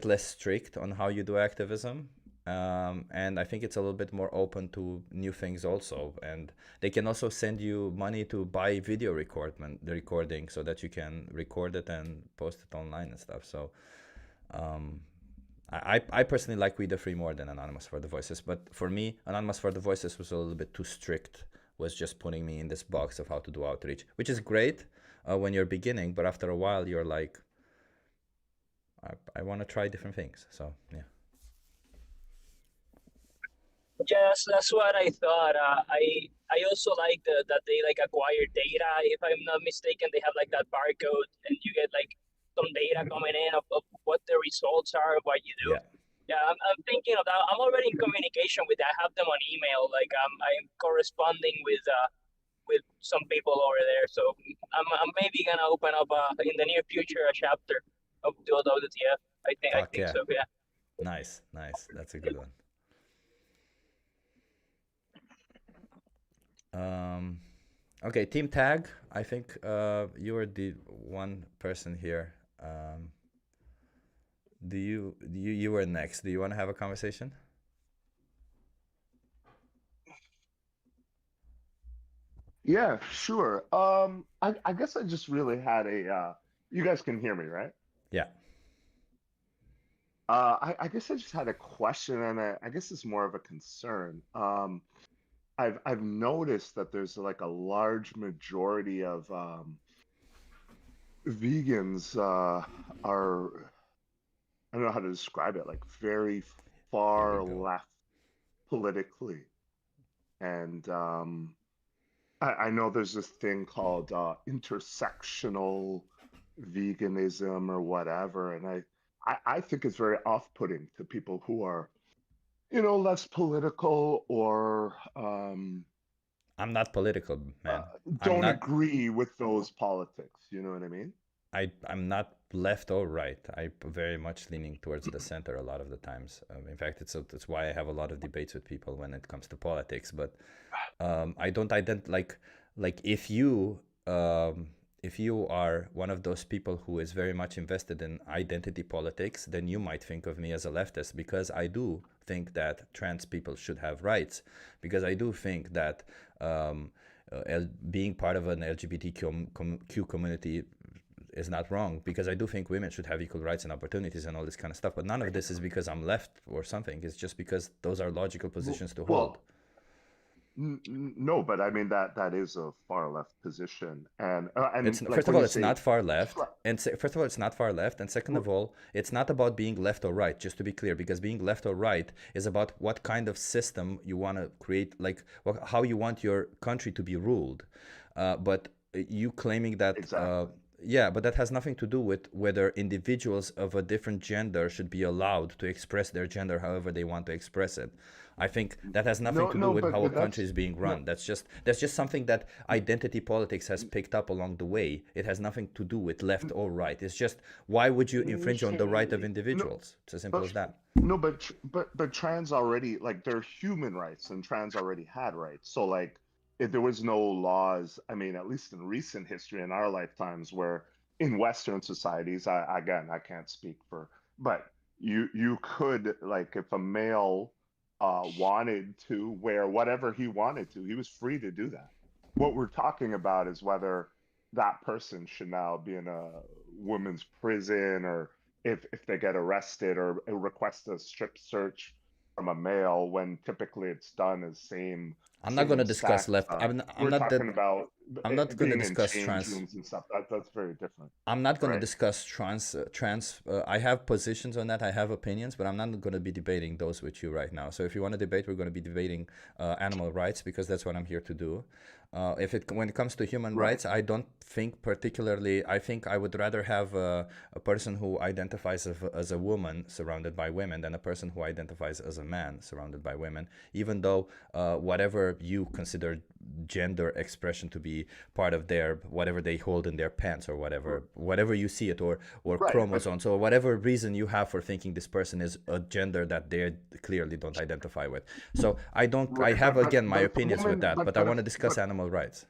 less strict on how you do activism, and I think it's a little bit more open to new things also. And they can also send you money to buy video recording so that you can record it and post it online and stuff. So. I personally like We the Free more than Anonymous for the Voices, but for me, Anonymous for the Voices was a little bit too strict, was just putting me in this box of how to do outreach, which is great when you're beginning, but after a while you're like, I want to try different things, so yeah. Yes, that's what I thought. I also like that they like acquire data. If I'm not mistaken, they have like that barcode, and you get like some data coming in of what the results are of what you do. Yeah, I'm thinking of that. I'm already in communication with that. I have them on email. Like I'm corresponding with some people over there. So I'm maybe gonna open up in the near future a chapter of WTF. I think so. Yeah. Nice. That's a good one. Okay, Team Tag. I think you are the one person here. You were next. Do you want to have a conversation? Yeah, sure. I guess I just really had a you guys can hear me, right? Yeah. I guess I just had a question, and I guess it's more of a concern. I've noticed that there's like a large majority of vegans are, I don't know how to describe it, like very far left politically. And I know there's this thing called intersectional veganism or whatever, and I think it's very off-putting to people who are, less political or I'm not political, man. don't agree with those politics. You know what I mean? I'm not left or right. I'm very much leaning towards the center a lot of the times. In fact, it's why I have a lot of debates with people when it comes to politics. But I don't like if you are one of those people who is very much invested in identity politics, then you might think of me as a leftist, because I do think that trans people should have rights, because I do think that being part of an LGBTQ community is not wrong, because I do think women should have equal rights and opportunities and all this kind of stuff. But none of this is because I'm left or something. It's just because those are logical positions to hold. No, but I mean that is a far left position, and it's, like, first of all, it's not far left, and first of all, it's not far left, and second of all, it's not about being left or right. Just to be clear, because being left or right is about what kind of system you want to create, like how you want your country to be ruled. But you claiming that. Exactly. Yeah, but that has nothing to do with whether individuals of a different gender should be allowed to express their gender however they want to express it. I think that has nothing to do with how a country is being run. That's just something that identity politics has picked up along the way. It has nothing to do with left or right. It's just, why would you infringe on the right of individuals? It's as simple as that. No, but trans already, like, they're human rights, and trans already had rights. So like, if there was no laws, I mean, at least in recent history in our lifetimes, where in Western societies, I can't speak for, but you could, like, if a male wanted to wear whatever he wanted to, he was free to do that. What we're talking about is whether that person should now be in a women's prison, or if they get arrested or request a strip search from a male, when typically it's done as same. I'm not going to discuss left. I'm not going to discuss trans and stuff. That's very different. I'm not going to discuss trans. I have positions on that. I have opinions, but I'm not going to be debating those with you right now. So if you want to debate, we're going to be debating animal rights, because that's what I'm here to do. When it comes to human rights, I don't think particularly. I think I would rather have a person who identifies as a woman surrounded by women than a person who identifies as a man surrounded by women, even though whatever you consider gender expression to be part of their, whatever they hold in their pants or whatever you see it, or chromosomes, or whatever reason you have for thinking this person is a gender that they clearly don't identify with. So I have again my opinions with that, but I want to discuss animal rights.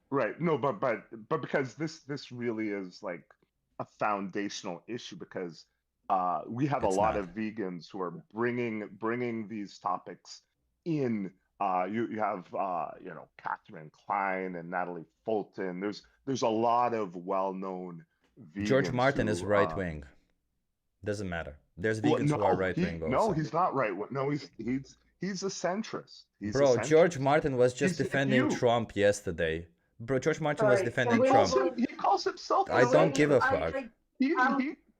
Right. No, but because this really is like a foundational issue, because we have a lot of vegans who are bringing these topics in. You have Catherine Klein and Natalie Fulton. There's a lot of well-known vegans. George Martin is right wing. Doesn't matter. There's vegans who are right wing also. No, he's not right. No, he's a centrist. Bro, George Martin was just defending Trump yesterday. Bro, George Martin was defending Trump. He calls himself. I don't give a fuck.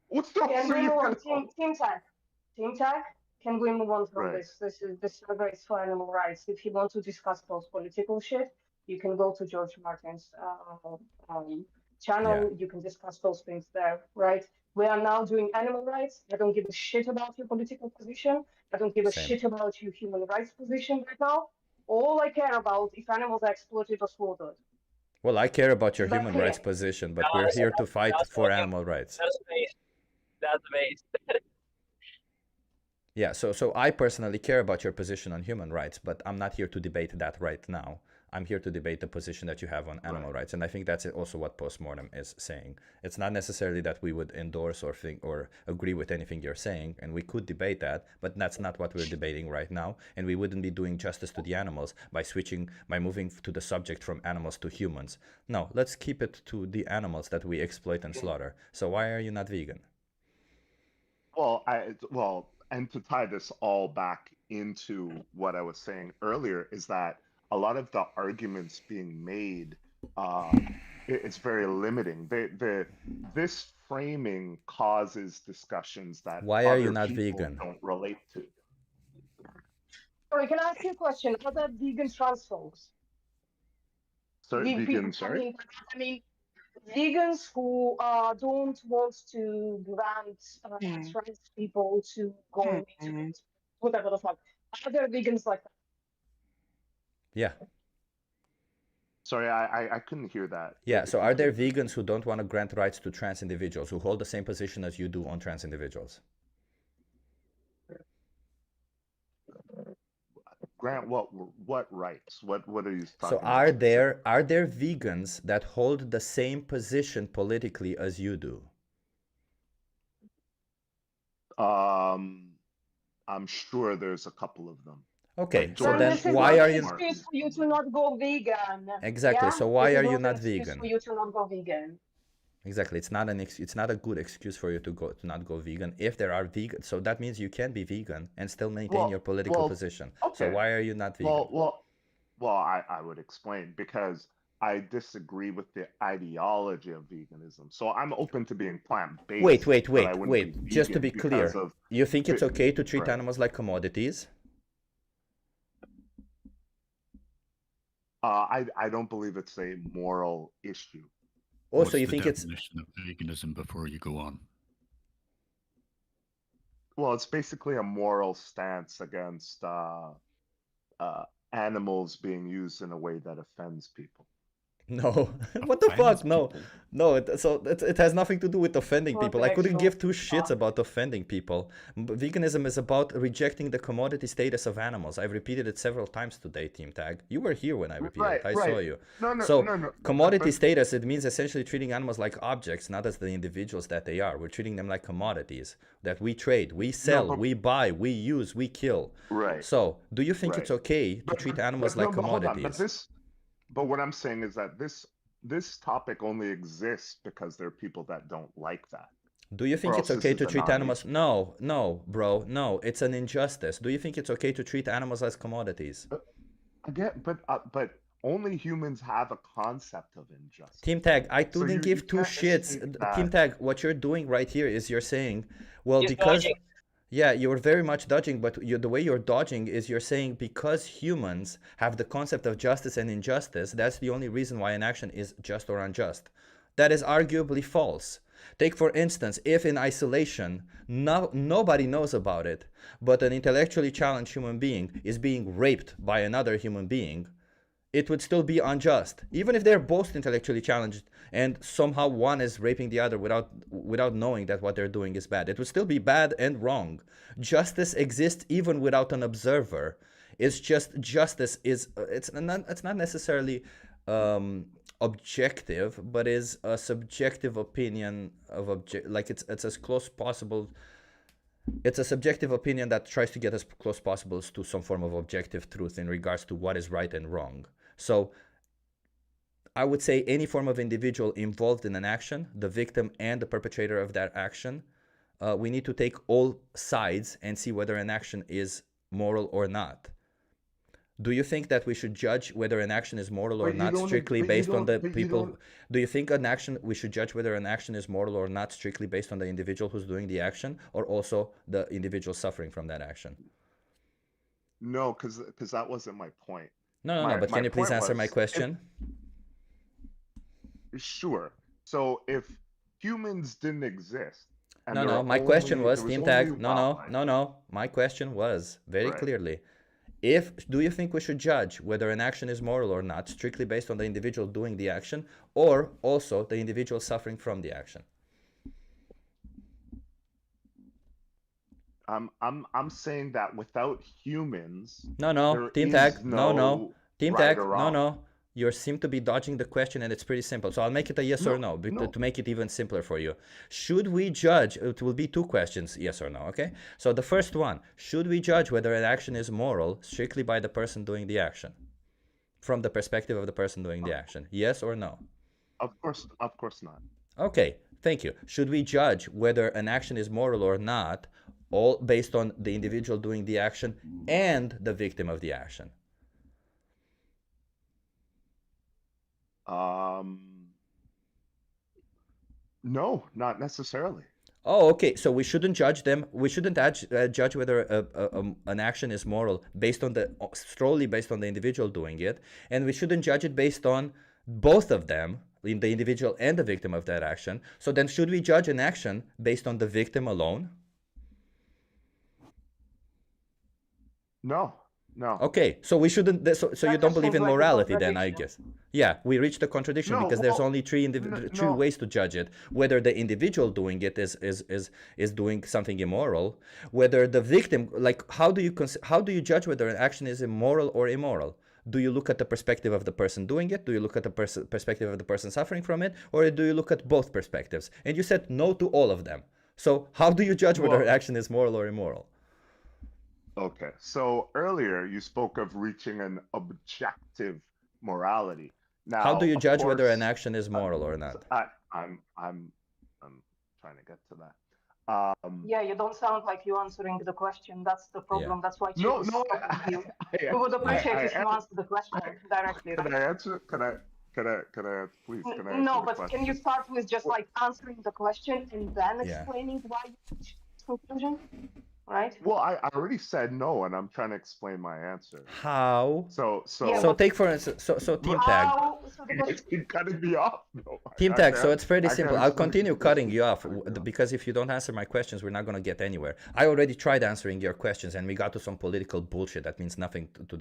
What's the Team Tag? Can we move on from this? This is a race for animal rights. If you want to discuss those political shit, you can go to George Martin's channel. Yeah. You can discuss those things there, right? We are now doing animal rights. I don't give a shit about your political position. I don't give a shit about your human rights position right now. All I care about if animals are exploited or slaughtered. Well, I care about your human rights position, but we're here to fight for animal rights. That's amazing. Yeah, so I personally care about your position on human rights, but I'm not here to debate that right now. I'm here to debate the position that you have on animal rights, and I think that's also what postmortem is saying. It's not necessarily that we would endorse or think or agree with anything you're saying, and we could debate that, but that's not what we're debating right now, and we wouldn't be doing justice to the animals by moving to the subject from animals to humans. No, let's keep it to the animals that we exploit and slaughter. So why are you not vegan? Well, and to tie this all back into what I was saying earlier is that a lot of the arguments being made, it's very limiting. This framing causes discussions that Why are you other not people vegan? don't relate to. Sorry, can I ask you a question? Are there vegan trans folks? Sorry, vegan, I sorry? mean, vegans who don't want to grant trans people to go into whatever the fuck. Are there vegans like that? Yeah. Sorry, I couldn't hear that. Yeah, If so you are there could- vegans who don't want to grant rights to trans individuals, who hold the same position as you do on trans individuals? Grant what rights? What are you talking So about? are there vegans that hold the same position politically as you do? I'm sure there's a couple of them. Okay, so Then then this is why not are an you excuse for you to not go vegan. Exactly. Yeah? So why This are is you an not excuse vegan? for you to not go vegan. Exactly. It's not a good excuse for you to not go vegan if there are vegan. So that means you can be vegan and still maintain your political position. So okay. why are you not vegan? Well, I would explain because I disagree with the ideology of veganism. So I'm open to being plant-based. Wait. but I wouldn't be Just to vegan be clear, because of- you think it's okay to treat Right. animals like commodities? I don't believe it's a moral issue. Also, What's you the think it's definition of veganism before you go on? Well, it's basically a moral stance against animals being used in a way that offends people. No. What the fuck? No. No, it has nothing to do with offending Not people. the I couldn't actual give two shits about offending people. Veganism is about rejecting the commodity status of animals. I've repeated it several times today, Team Tag. You were here when I repeated it. I saw you. No. Commodity status, it means essentially treating animals like objects, not as the individuals that they are. We're treating them like commodities that we trade, we sell, we buy, we use, we kill. Right. So, do you think it's okay to treat animals like But hold on. commodities? But what I'm saying is that this topic only exists because there are people that don't like that. Do you think Or it's else okay this to is a treat animals? non-issue. No, bro, no. It's an injustice. Do you think it's okay to treat animals as commodities? Again, but only humans have a concept of injustice. Team Tag, I So couldn't you give two can't shits. escape Team that. Tag, what you're doing right here is you're saying, well, He's because dodging. yeah, you're very much dodging, but the way you're dodging is you're saying because humans have the concept of justice and injustice, that's the only reason why an action is just or unjust. That is arguably false. Take, for instance, if in isolation, nobody knows about it, but an intellectually challenged human being is being raped by another human being, it would still be unjust, even if they're both intellectually challenged and somehow one is raping the other without knowing that what they're doing is bad. It would still be bad and wrong. Justice exists even without an observer. It's just justice is it's not necessarily objective, but is a subjective opinion of it's as close possible. It's a subjective opinion that tries to get as close possible to some form of objective truth in regards to what is right and wrong. So I would say any form of individual involved in an action, the victim and the perpetrator of that action, we need to take all sides and see whether an action is moral or not. Do you think that we should judge whether an action is moral or But you not don't- strictly but you based on the don't- but you people? don't- Do you think we should judge whether an action is moral or not strictly based on the individual who's doing the action, or also the individual suffering from that action? No, because that wasn't my point. No. But My can you please point answer my was, question? Sure. So if humans didn't exist, and No. there were My question was, there Team only Tag. wildlife- No. My question was very Right. clearly, do you think we should judge whether an action is moral or not strictly based on the individual doing the action, or also the individual suffering from the action? I'm saying that without humans, No, there Team is Tag, no. Team right Tag, or wrong. no. You seem to be dodging the question, and it's pretty simple. So I'll make it a yes or no, No. to make it even simpler for you. Should we judge? It will be two questions, yes or no. Okay. So the first one: should we judge whether an action is moral strictly by the person doing the action, from the perspective of the person doing the action? Yes or no? Of course not. Okay. Thank you. Should we judge whether an action is moral or not, all based on the individual doing the action and the victim of the action? No, not necessarily. Oh, okay. So we shouldn't judge them. We shouldn't judge whether an action is moral based on solely based on the individual doing it, and we shouldn't judge it based on both of them, the individual and the victim of that action. So then, should we judge an action based on the victim alone? No. Okay, so we shouldn't. So you don't believe in seems like a morality, then, I contradiction. guess. Yeah, we reached a contradiction No, because there's well, only three no. ways to judge it: whether the individual doing it is doing something immoral, whether the victim, like, how do you judge whether an action is immoral or immoral? Do you look at the perspective of the person doing it? Do you look at the perspective of the person suffering from it? Or do you look at both perspectives? And you said no to all of them. So how do you judge whether Well, an action is moral or immoral? Okay, so earlier you spoke of reaching an objective morality. Now, How do you of judge whether an course, action is moral or not? I'm trying to get to that. Yeah, you don't sound like you're answering the question. That's the problem. That's why No, Chico's no, stopping you. I- We would appreciate I if you am- answer the question directly. Can I answer? Can I? Please? Can I? No, answer the but question? can you start with just like answering the question and then Yeah. explaining why you reached this conclusion? Right? Well, I already said no, and I'm trying to explain my answer. How? So Yeah, So but- take for instance, so Team Tag. How? So the question, you're cutting me off. No, Team I Tag, so can't- it's pretty I simple. can't I'll explain continue this. cutting you off because if you don't answer my questions, we're not going to get anywhere. I already tried answering your questions and we got to some political bullshit that means nothing to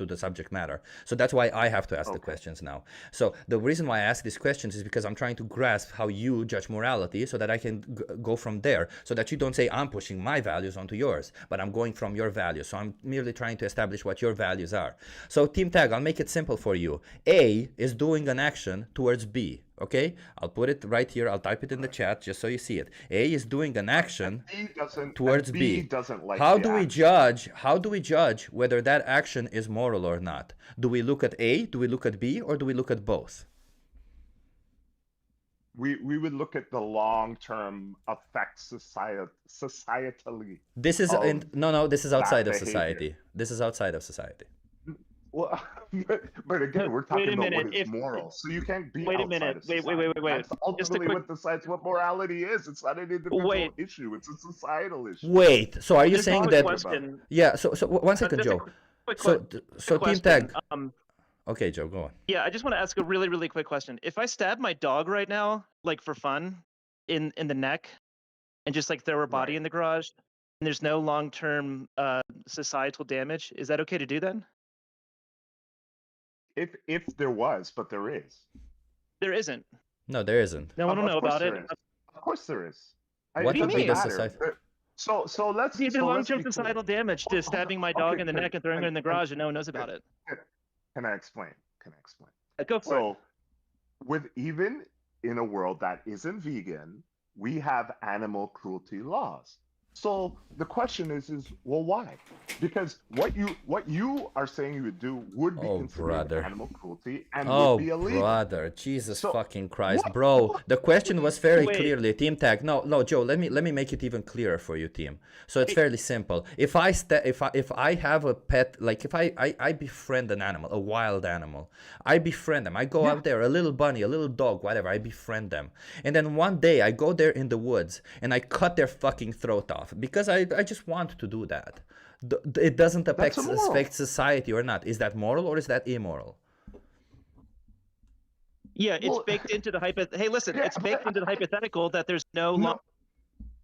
the subject matter. So that's why I have to ask the questions now. So the reason why I ask these questions is because I'm trying to grasp how you judge morality so that I can go from there, so that you don't say I'm pushing my values onto yours, but I'm going from your values. So I'm merely trying to establish what your values are. So Team Tag, I'll make it simple for you. A is doing an action towards B. Okay, I'll put it right here. I'll type it in the chat just so you see it. A is doing an action B doesn't, towards and B. doesn't like How the do we action. judge? How do we judge whether that action is moral or not? Do we look at A? Do we look at B? Or do we look at both? We would look at the long-term effects societally. This is of no. This is that outside of behavior. society. This is outside of society. Well, but again, we're Wait talking a about minute, what is if- moral. So you can't be Wait a outside minute, of wait, society. wait. That's Just a ultimately quick- what decides what morality is. It's not an individual Wait. issue. It's a societal issue. Wait. So are you Just a saying quick that? question. Yeah. So one second, Just a Joe. quick So Team question. Tag. Okay, Joe, go on. Yeah, I just want to ask a really, really quick question. If I stab my dog right now, like for fun, in the neck, and just like throw her body Right. in the garage, and there's no long-term societal damage, is that okay to do then? If there was, but there is. There isn't. No, there isn't. No one will know Of course about it. there is. Of course there is. What it would doesn't be the matter. society- So let's. See, the so let's long-term be clear. societal damage to stabbing my dog Okay, in the neck and throwing her in the garage, and no one knows about it. Can I explain? Go for it. So, with even in a world that isn't vegan, we have animal cruelty laws. So the question is well, why? Because what you are saying you would do would be Oh, considered brother. animal cruelty and Oh, would be illegal. brother, Jesus So- fucking Christ, bro. The question was very Wait. clearly, Team Tag. No, Joe. Let me make it even clearer for you, Team. So it's fairly simple. If I have a pet, like if I befriend an animal, a wild animal, I befriend them. I go out there, a little bunny, a little dog, whatever. I befriend them, and then one day I go there in the woods and I cut their fucking throat off because I just want to do that. It doesn't affect That's immoral. society or not. Is that moral or is that immoral? Yeah, it's Well- baked into the Hey, listen, Yeah, it's baked into the hypothetical that there's no No. long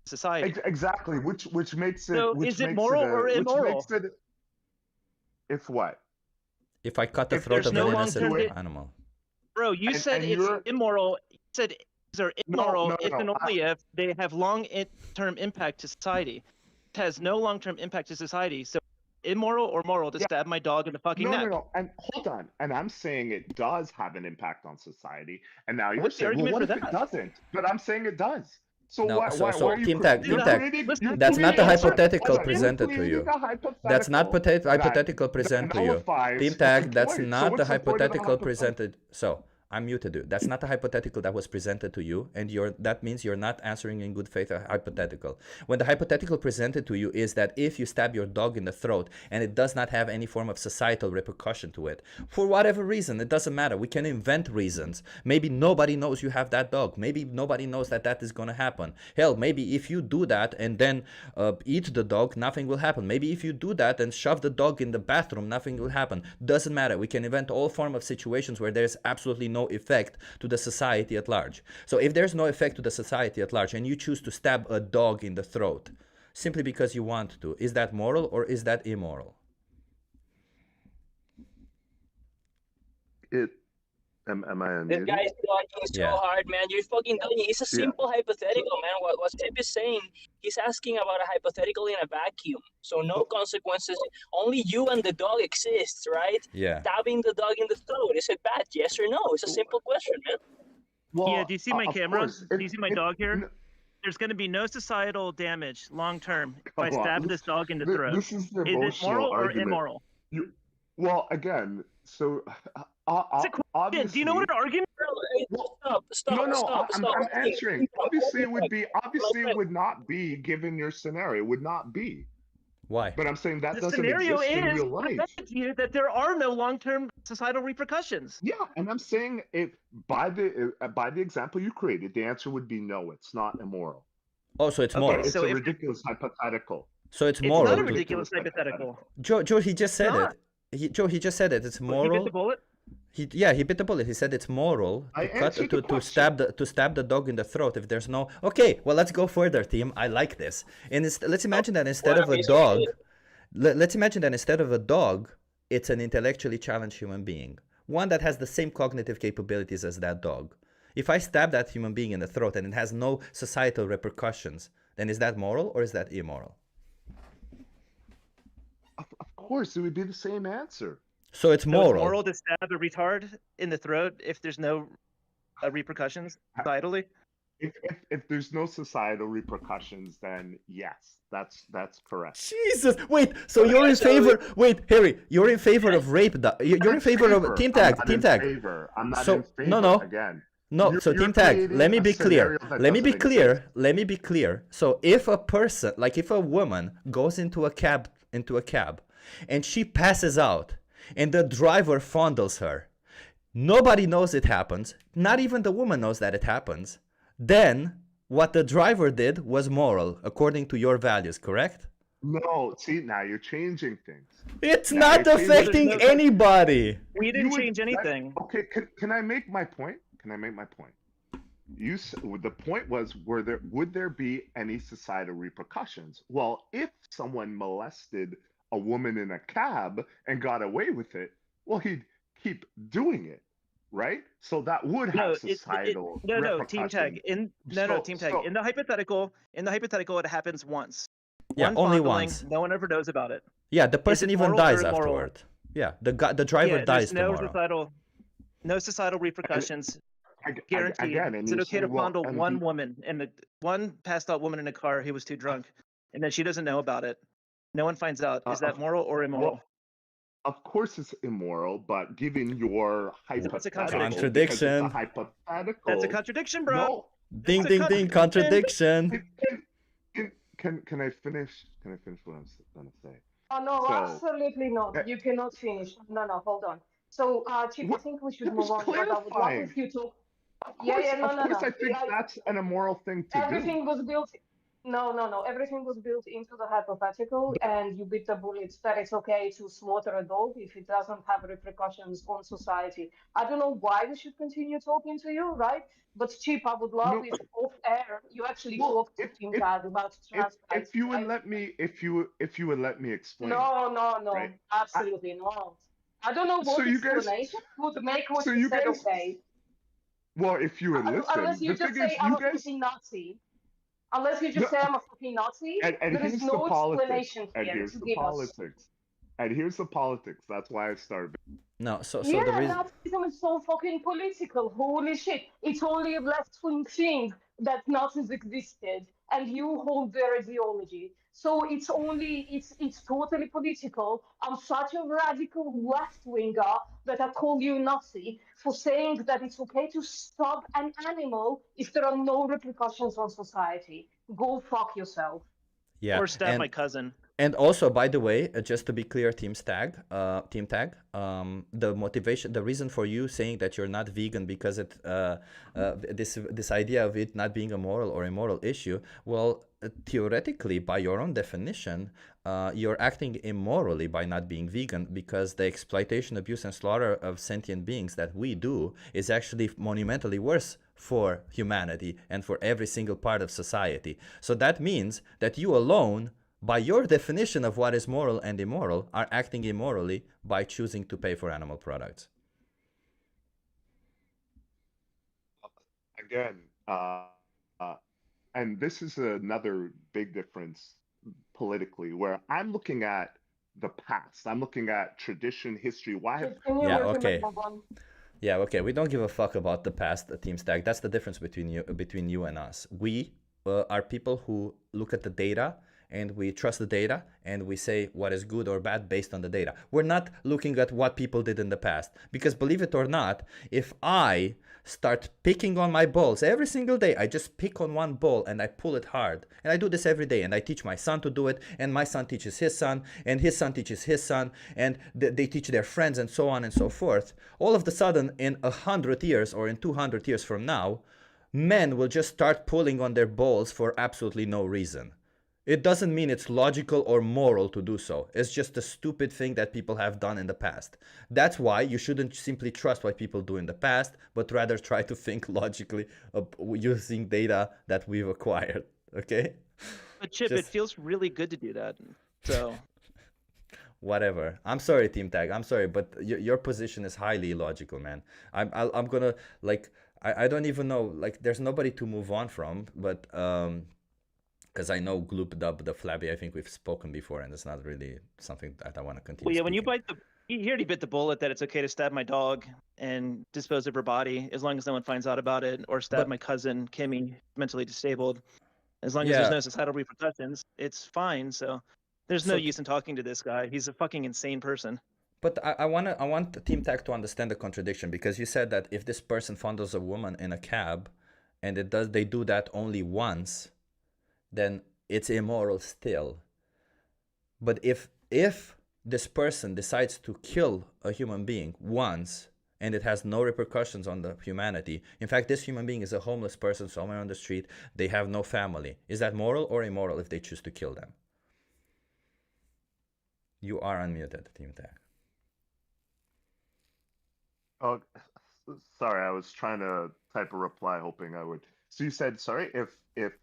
society. Exactly, which makes it. So which is it makes moral a- or which immoral? makes it- if what? If I cut the If throat there's of no an innocent long-term- animal. Bro, you And- said and it's you're- immoral. You said these are immoral no, if and no, only if they have long-term impact to society. has no long-term impact to society. So immoral or moral to stab my dog in the fucking neck? No. And hold on. And I'm saying it does have an impact on society. And now you're What's the saying, well, argument what for if it that? doesn't? But I'm saying it does. So No, why, so- why, so why are you Team Tag, you're Team Tag, creating- listen, you're that's not the creating- hypothetical hold on, presented to creating you. a That's not hypothetical hypothetical that present to you. nullifies Team the Tag, that's point. So not the what's the point of the hypothetical hypothetical? presented. So I'm muted you. That's not the hypothetical that was presented to you, and that means you're not answering in good faith a hypothetical. When the hypothetical presented to you is that if you stab your dog in the throat and it does not have any form of societal repercussion to it, for whatever reason, it doesn't matter. We can invent reasons. Maybe nobody knows you have that dog. Maybe nobody knows that is going to happen. Hell, maybe if you do that and then eat the dog, nothing will happen. Maybe if you do that and shove the dog in the bathroom, nothing will happen. Doesn't matter. We can invent all form of situations where there's absolutely no effect to the society at large. So if there's no effect to the society at large and you choose to stab a dog in the throat simply because you want to, is that moral or is that immoral? Am I This unmuted? guy's talking so Yeah. hard, man. You're fucking done. It's a simple hypothetical, man. What Tip is saying, he's asking about a hypothetical in a vacuum. So no consequences. Only you and the dog exists, right? Yeah. Stabbing the dog in the throat. Is it bad? Yes or no? It's a simple question, man. Well, Yeah, do you see my of camera? course. Do you see my dog here? There's going to be no societal damage long term if I Come on, stab this dog in the throat. This is the Is it emotional moral or argument. immoral? Well, again, so It's a question. obviously, Do you know what an argument? Stop. I'm answering. Obviously, it would not be given your scenario. It would not be. Why? But I'm saying that The doesn't scenario exist in is real life. that there are no long-term societal repercussions. Yeah, and I'm saying if by the example you created, the answer would be no. It's not immoral. Oh, so it's Okay, moral. It's so a if- ridiculous hypothetical. So it's It's moral. not a to- ridiculous hypothetical. Joe, he just said not. it. Joe, he just said it. It's Well, you moral. bit the bullet? He bit the bullet. He said it's moral I to cut answered the to stab the dog in the throat if there's no. Okay, well let's go further, team. I like this. And let's imagine that instead of a dog, let's imagine that instead of a dog, it's an intellectually challenged human being, one that has the same cognitive capabilities as that dog. If I stab that human being in the throat and it has no societal repercussions, then is that moral or is that immoral? Of course, it would be the same answer. So it's So moral. it's moral to stab a retard in the throat if there's no repercussions societally? If there's no societal repercussions, then yes, that's correct. Jesus, wait. So you're in favor? Wait, Harry, you're in favor of rape? You're in favor of Team Tag? Team Tag. I'm not So- in favor. no. Again. No, You're- so you're Team Tag, creating let me a be clear. scenario that Let me be doesn't clear. exist. Let me be clear. So if a person, like if a woman goes into a cab, and she passes out, and the driver fondles her, nobody knows it happens. Not even the woman knows that it happens. Then what the driver did was moral, according to your values, correct? No, see, now you're changing things. It's Now not you're changing- affecting anybody. We didn't You would- change anything. Okay, can I make my point? Can I make my point? The point was, would there be any societal repercussions? Well, if someone molested a woman in a cab and got away with it, well, he'd keep doing it, right? So that would have societal no, repercussions. Team Tag. Team Tag. So- In the hypothetical, it happens once. Yeah, One only fondling, once. No one ever knows about it. Yeah, the person it even moral or dies immoral? afterward. Yeah, the driver Yeah, dies there's tomorrow. no societal repercussions. Guaranteed. Again, and Is it you okay say, to well, fondle and one woman and one passed out woman in a car who was too drunk, and then she doesn't know about it? No one finds out. Is that moral or immoral? Well, of course, it's immoral, but given your hypothetical, contradiction. because it's a hypothetical. That's a contradiction, bro. No, Ding, ding, ding, contradiction. Can I finish? Can I finish what I'm gonna say? Oh, no, So- absolutely not. You cannot finish. No, hold on. So, Chip, I think we should move on. But I would love if you talk. Of course, No. I think that's an immoral thing to Everything was built. No. Everything was built into the hypothetical, and you bit the bullet that it's okay to slaughter a dog if it doesn't have repercussions on society. I don't know why we should continue talking to you, right? But Chip, I would love if off air you actually talk to Team Tag about trans rights. If you would let me, if you would let me explain. No, right? absolutely not. I don't know what So you guys- explanation would make what so you you said guys- okay. Well, if you would listen, Unless you the just thing is, say I you was guys. fucking Nazi. Unless you just say I'm a fucking Nazi, and there is here's the no politics. explanation And here here's to the give us. politics. And here's the politics. That's why I started. No, so Yeah, the reason. Nazism is so fucking political. Holy shit. It's only a left-wing thing that Nazis existed, and you hold their ideology. So it's totally political. I'm such a radical left-winger that I call you Nazi for saying that it's okay to stop an animal if there are no repercussions on society. Go fuck yourself. Yeah, Or stab my cousin. And also, by the way, just to be clear, Team Tag, the motivation, the reason for you saying that you're not vegan because this idea of it not being a moral or immoral issue, well, theoretically, by your own definition, you're acting immorally by not being vegan, because the exploitation, abuse, and slaughter of sentient beings that we do is actually monumentally worse for humanity and for every single part of society. So that means that you alone, by your definition of what is moral and immoral, are acting immorally by choosing to pay for animal products. Again, and this is another big difference politically, where I'm looking at the past. I'm looking at tradition, history. Why have... Yeah, okay. Yeah, okay. We don't give a fuck about the past, Team Stack. That's the difference between you and us. We are people who look at the data, and we trust the data, and we say what is good or bad based on the data. We're not looking at what people did in the past. Because believe it or not, if I start picking on my balls every single day, I just pick on one ball and I pull it hard. And I do this every day, and I teach my son to do it, and my son teaches his son, and his son teaches his son, and they teach their friends, and so on and so forth. All of a sudden, in 100 years or in 200 years from now, men will just start pulling on their balls for absolutely no reason. It doesn't mean it's logical or moral to do so. It's just a stupid thing that people have done in the past. That's why you shouldn't simply trust what people do in the past, but rather try to think logically using data that we've acquired. Okay? But Chip, it feels really good to do that. So whatever. I'm sorry, Team Tag. I'm sorry, but your position is highly illogical, man. I'm gonna, like, I don't even know, like, there's nobody to move on from, but because I know Gloop Dub the Flabby, I think we've spoken before, and it's not really something that I want to continue. Well, yeah, speaking. when you bite he already bit the bullet that it's okay to stab my dog and dispose of her body as long as no one finds out about it, or stab my cousin Kimmy, mentally disabled. As long as there's no societal repercussions, it's fine. So there's no use in talking to this guy. He's a fucking insane person. But I want Team Tag to understand the contradiction, because you said that if this person fondles a woman in a cab, and they do that only once, then it's immoral still. But if this person decides to kill a human being once, and it has no repercussions on the humanity, in fact, this human being is a homeless person somewhere on the street, they have no family, is that moral or immoral if they choose to kill them? You are unmuted, Team Tag. Oh, sorry, I was trying to type a reply hoping I would. So you said, sorry, if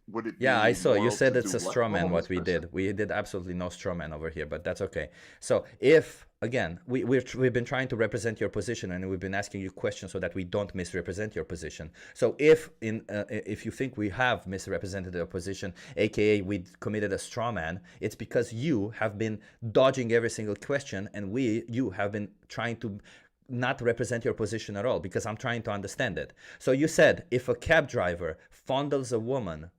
would it be I saw you moral said to it's do a straw man what we did. We did absolutely no straw man over here, but that's okay. So if, again, we've been trying to represent your position, and we've been asking you questions so that we don't misrepresent your position. So if you think we have misrepresented your position, aka we committed a straw man, it's because you have been dodging every single question, and you have been trying to not represent your position at all, because I'm trying to understand it. So you said if a cab driver fondles a woman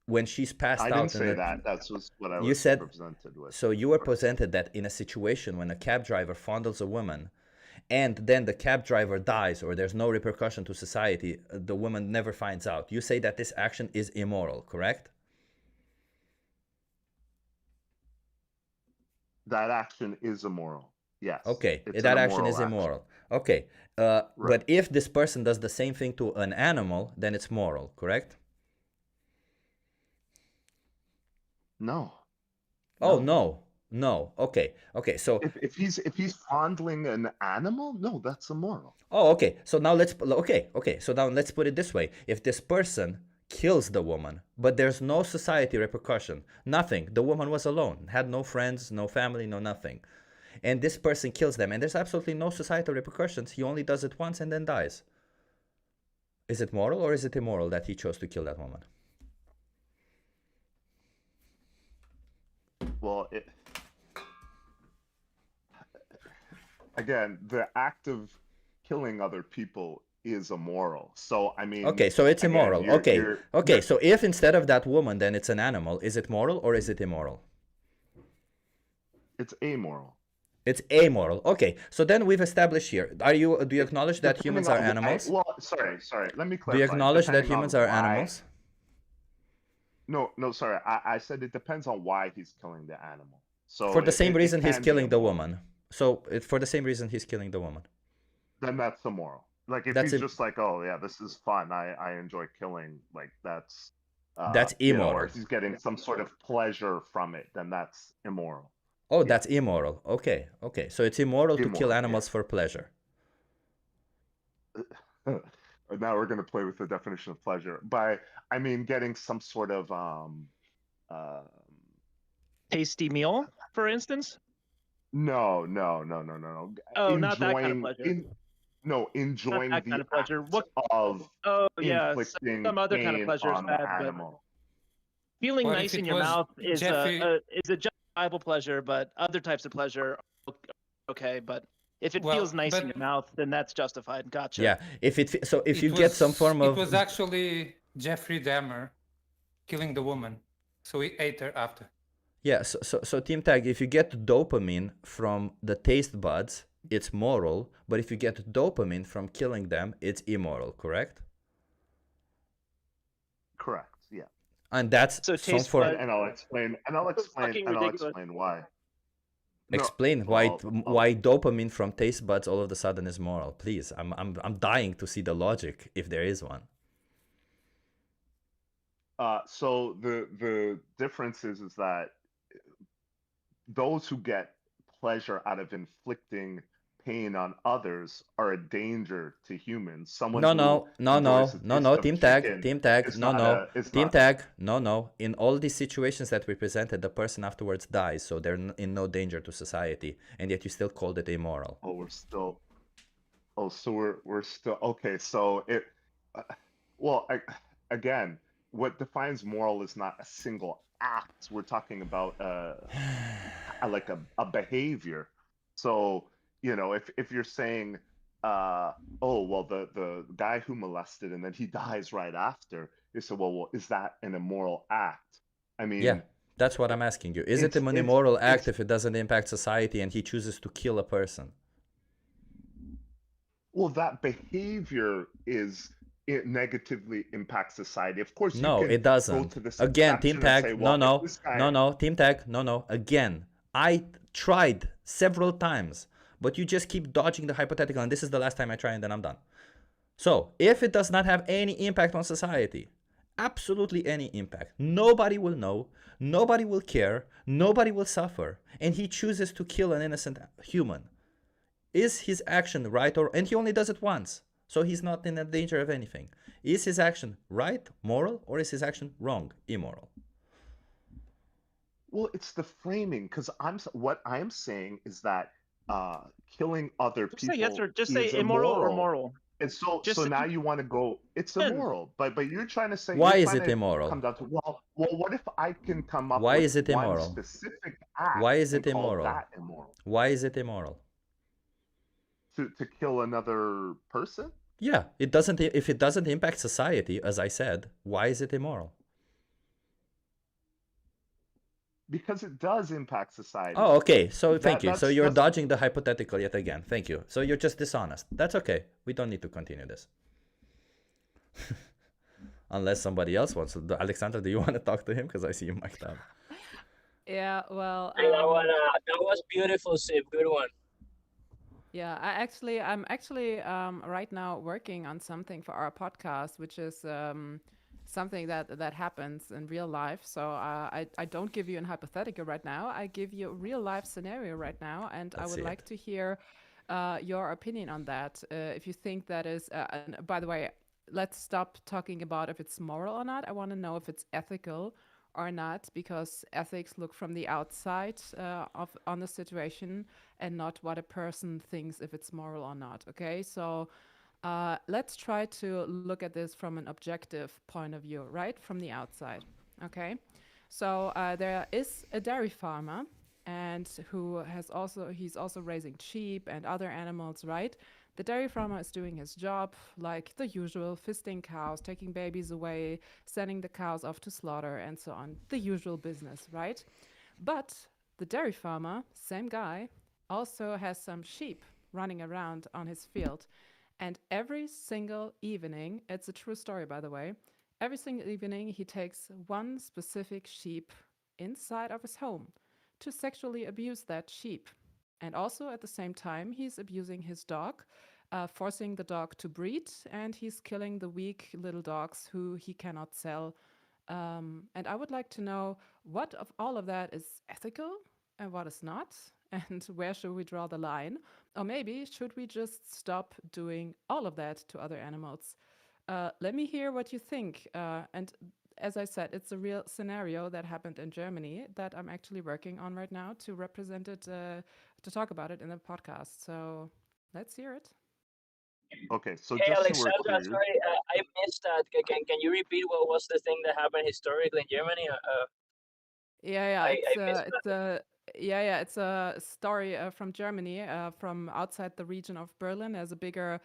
when she's passed out. I didn't say that. That's what I was represented with. So you were presented that in a situation when a cab driver fondles a woman, and then the cab driver dies, or there's no repercussion to society, the woman never finds out. You say that this action is immoral, correct? That action is immoral. Yes. Okay, that action is immoral. Okay, Right. but if this person does the same thing to an animal, then it's moral, correct? No. Oh, no. Okay. So if he's fondling an animal, no, that's immoral. oh, okay. So now let's So now let's put it this way: if this person kills the woman, but there's no society repercussion, nothing. The woman was alone, had no friends, no family, no nothing. And this person kills them, and there's absolutely no societal repercussions. He only does it once and then dies. Is it moral or is it immoral that he chose to kill that woman? Well, again, the act of killing other people is immoral. So I mean, Okay, so it's again, immoral. you're- Okay, you're- okay. you're- So if instead of that woman, then it's an animal, is it moral or is it immoral? it's amoral. It's amoral. Okay, so then we've established here. Do you acknowledge that Depending humans are on animals? well, sorry. Let me clarify. Do you acknowledge that Depending on humans are why- animals? No, sorry. I said it depends on why he's killing the animal. So For the same it reason he's can be killing the immoral. woman. So for the same reason he's killing the woman. Then that's immoral. Like if That's he's it. just like, oh yeah, this is fun. I enjoy killing. Like that's That's you know, or immoral. if he's getting some sort of pleasure from it, then that's immoral. Oh, that's immoral. Okay, okay. So it's immoral to kill Immoral, animals for pleasure. Now we're gonna play with the definition of pleasure. By I mean getting some sort of Tasty meal, for instance. no. Oh, not that kind of Enjoying- pleasure. enjoying that the kind of pleasure. act What- of Oh yeah, inflicting some other kind of pain pleasure is on the bad, but animal. feeling What if nice in it your was mouth is Jeffrey- a justifiable pleasure, but other types of pleasure, okay. But if it Well, feels nice in but- your mouth, then that's justified. Gotcha. Yeah. If It you get some form of It was actually Jeffrey Dahmer killing the woman, so he ate her after. Yeah, so Team Tag, if you get dopamine from the taste buds, it's moral, but if you get dopamine from killing them, it's immoral, correct? Correct. Yeah. And that's So some taste form. bud- And I'll explain. And I'll explain. fucking And I'll ridiculous. explain why. No, Explain well, why dopamine from taste buds all of a sudden is moral, please. I'm dying to see the logic if there is one. So the difference is that those who get pleasure out of inflicting pain on others are a danger to humans. Someone No, who enjoys a taste of Team Tag, chicken Team Tag, is no, not no, a- is Team not- Tag, no. In all these situations that we presented, the person afterwards dies, so they're in no danger to society, and yet you still called it immoral. Oh, we're still. Oh, so we're still okay. So it. Well, again, what defines moral is not a single act. We're talking about like a behavior. So you know, if you're saying, oh well, the guy who molested and then he dies right after, you say, well, is that an immoral act? I mean, Yeah, that's what I'm asking you. Is it an it's- immoral act it's- if it doesn't impact society and he chooses to kill a person? well, that behavior it negatively impacts society. Of course, you No, can it go doesn't. to this Again, exception Team and Tag, say, no, well, if no, this guy- no, Team Tag, no. Again, I tried several times, but you just keep dodging the hypothetical, and this is the last time I try, and then I'm done. So, if it does not have any impact on society, absolutely any impact, nobody will know, nobody will care, nobody will suffer, and he chooses to kill an innocent human. Is his action right and he only does it once, so he's not in a danger of anything. Is his action right, moral, or is his action wrong, immoral? Well, it's the framing because what I'm saying is that killing other Just people say yes or just is say immoral or moral. And so Just so say- now you want to go, it's Then- immoral, but you're trying to say Why you're is trying it to immoral? Come down to well, what if I can come up Why with is it one immoral? specific act? Why is it and call immoral? That immoral Why is it immoral? to kill another person? Yeah, it doesn't. If it doesn't impact society, as I said, why is it immoral? Because it does impact society. Oh, okay. So That- thank you. So that's- you're that's- dodging the hypothetical yet again. Thank you. So you're just dishonest. That's okay. We don't need to continue this. Unless somebody else wants to. Alexandra, do you want to talk to him? Because I see you mic'd up. Yeah, well, That was beautiful, Sib. Good one. yeah, I'm actually right now working on something for our podcast, which is something that happens in real life. So I don't give you an hypothetical right now. I give you a real life scenario right now, and I Let's would see like it. to hear your opinion on that. If you think that is, and by the way, let's stop talking about if it's moral or not. I want to know if it's ethical or not, because ethics look from the outside on the situation and not what a person thinks if it's moral or not. Okay, so let's try to look at this from an objective point of view, right, from the outside. Okay, So there is a dairy farmer, and he's also raising sheep and other animals, right? The dairy farmer is doing his job like the usual, fisting cows, taking babies away, sending the cows off to slaughter, and so on. The usual business, right? But the dairy farmer, same guy, also has some sheep running around on his field. And every single evening, it's a true story, by the way, every single evening he takes one specific sheep inside of his home to sexually abuse that sheep. And also at the same time, he's abusing his dog, forcing the dog to breed, and he's killing the weak little dogs who he cannot sell. And I would like to know what of all of that is ethical and what is not, and where should we draw the line? Or maybe should we just stop doing all of that to other animals? Let me hear what you think. And as I said, it's a real scenario that happened in Germany that I'm actually working on right now to represent it, to talk about it in the podcast. So let's hear it. Okay, so Hey, just so we're Alexandra, clear, sorry, I missed that. Can you repeat what was the thing that happened historically in Germany? It's a story from Germany, from outside the region of Berlin. There's a bigger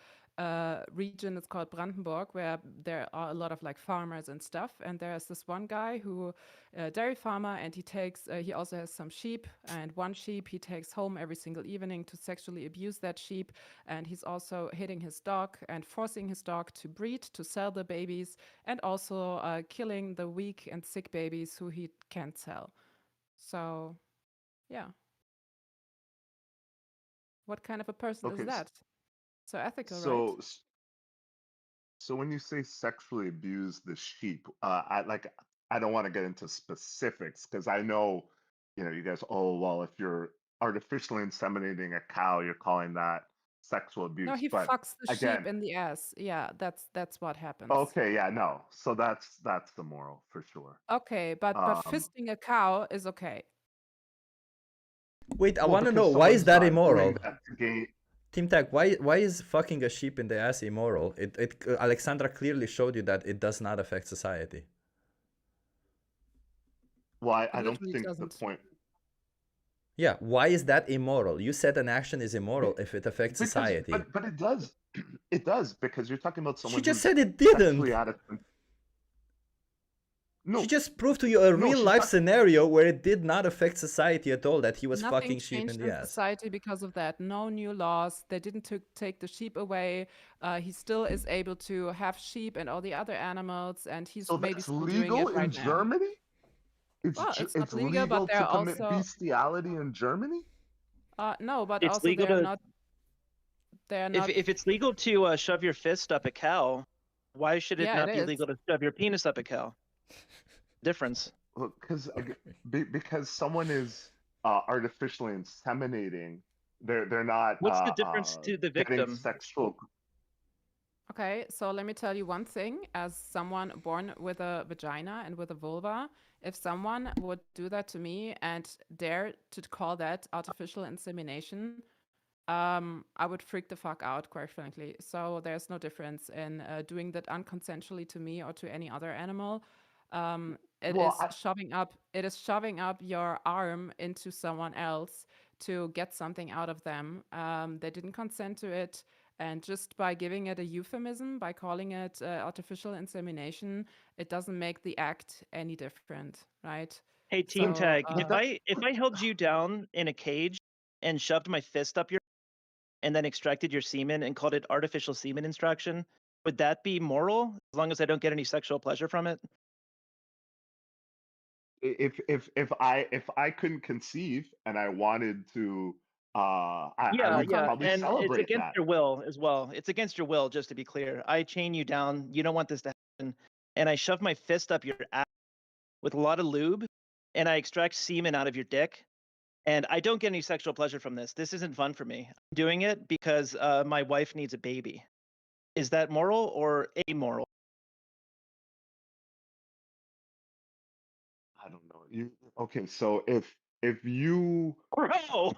region, it's called Brandenburg, where there are a lot of like farmers and stuff. And there's this one guy who, dairy farmer, and he also has some sheep, and one sheep he takes home every single evening to sexually abuse that sheep. And he's also hitting his dog and forcing his dog to breed, to sell the babies, and also killing the weak and sick babies who he can't sell. So, yeah. What kind of a person okay, is that? So ethical, right? So when you say sexually abuse the sheep, I don't want to get into specifics because I know, you guys, oh well, if you're artificially inseminating a cow, you're calling that sexual abuse. No, he But fucks the again, sheep in the ass. Yeah, that's what happens. okay, yeah, no. So that's the moral for sure. Okay, but fisting a cow is okay. Wait, I Well, want to because know, why is someone's that not immoral? doing that to gain. Team Tech, why is fucking a sheep in the ass immoral? Alexandra clearly showed you that it does not affect society. Well, I It don't literally think the doesn't. point. Yeah, why is that immoral? You said an action is immoral if it affects Because, society. but it does. It does, because you're talking about someone She just who's said it didn't. sexually out of. No, She just proved to you a no, real she's life not. scenario where it did not affect society at all, that he was Nothing fucking sheep in changed the in ass. society because of that. No new laws. They didn't take the sheep away. He still is able to have sheep and all the other animals, and he's So maybe that's still doing legal it right in now. Germany? Well, it's not It's legal, but legal they're to commit also bestiality in Germany? no, but It's also legal they're to not. They're not. if it's legal to shove your fist up a cow, why should it Yeah, not it be is. legal to shove your penis up a cow? Difference. Well, because someone is artificially inseminating, they're not What's the difference to the getting victim? sexual. Okay, so let me tell you one thing. As someone born with a vagina and with a vulva, if someone would do that to me and dare to call that artificial insemination, I would freak the fuck out, quite frankly. So there's no difference in doing that unconsensually to me or to any other animal. It Well, is shoving up your arm into someone else to get something out of them. They didn't consent to it. And just by giving it a euphemism, by calling it artificial insemination, it doesn't make the act any different, right? Hey, Team So, Tag, if I held you down in a cage and shoved my fist up your and then extracted your semen and called it artificial semen extraction, would that be moral as long as I don't get any sexual pleasure from it? If I couldn't conceive and I wanted to, I Yeah, would yeah, probably and it's celebrate against that. your will as well. It's against your will, just to be clear. I chain you down. You don't want this to happen, and I shove my fist up your ass with a lot of lube, and I extract semen out of your dick, and I don't get any sexual pleasure from this. This isn't fun for me. I'm doing it because my wife needs a baby. Is that moral or amoral? I don't know. Okay, so if you Bro,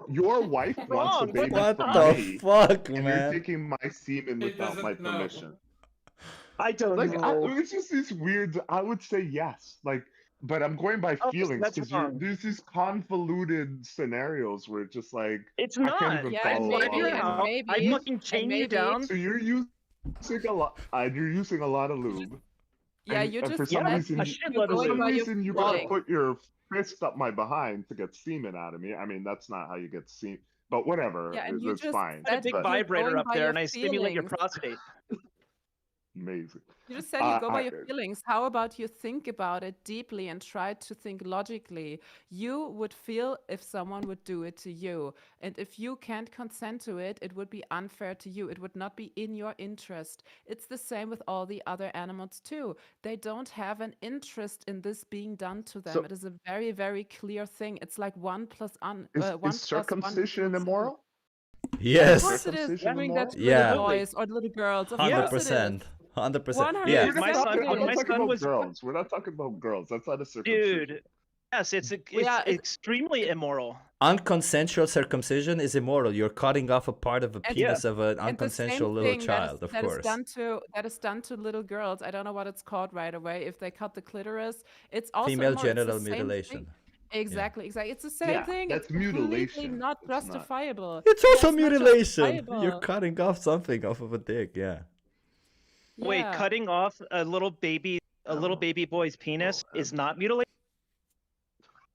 your wife wants a wrong. baby What from the me, fuck, and you're man? taking my semen He without my doesn't know. permission. I don't Like, know. it's just this weird. I would say yes. Like, but I'm going by Oh, feelings that's because wrong. there's these convoluted scenarios where it's just like It's I can't not. even Yeah, I follow flood along. your and house. I maybe, fucking and chain you maybe, down. So you're using a lot. You're using a lot of lube. Yeah, And, you and just for some Yeah, said reason, a you- shitload you're of for going some lube. by your reason, you gotta feelings. put your fist up my behind to get semen out of me. I mean, that's not how you get semen. But whatever, Yeah, and you that's just fine. Put a said big But you're vibrator going up by there your and I stimulate your feelings. prostate. amazing. You just said you go by I, your feelings. How about you think about it deeply and try to think logically? You would feel if someone would do it to you. And if you can't consent to it, it would be unfair to you. It would not be in your interest. It's the same with all the other animals too. They don't have an interest in this being done to them. so It is a very, very clear thing. It's like 1 plus is 1 plus 1 circumcision equals 2. immoral? Of Yes. course it is Circumcision doing that immoral? to little Yeah. boys or little girls. Of Yeah. course it is. 100%. 100%. 100% Yeah. Dude, my it son, is. when I'm my not talking son about was, girls. We're not talking about girls. That's not a circumcision. dude, yes, it's Yeah, extremely immoral. Unconsensual circumcision is immoral. You're cutting off a part of the And- penis of an and the same unconsensual little thing child, of that course. is done to little girls. I don't know what it's called right away. If they cut the clitoris, it's also Female immoral. It's the genital same mutilation. thing. Exactly, exactly. It's the same Yeah, thing. that's It's completely mutilation. not It's not. justifiable. It's also Yeah, it's not mutilation. You're justifiable. cutting off something off of a dick, yeah. Wait, Yeah. cutting off a little baby boy's penis is not mutilation?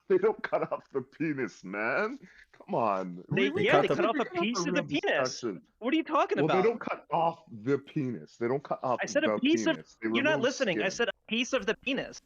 They don't cut off the penis, man. Come on. They We cut can't- we off a can have piece of the real penis. discussion. What are you talking Well, about? they don't cut off the penis. They don't cut off I said a the piece of. penis. They You're not remove listening. I skin. said a piece of the penis.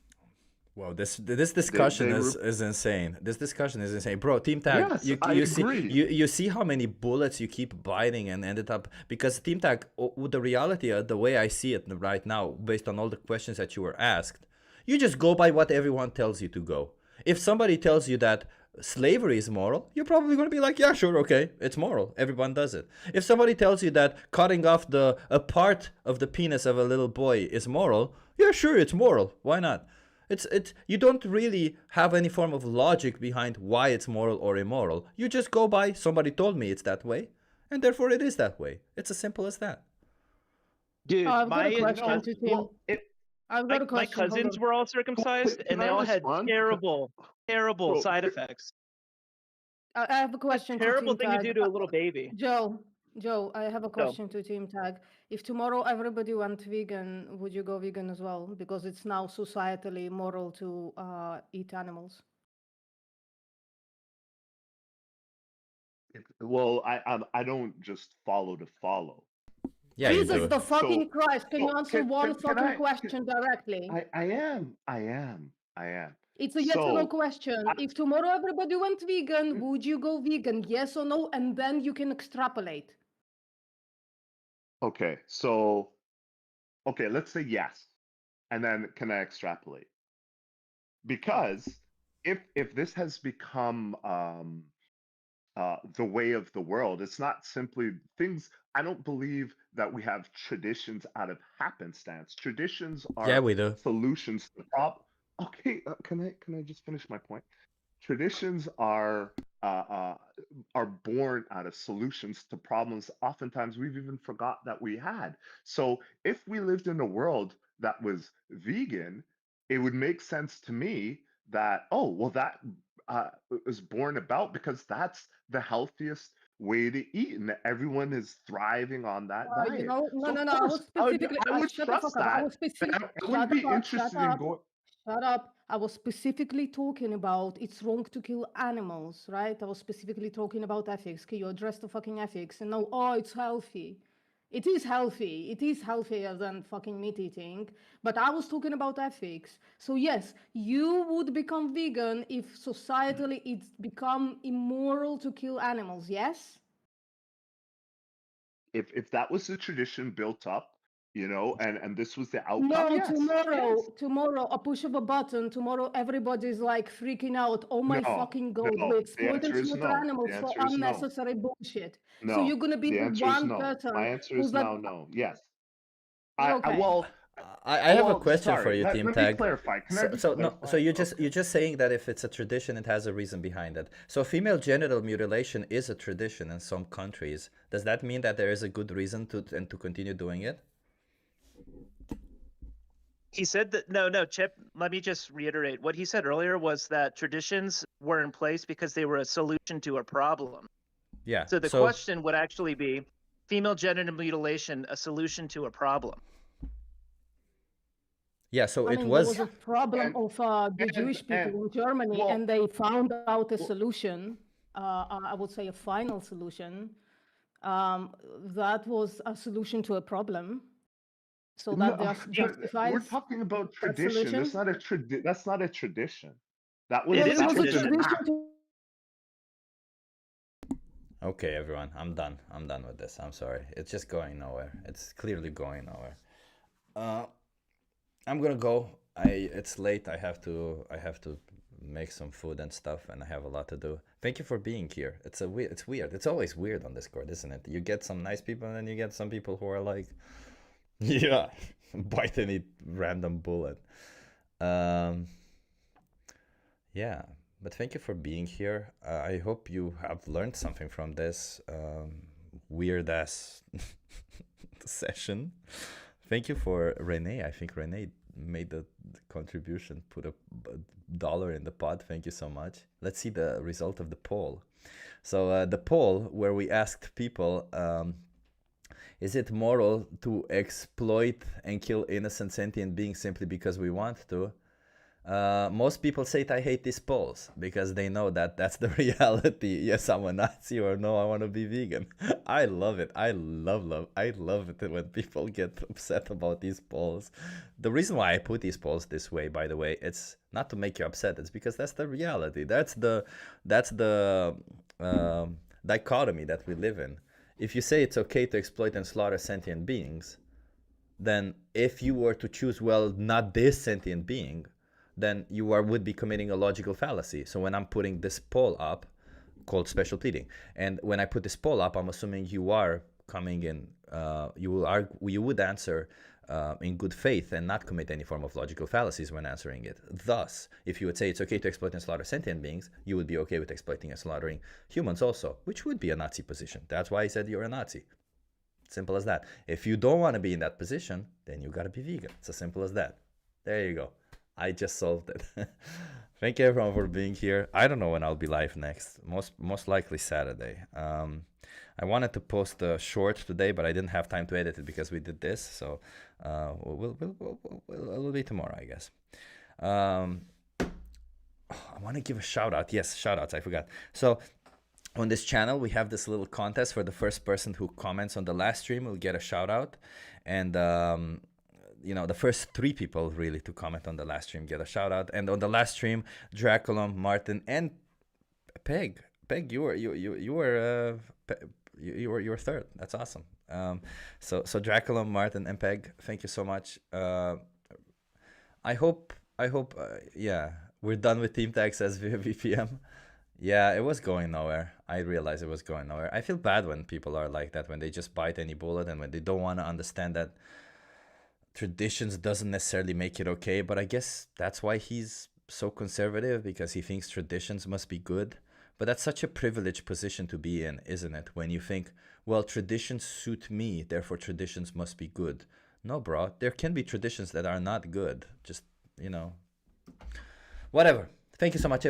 Wow, this discussion they is insane. This discussion is insane, bro. Team Tag, Yes, you I see agree. you see how many bullets you keep biting and ended up because Team Tag, the reality, the way I see it right now, based on all the questions that you were asked, you just go by what everyone tells you to go. If somebody tells you that slavery is moral, you're probably going to be like, yeah, sure, okay, it's moral. Everyone does it. If somebody tells you that cutting off a part of the penis of a little boy is moral, yeah, sure, it's moral. Why not? You don't really have any form of logic behind why it's moral or immoral. You just go by somebody told me it's that way, and therefore it is that way. It's as simple as that. Dude, I've got a my question to Tim. Well, I've got my a question. hold cousins on. were all circumcised, Can and they I all had respond? terrible Bro, side effects. I have a question to Terrible Team thing to Tag. do to a little baby. Joe, I have a question to Team Tag. If tomorrow everybody went vegan, would you go vegan as well? Because it's now societally moral to eat animals. Well, I don't just follow to follow. Yeah, you Jesus do. the fucking Christ! Can you Oh, answer one can fucking I- question directly? I am. It's a yes or no So, question. If tomorrow everybody went vegan, would you go vegan? Yes or no? And then you can extrapolate. okay, let's say yes, and then can I extrapolate? Because if this has become the way of the world, it's not simply things. I don't believe that we have traditions out of happenstance. Traditions are Yeah, we do. solutions to problem. Okay, can I just finish my point? Traditions are born out of solutions to problems oftentimes we've even forgot that we had. So if we lived in a world that was vegan, it would make sense to me that, oh, well, that was born about because that's the healthiest way to eat, and everyone is thriving on that diet. You know, no, So no, of no. I course, was specifically. I would shut the trust fuck up. I that. was specific. And I wouldn't be interested in going. Shut up. I was specifically talking about it's wrong to kill animals, right? I was specifically talking about ethics. Can you address the fucking ethics? And now, oh, it's healthy. It is healthy. It is healthier than fucking meat eating. But I was talking about ethics. So yes, you would become vegan if societally it's become immoral to kill animals. Yes? If that was the tradition built up, you know, and this was the outcome, No, yes, tomorrow, a push of a button. Tomorrow, everybody's like freaking out. Oh my No, fucking god, no, we the exploit and answer is slaughter no. animals The for answer is no. unnecessary bullshit. So No, you're gonna be the the answer is one no. person My answer who's is like, now no. Yes. Okay. Well, I have a well, question for sorry, you, let Team me Tag. clarify. Can I So, just so no, clarify? so you're just saying that if it's a tradition, it has a reason behind it. So female genital mutilation is a tradition in some countries. Does that mean that there is a good reason to continue doing it? He said that no, Chip, let me just reiterate. What he said earlier was that traditions were in place because they were a solution to a problem. Yeah. So the question would actually be, female genital mutilation a solution to a problem? Yeah, so I it mean, was. there was a problem of the Jewish people in Germany, and they found out a solution. I would say a final solution. That was a solution to a problem. So that justifies. We're talking about that tradition. solution. That's not a That's not a tradition. That was. It is a that was an tradition. act. Okay, everyone, I'm done. I'm done with this. I'm sorry. It's just going nowhere. It's clearly going nowhere. I'm gonna go. It's late. I have to make some food and stuff, and I have a lot to do. Thank you for being here. It's weird. It's always weird on Discord, isn't it? You get some nice people, and then you get some people who are like, yeah, bite any random bullet. Yeah, but thank you for being here. I hope you have learned something from this weird ass session. Thank you for Renee. I think Renee made the contribution, put a $1 in the pot. Thank you so much. Let's see the result of the poll. So the poll where we asked people, is it moral to exploit and kill innocent sentient beings simply because we want to? Most people say I hate these polls because they know that that's the reality. Yes, I'm a Nazi, or no, I want to be vegan. I love it. I love it when people get upset about these polls. The reason why I put these polls this way, by the way, it's not to make you upset. It's because that's the reality. That's the dichotomy that we live in. If you say it's okay to exploit and slaughter sentient beings, then if you were to choose, well, not this sentient being, then you would be committing a logical fallacy. So when I'm putting this poll up, called special pleading, and when I put this poll up, I'm assuming you are coming in, you would answer in good faith and not commit any form of logical fallacies when answering it. Thus, if you would say it's okay to exploit and slaughter sentient beings, you would be okay with exploiting and slaughtering humans also, which would be a Nazi position. That's why I said you're a Nazi. Simple as that. If you don't want to be in that position, then you gotta be vegan. It's as simple as that. There you go. I just solved it. Thank you everyone for being here. I don't know when I'll be live next. Most likely Saturday. I wanted to post a short today, but I didn't have time to edit it because we did this. So it'll be tomorrow, I guess. I want to give a shout out. Yes, shout outs. I forgot. So on this channel, we have this little contest for the first person who comments on the last stream will get a shout out. And you know, the first 3 people really to comment on the last stream get a shout out. And on the last stream, Draculum, Martin, and Peg, you were third. That's awesome. So Draculum, Martin, and Peg, thank you so much. I hope yeah, we're done with team tags as VPM. Yeah, it was going nowhere. I realized it was going nowhere. I feel bad when people are like that, when they just bite any bullet and when they don't want to understand that traditions doesn't necessarily make it okay. But I guess that's why he's so conservative, because he thinks traditions must be good. But that's such a privileged position to be in, isn't it? When you think, well, traditions suit me, therefore traditions must be good. No, bro, there can be traditions that are not good. Just, you know, whatever. Thank you so much, everyone.